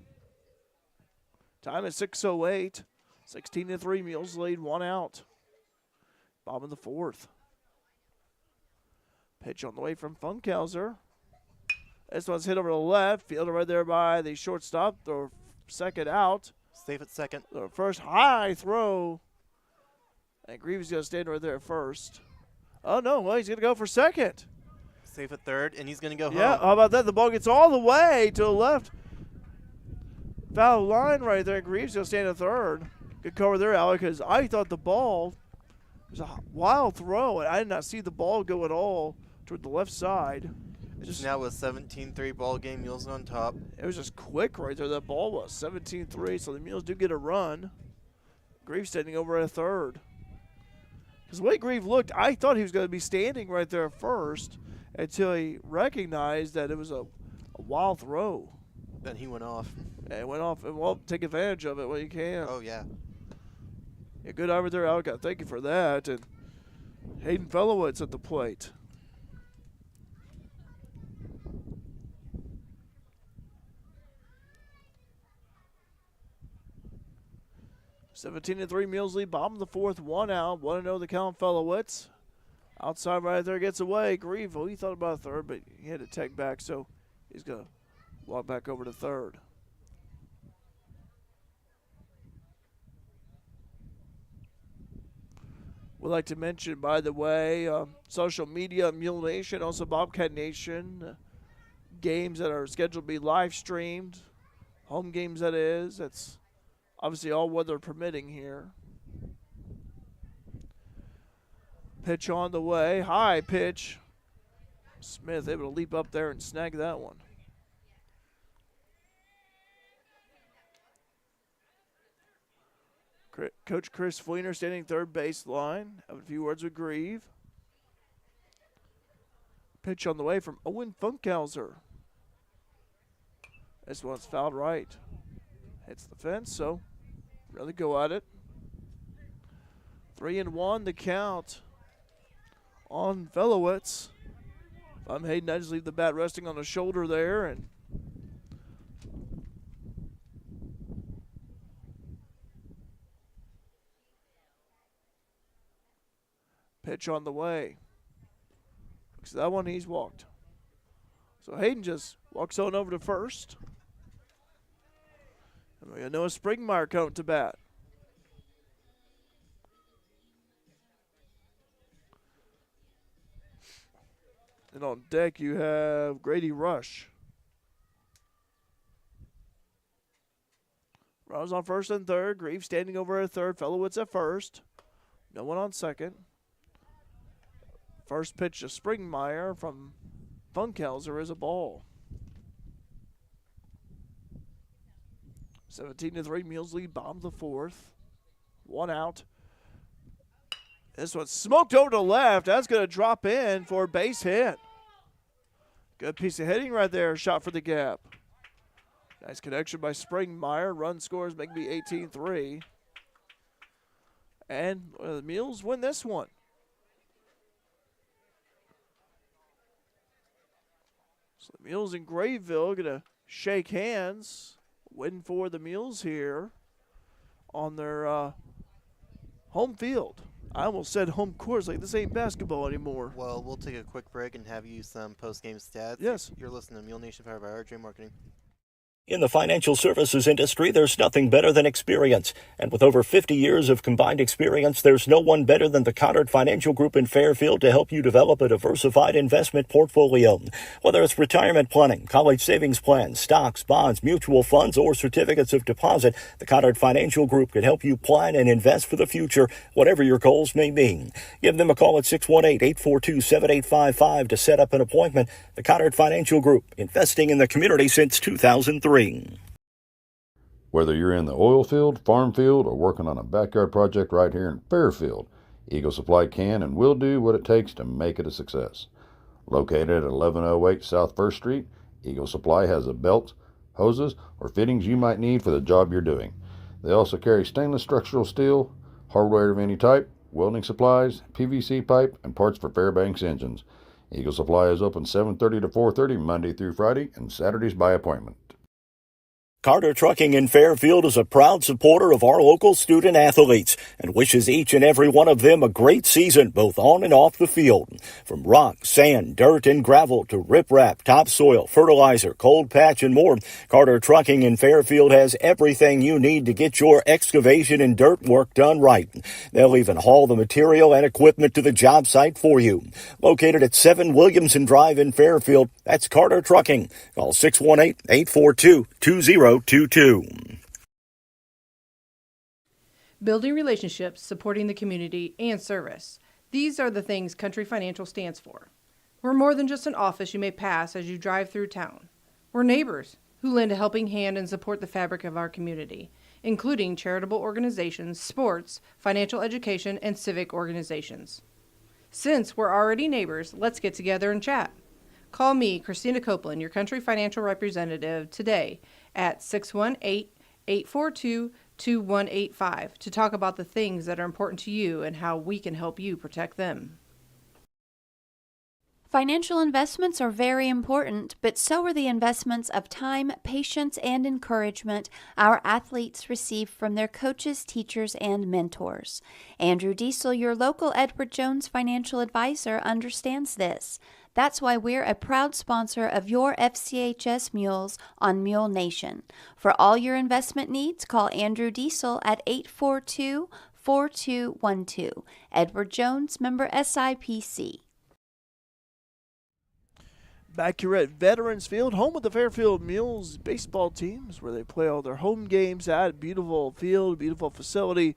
Time is 6:08. 16-3, Mules lead, 1 out. Bottom of the 4th. Pitch on the way from Funkhauser. This one's hit over to the left. Fielder right there by the shortstop. Throw second out. Safe at second. The first high throw. And Grieve's going to stand right there at first. Oh, no. Well, he's going to go for second. Safe at third, and he's going to go home. Yeah, how about that? The ball gets all the way to the left. Foul line right there. Grieve's going to stand at third. Good cover there, Alec, because I thought the ball was a wild throw, and I did not see the ball go at all toward the left side. Just now with 17-3 ball game, Mules on top. It was just quick right there. That ball was 17-3, so the Mules do get a run. Grieve standing over at third. Because the way Grieve looked, I thought he was going to be standing right there at first until he recognized that it was a wild throw. Then he went off. And it went off, and well, take advantage of it when you can. Oh, yeah. Yeah, good over there, Alcott. Thank you for that. And Hayden Fellowitz at the plate. (17-3) Mules lead. Bottom of the fourth, 1 out. 1-0 the count. Fellowitz outside right there gets away. Grayville, he thought about a third, but he had to take back, so he's going to walk back over to third. We'd like to mention, by the way, social media, Mule Nation, also Bobcat Nation, games that are scheduled to be live streamed, home games that is. That's obviously all weather permitting here. Pitch on the way. High pitch. Smith able to leap up there and snag that one. Coach Chris Fleener standing third baseline. Have a few words with Grieve. Pitch on the way from Owen Funkhauser. This one's fouled right. Hits the fence, so really go at it. 3-1 the count on Fellowitz. If I'm Hayden, I just leave the bat resting on the shoulder there, and pitch on the way. Looks at that one, he's walked. So Hayden just walks on over to first. And we got Noah Springmeyer coming to bat. And on deck you have Grady Rush. Runners on first and third. Grieve standing over at third. Fellowitz at first. No one on second. First pitch to Springmeyer from Funkhauser is a ball. 17-3 Mules lead. Bottom of the fourth. 1 out. This one's smoked over to left. That's going to drop in for a base hit. Good piece of hitting right there. Shot for the gap. Nice connection by Springmeyer. Run scores make me 18-3. And the Mules win this one. So the Mules and Grayville going to shake hands. Win for the Mules here on their home field. I almost said home course, like this ain't basketball anymore. Well, we'll take a quick break and have you some post-game stats. Yes. You're listening to Mule Nation, powered by RJ Marketing. In the financial services industry, there's nothing better than experience. And with over 50 years of combined experience, there's no one better than the Coddard Financial Group in Fairfield to help you develop a diversified investment portfolio. Whether it's retirement planning, college savings plans, stocks, bonds, mutual funds, or certificates of deposit, the Coddard Financial Group can help you plan and invest for the future, whatever your goals may be. Give them a call at 618-842-7855 to set up an appointment. The Coddard Financial Group, investing in the community since 2003. Whether you're in the oil field, farm field, or working on a backyard project right here in Fairfield, Eagle Supply can and will do what it takes to make it a success. Located at 1108 South 1st Street, Eagle Supply has the belts, hoses, or fittings you might need for the job you're doing. They also carry stainless structural steel, hardware of any type, welding supplies, PVC pipe, and parts for Fairbanks engines. Eagle Supply is open 7:30 to 4:30 Monday through Friday and Saturdays by appointment. Carter Trucking in Fairfield is a proud supporter of our local student athletes and wishes each and every one of them a great season, both on and off the field. From rock, sand, dirt, and gravel to riprap, topsoil, fertilizer, cold patch, and more, Carter Trucking in Fairfield has everything you need to get your excavation and dirt work done right. They'll even haul the material and equipment to the job site for you. Located at 7 Williamson Drive in Fairfield, that's Carter Trucking. Call 618-842-2022. Building relationships, supporting the community, and service. These are the things Country Financial stands for. We're more than just an office you may pass as you drive through town. We're neighbors who lend a helping hand and support the fabric of our community, including charitable organizations, sports, financial education, and civic organizations. Since we're already neighbors, let's get together and chat. Call me, Christina Copeland, your country financial representative, today at 618-842-2185 to talk about the things that are important to you and how we can help you protect them. Financial investments are very important, but so are the investments of time, patience, and encouragement our athletes receive from their coaches, teachers, and mentors. Andrew Diesel, your local Edward Jones financial advisor, understands this. That's why we're a proud sponsor of your FCHS Mules on Mule Nation. For all your investment needs, call Andrew Diesel at 842-4212. Edward Jones, member SIPC. Back here at Veterans Field, home of the Fairfield Mules baseball teams, where they play all their home games at. Beautiful field, beautiful facility.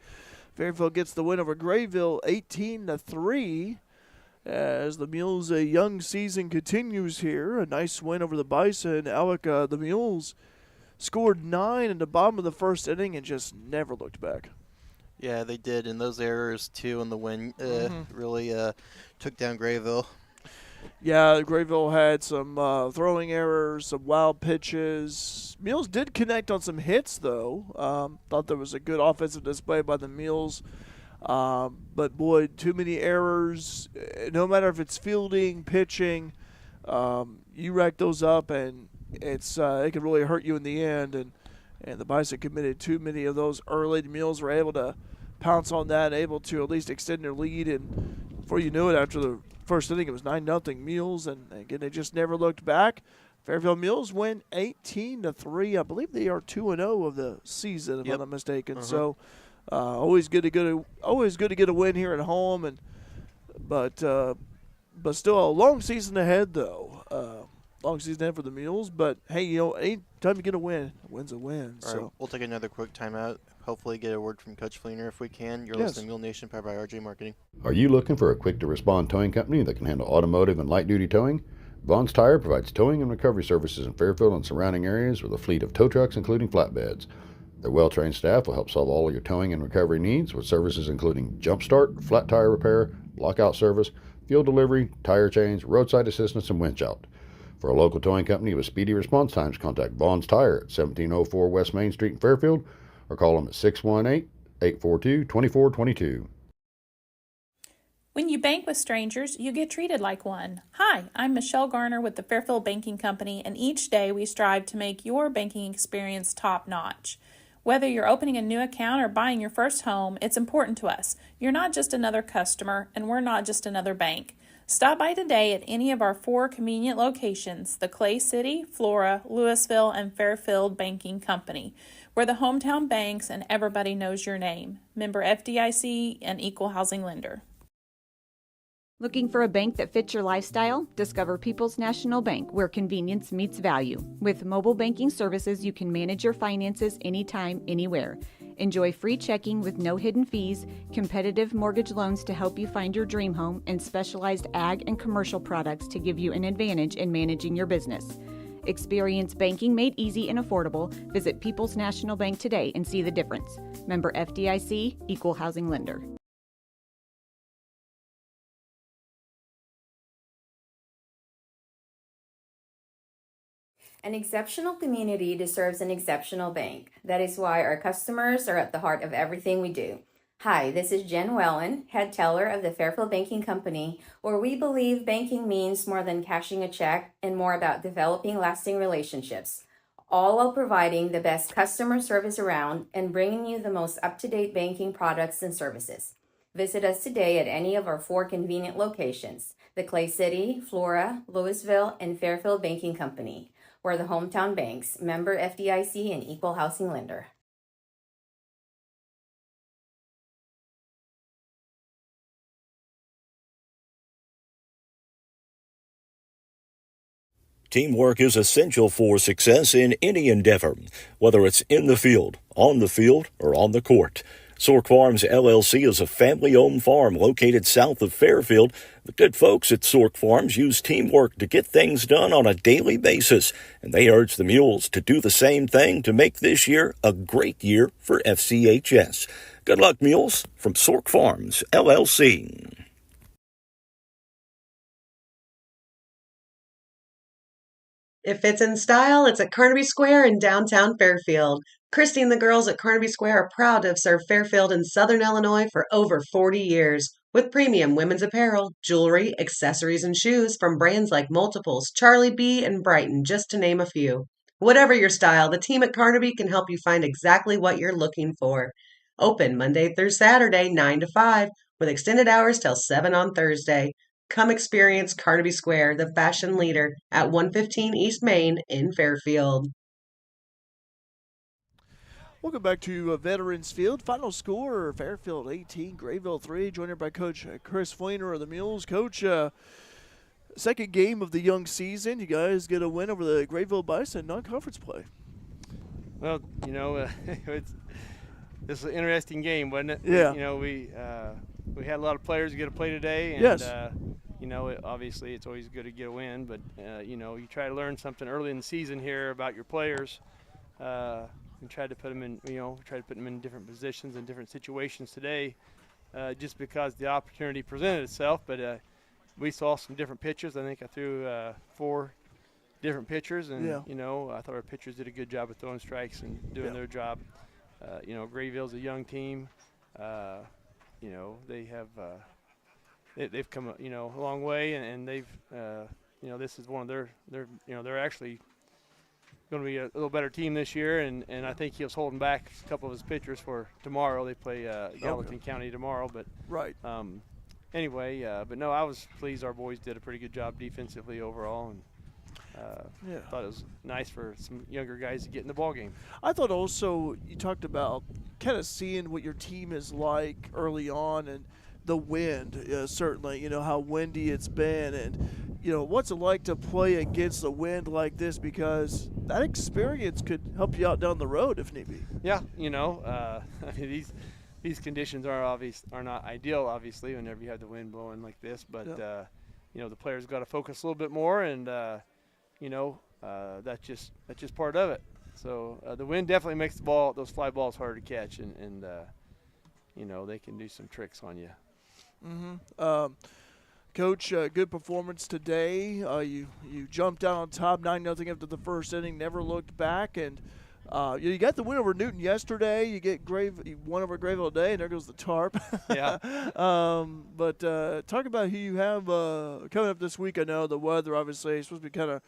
Fairfield gets the win over Grayville 18-3. As the Mules' young season continues here, a nice win over the Bison. Alec, the Mules scored 9 in the bottom of the first inning and just never looked back. Yeah, they did, and those errors too in the win really took down Grayville. Yeah, Grayville had some throwing errors, some wild pitches. Mules did connect on some hits, though. Thought there was a good offensive display by the Mules. But, boy, too many errors. No matter if it's fielding, pitching, you rack those up, and it can really hurt you in the end. And the Bison committed too many of those early. The Mules were able to pounce on that, able to at least extend their lead. And before you knew it, after the first inning, it was 9-0 Mules, and again, they just never looked back. Fairfield Mules win 18-3. I believe they are 2-0 of the season, if I'm not mistaken. So, always good to get a win here at home, but still a long season ahead, though. Long season ahead for the Mules, but hey, any time you get a win, a win's a win. All right, we'll take another quick timeout. Hopefully get a word from Coach Fleener if we can. You're listening to Mule Nation, powered by RJ Marketing. Are you looking for a quick-to-respond towing company that can handle automotive and light-duty towing? Vaughn's Tire provides towing and recovery services in Fairfield and surrounding areas with a fleet of tow trucks, including flatbeds. Their well-trained staff will help solve all of your towing and recovery needs with services including jump start, flat tire repair, lockout service, fuel delivery, tire change, roadside assistance, and winch out. For a local towing company with speedy response times, contact Vaughn's Tire at 1704 West Main Street in Fairfield, or call them at 618-842-2422. When you bank with strangers, you get treated like one. Hi, I'm Michelle Garner with the Fairfield Banking Company, and each day we strive to make your banking experience top-notch. Whether you're opening a new account or buying your first home, it's important to us. You're not just another customer, and we're not just another bank. Stop by today at any of our 4 convenient locations, the Clay City, Flora, Louisville, and Fairfield Banking Company. We're the hometown banks and everybody knows your name. Member FDIC and equal housing lender. Looking for a bank that fits your lifestyle? Discover People's National Bank, where convenience meets value. With mobile banking services, you can manage your finances anytime, anywhere. Enjoy free checking with no hidden fees, competitive mortgage loans to help you find your dream home, and specialized ag and commercial products to give you an advantage in managing your business. Experience banking made easy and affordable. Visit People's National Bank today and see the difference. Member FDIC, equal housing lender. An exceptional community deserves an exceptional bank. That is why our customers are at the heart of everything we do. Hi, this is Jen Wellen, head teller of the Fairfield Banking Company, where we believe banking means more than cashing a check and more about developing lasting relationships, all while providing the best customer service around and bringing you the most up-to-date banking products and services. Visit us today at any of our 4 convenient locations, the Clay City, Flora, Louisville, and Fairfield Banking Company. We're the hometown banks, member FDIC, and equal housing lender. Teamwork is essential for success in any endeavor, whether it's in the field, on the field, or on the court. Sork Farms LLC is a family-owned farm located south of Fairfield. The good folks at Sork Farms use teamwork to get things done on a daily basis, and they urge the Mules to do the same thing to make this year a great year for FCHS. Good luck, Mules, from Sork Farms LLC. If it's in style, it's at Carnaby Square in downtown Fairfield. Christy and the girls at Carnaby Square are proud to have served Fairfield and Southern Illinois for over 40 years. With premium women's apparel, jewelry, accessories, and shoes from brands like Multiples, Charlie B., and Brighton, just to name a few. Whatever your style, the team at Carnaby can help you find exactly what you're looking for. Open Monday through Saturday, 9 to 5, with extended hours till 7 on Thursday. Come experience Carnaby Square, the fashion leader, at 115 East Main in Fairfield. Welcome back to Veterans Field. Final score, Fairfield 18, Grayville 3. Joined here by Coach Chris Fleener of the Mules. Coach, second game of the young season. You guys get a win over the Grayville Bison non-conference play. Well, this is an interesting game, wasn't it? Yeah. We had a lot of players get to play today, and yes. Obviously it's always good to get a win, but you try to learn something early in the season here about your players, and try to put them in different positions and different situations today, just because the opportunity presented itself. But we saw some different pitchers. I think I threw 4 different pitchers, and I thought our pitchers did a good job of throwing strikes and doing their job. Grayville's a young team. They have they've come a long way, and they've this is one of their they're actually going to be a little better team this year, and I think he was holding back a couple of his pitchers for tomorrow. They play Gallatin County tomorrow, but right. But no, I was pleased our boys did a pretty good job defensively overall, and thought it was nice for some younger guys to get in the ball game. I thought also you talked about kind of seeing what your team is like early on, and the wind, certainly, how windy it's been, and what's it like to play against the wind like this, because that experience could help you out down the road if need be. Yeah, these conditions are not ideal, obviously, whenever you have the wind blowing like this, but the players got to focus a little bit more, and that's just part of it. So the wind definitely makes those fly balls harder to catch, and they can do some tricks on you. Mm-hmm. Coach, good performance today. You jumped out on top 9-0 after the first inning, never looked back, and you got the win over Newton yesterday. You won over Grayville today, and there goes the tarp. Yeah. But talk about who you have coming up this week. I know the weather obviously is supposed to be kind of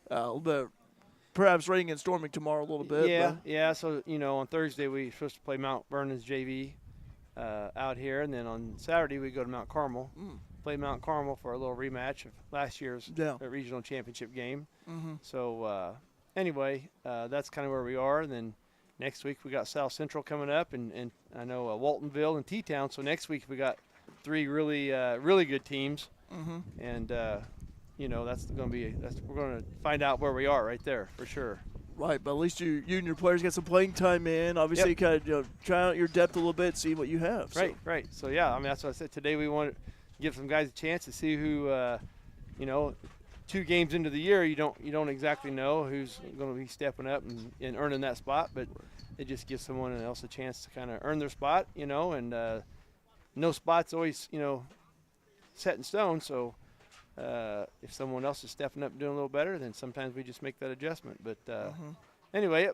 a little bit, perhaps raining and storming tomorrow a little bit. Yeah. So on Thursday we're supposed to play Mount Vernon's JV out here, and then on Saturday we go to Mount Carmel. Play Mount Carmel for a little rematch of last year's regional championship game. Mm-hmm. So anyway, that's kind of where we are. And then next week we got South Central coming up, and I know Waltonville and T-Town. So next week we got 3 really good teams, and that's going to be we're going to find out where we are right there for sure. Right, but at least you and your players get some playing time in. Obviously, kind of try out your depth a little bit, see what you have. Right. So yeah, that's what I said today. We want to give some guys a chance to see who, 2 games into the year, you don't exactly know who's going to be stepping up and earning that spot, but it just gives someone else a chance to kind of earn their spot, and no spot's always, set in stone. So if someone else is stepping up and doing a little better, then sometimes we just make that adjustment. But anyway,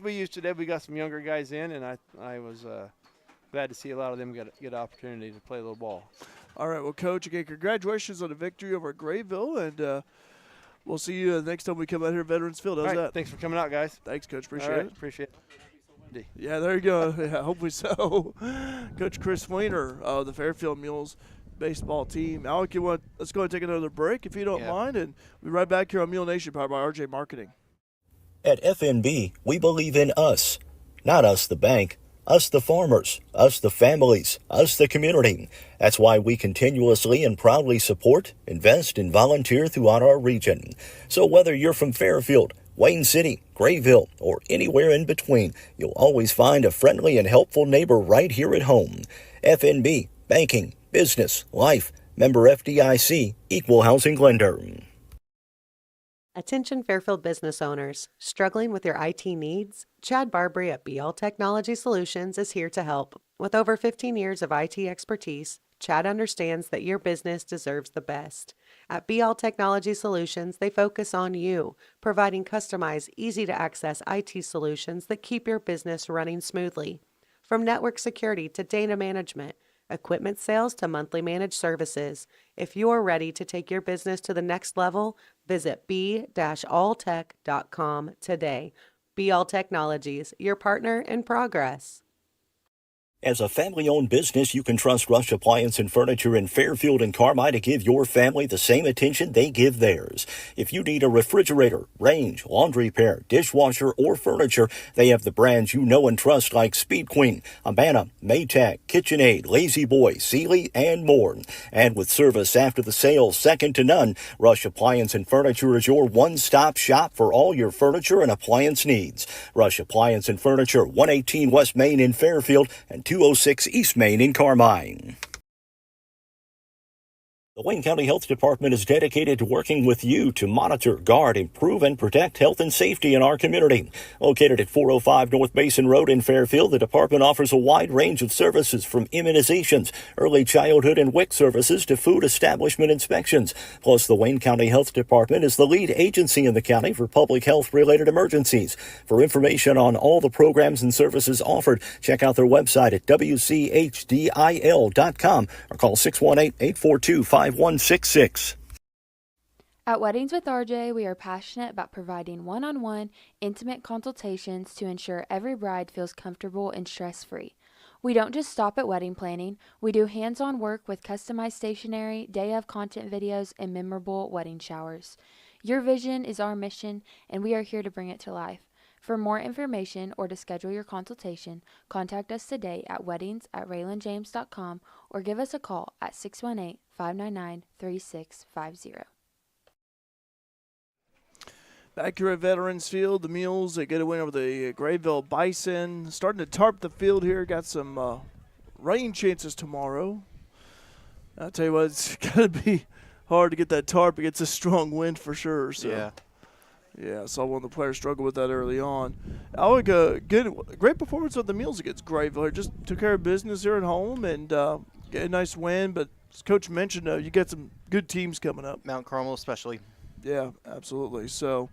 we used today. We got some younger guys in, and I was glad to see a lot of them get an opportunity to play a little ball. All right, well, Coach, again, congratulations on the victory over Grayville, and we'll see you the next time we come out here at Veterans Field. How's that? Thanks for coming out, guys. Thanks, Coach. Appreciate it. Appreciate it. Yeah, there you go. Yeah, hopefully so. Coach Chris Fleener of the Fairfield Mules baseball team. Alec, let's go ahead and take another break if you don't mind, and we'll be right back here on Mule Nation, powered by RJ Marketing. At FNB, we believe in us, not us the bank. Us the farmers, us the families, us the community. That's why we continuously and proudly support, invest, and volunteer throughout our region. So whether you're from Fairfield, Wayne City, Grayville, or anywhere in between, you'll always find a friendly and helpful neighbor right here at home. FNB, banking, business, life, member FDIC, equal housing lender. Attention Fairfield business owners. Struggling with your IT needs? Chad Barbary at BL Technology Solutions is here to help. With over 15 years of IT expertise, Chad understands that your business deserves the best. At BL Technology Solutions, they focus on you, providing customized, easy-to-access IT solutions that keep your business running smoothly. From network security to data management, equipment sales to monthly managed services. If you're ready to take your business to the next level, visit b-alltech.com today. BL Technologies, your partner in progress. As a family-owned business, you can trust Rush Appliance and Furniture in Fairfield and Carmi to give your family the same attention they give theirs. If you need a refrigerator, range, laundry pair, dishwasher, or furniture, they have the brands you know and trust like Speed Queen, Amana, Maytag, KitchenAid, Lazy Boy, Sealy, and more. And with service after the sale second to none, Rush Appliance and Furniture is your one-stop shop for all your furniture and appliance needs. Rush Appliance and Furniture, 118 West Main in Fairfield and 206 East Main in Carmine. The Wayne County Health Department is dedicated to working with you to monitor, guard, improve, and protect health and safety in our community. Located at 405 North Basin Road in Fairfield, the department offers a wide range of services from immunizations, early childhood and WIC services to food establishment inspections. Plus, the Wayne County Health Department is the lead agency in the county for public health-related emergencies. For information on all the programs and services offered, check out their website at wchdil.com or call 618-842-5166. At Weddings with RJ, we are passionate about providing one-on-one, intimate consultations to ensure every bride feels comfortable and stress-free. We don't just stop at wedding planning. We do hands-on work with customized stationery, day-of content videos, and memorable wedding showers. Your vision is our mission, and we are here to bring it to life. For more information or to schedule your consultation, contact us today at weddings@raylandjames.com or give us a call at 618-599-3650. Back here at Veterans Field, the Mules, they get a win over the Grayville Bison. Starting to tarp the field here. Got some rain chances tomorrow. I'll tell you what, it's going to be hard to get that tarp. It gets a strong wind for sure. So. Yeah, I saw one of the players struggle with that early on. Alec, great performance of the Mules against Grayville. Just took care of business here at home and get a nice win. But as Coach mentioned, you got some good teams coming up. Mount Carmel especially. Yeah, absolutely. So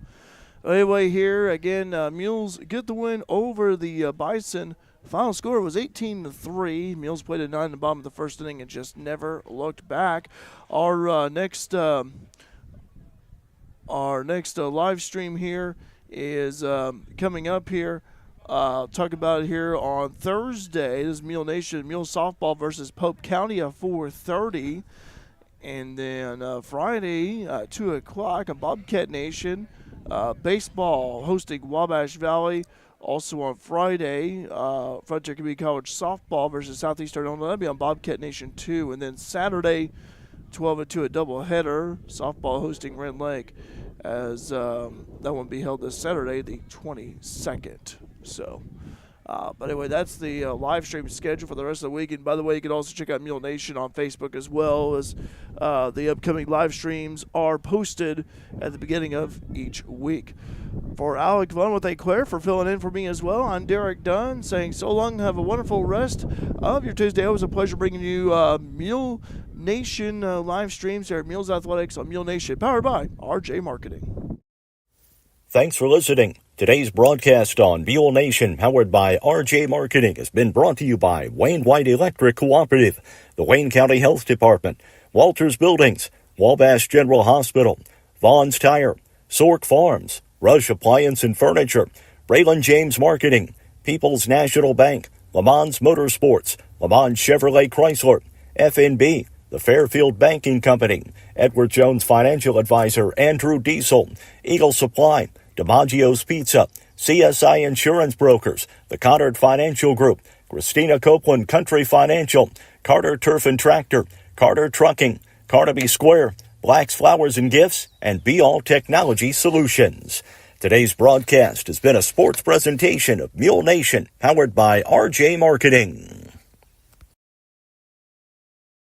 anyway, here again, Mules get the win over the Bison. Final score was 18-3. Mules played at 9 in the bottom of the first inning and just never looked back. Our next live stream here is coming up here. Talk about it here on Thursday. This is Mule Nation, Mule softball versus Pope County at 4:30. And then Friday, 2 o'clock on Bobcat Nation, baseball hosting Wabash Valley. Also on Friday, Frontier Community College softball versus Southeastern Illinois. That'll be on Bobcat Nation 2. And then Saturday, 12-2, a doubleheader, softball hosting Red Lake, as that one will be held this Saturday, the 22nd. So, but anyway, that's the live stream schedule for the rest of the week. And by the way, you can also check out Mule Nation on Facebook as well, as the upcoming live streams are posted at the beginning of each week. For Alec Vaughn with Claire for filling in for me as well, I'm Derek Dunn saying so long. Have a wonderful rest of your Tuesday. It was a pleasure bringing you Mule Nation live streams here at Mules Athletics on Mule Nation, powered by RJ Marketing. Thanks for listening. Today's broadcast on Mule Nation, powered by RJ Marketing, has been brought to you by Wayne White Electric Cooperative, the Wayne County Health Department, Walters Buildings, Wabash General Hospital, Vaughn's Tire, Sork Farms, Rush Appliance and Furniture, Rayland James Marketing, People's National Bank, Le Mans Motorsports, Le Mans Chevrolet Chrysler, FNB, the Fairfield Banking Company, Edward Jones Financial Advisor Andrew Diesel, Eagle Supply, DiMaggio's Pizza, CSI Insurance Brokers, the Conard Financial Group, Christina Copeland Country Financial, Carter Turf and Tractor, Carter Trucking, Carnaby Square, Black's Flowers and Gifts, and Be All Technology Solutions. Today's broadcast has been a sports presentation of Mule Nation, powered by RJ Marketing.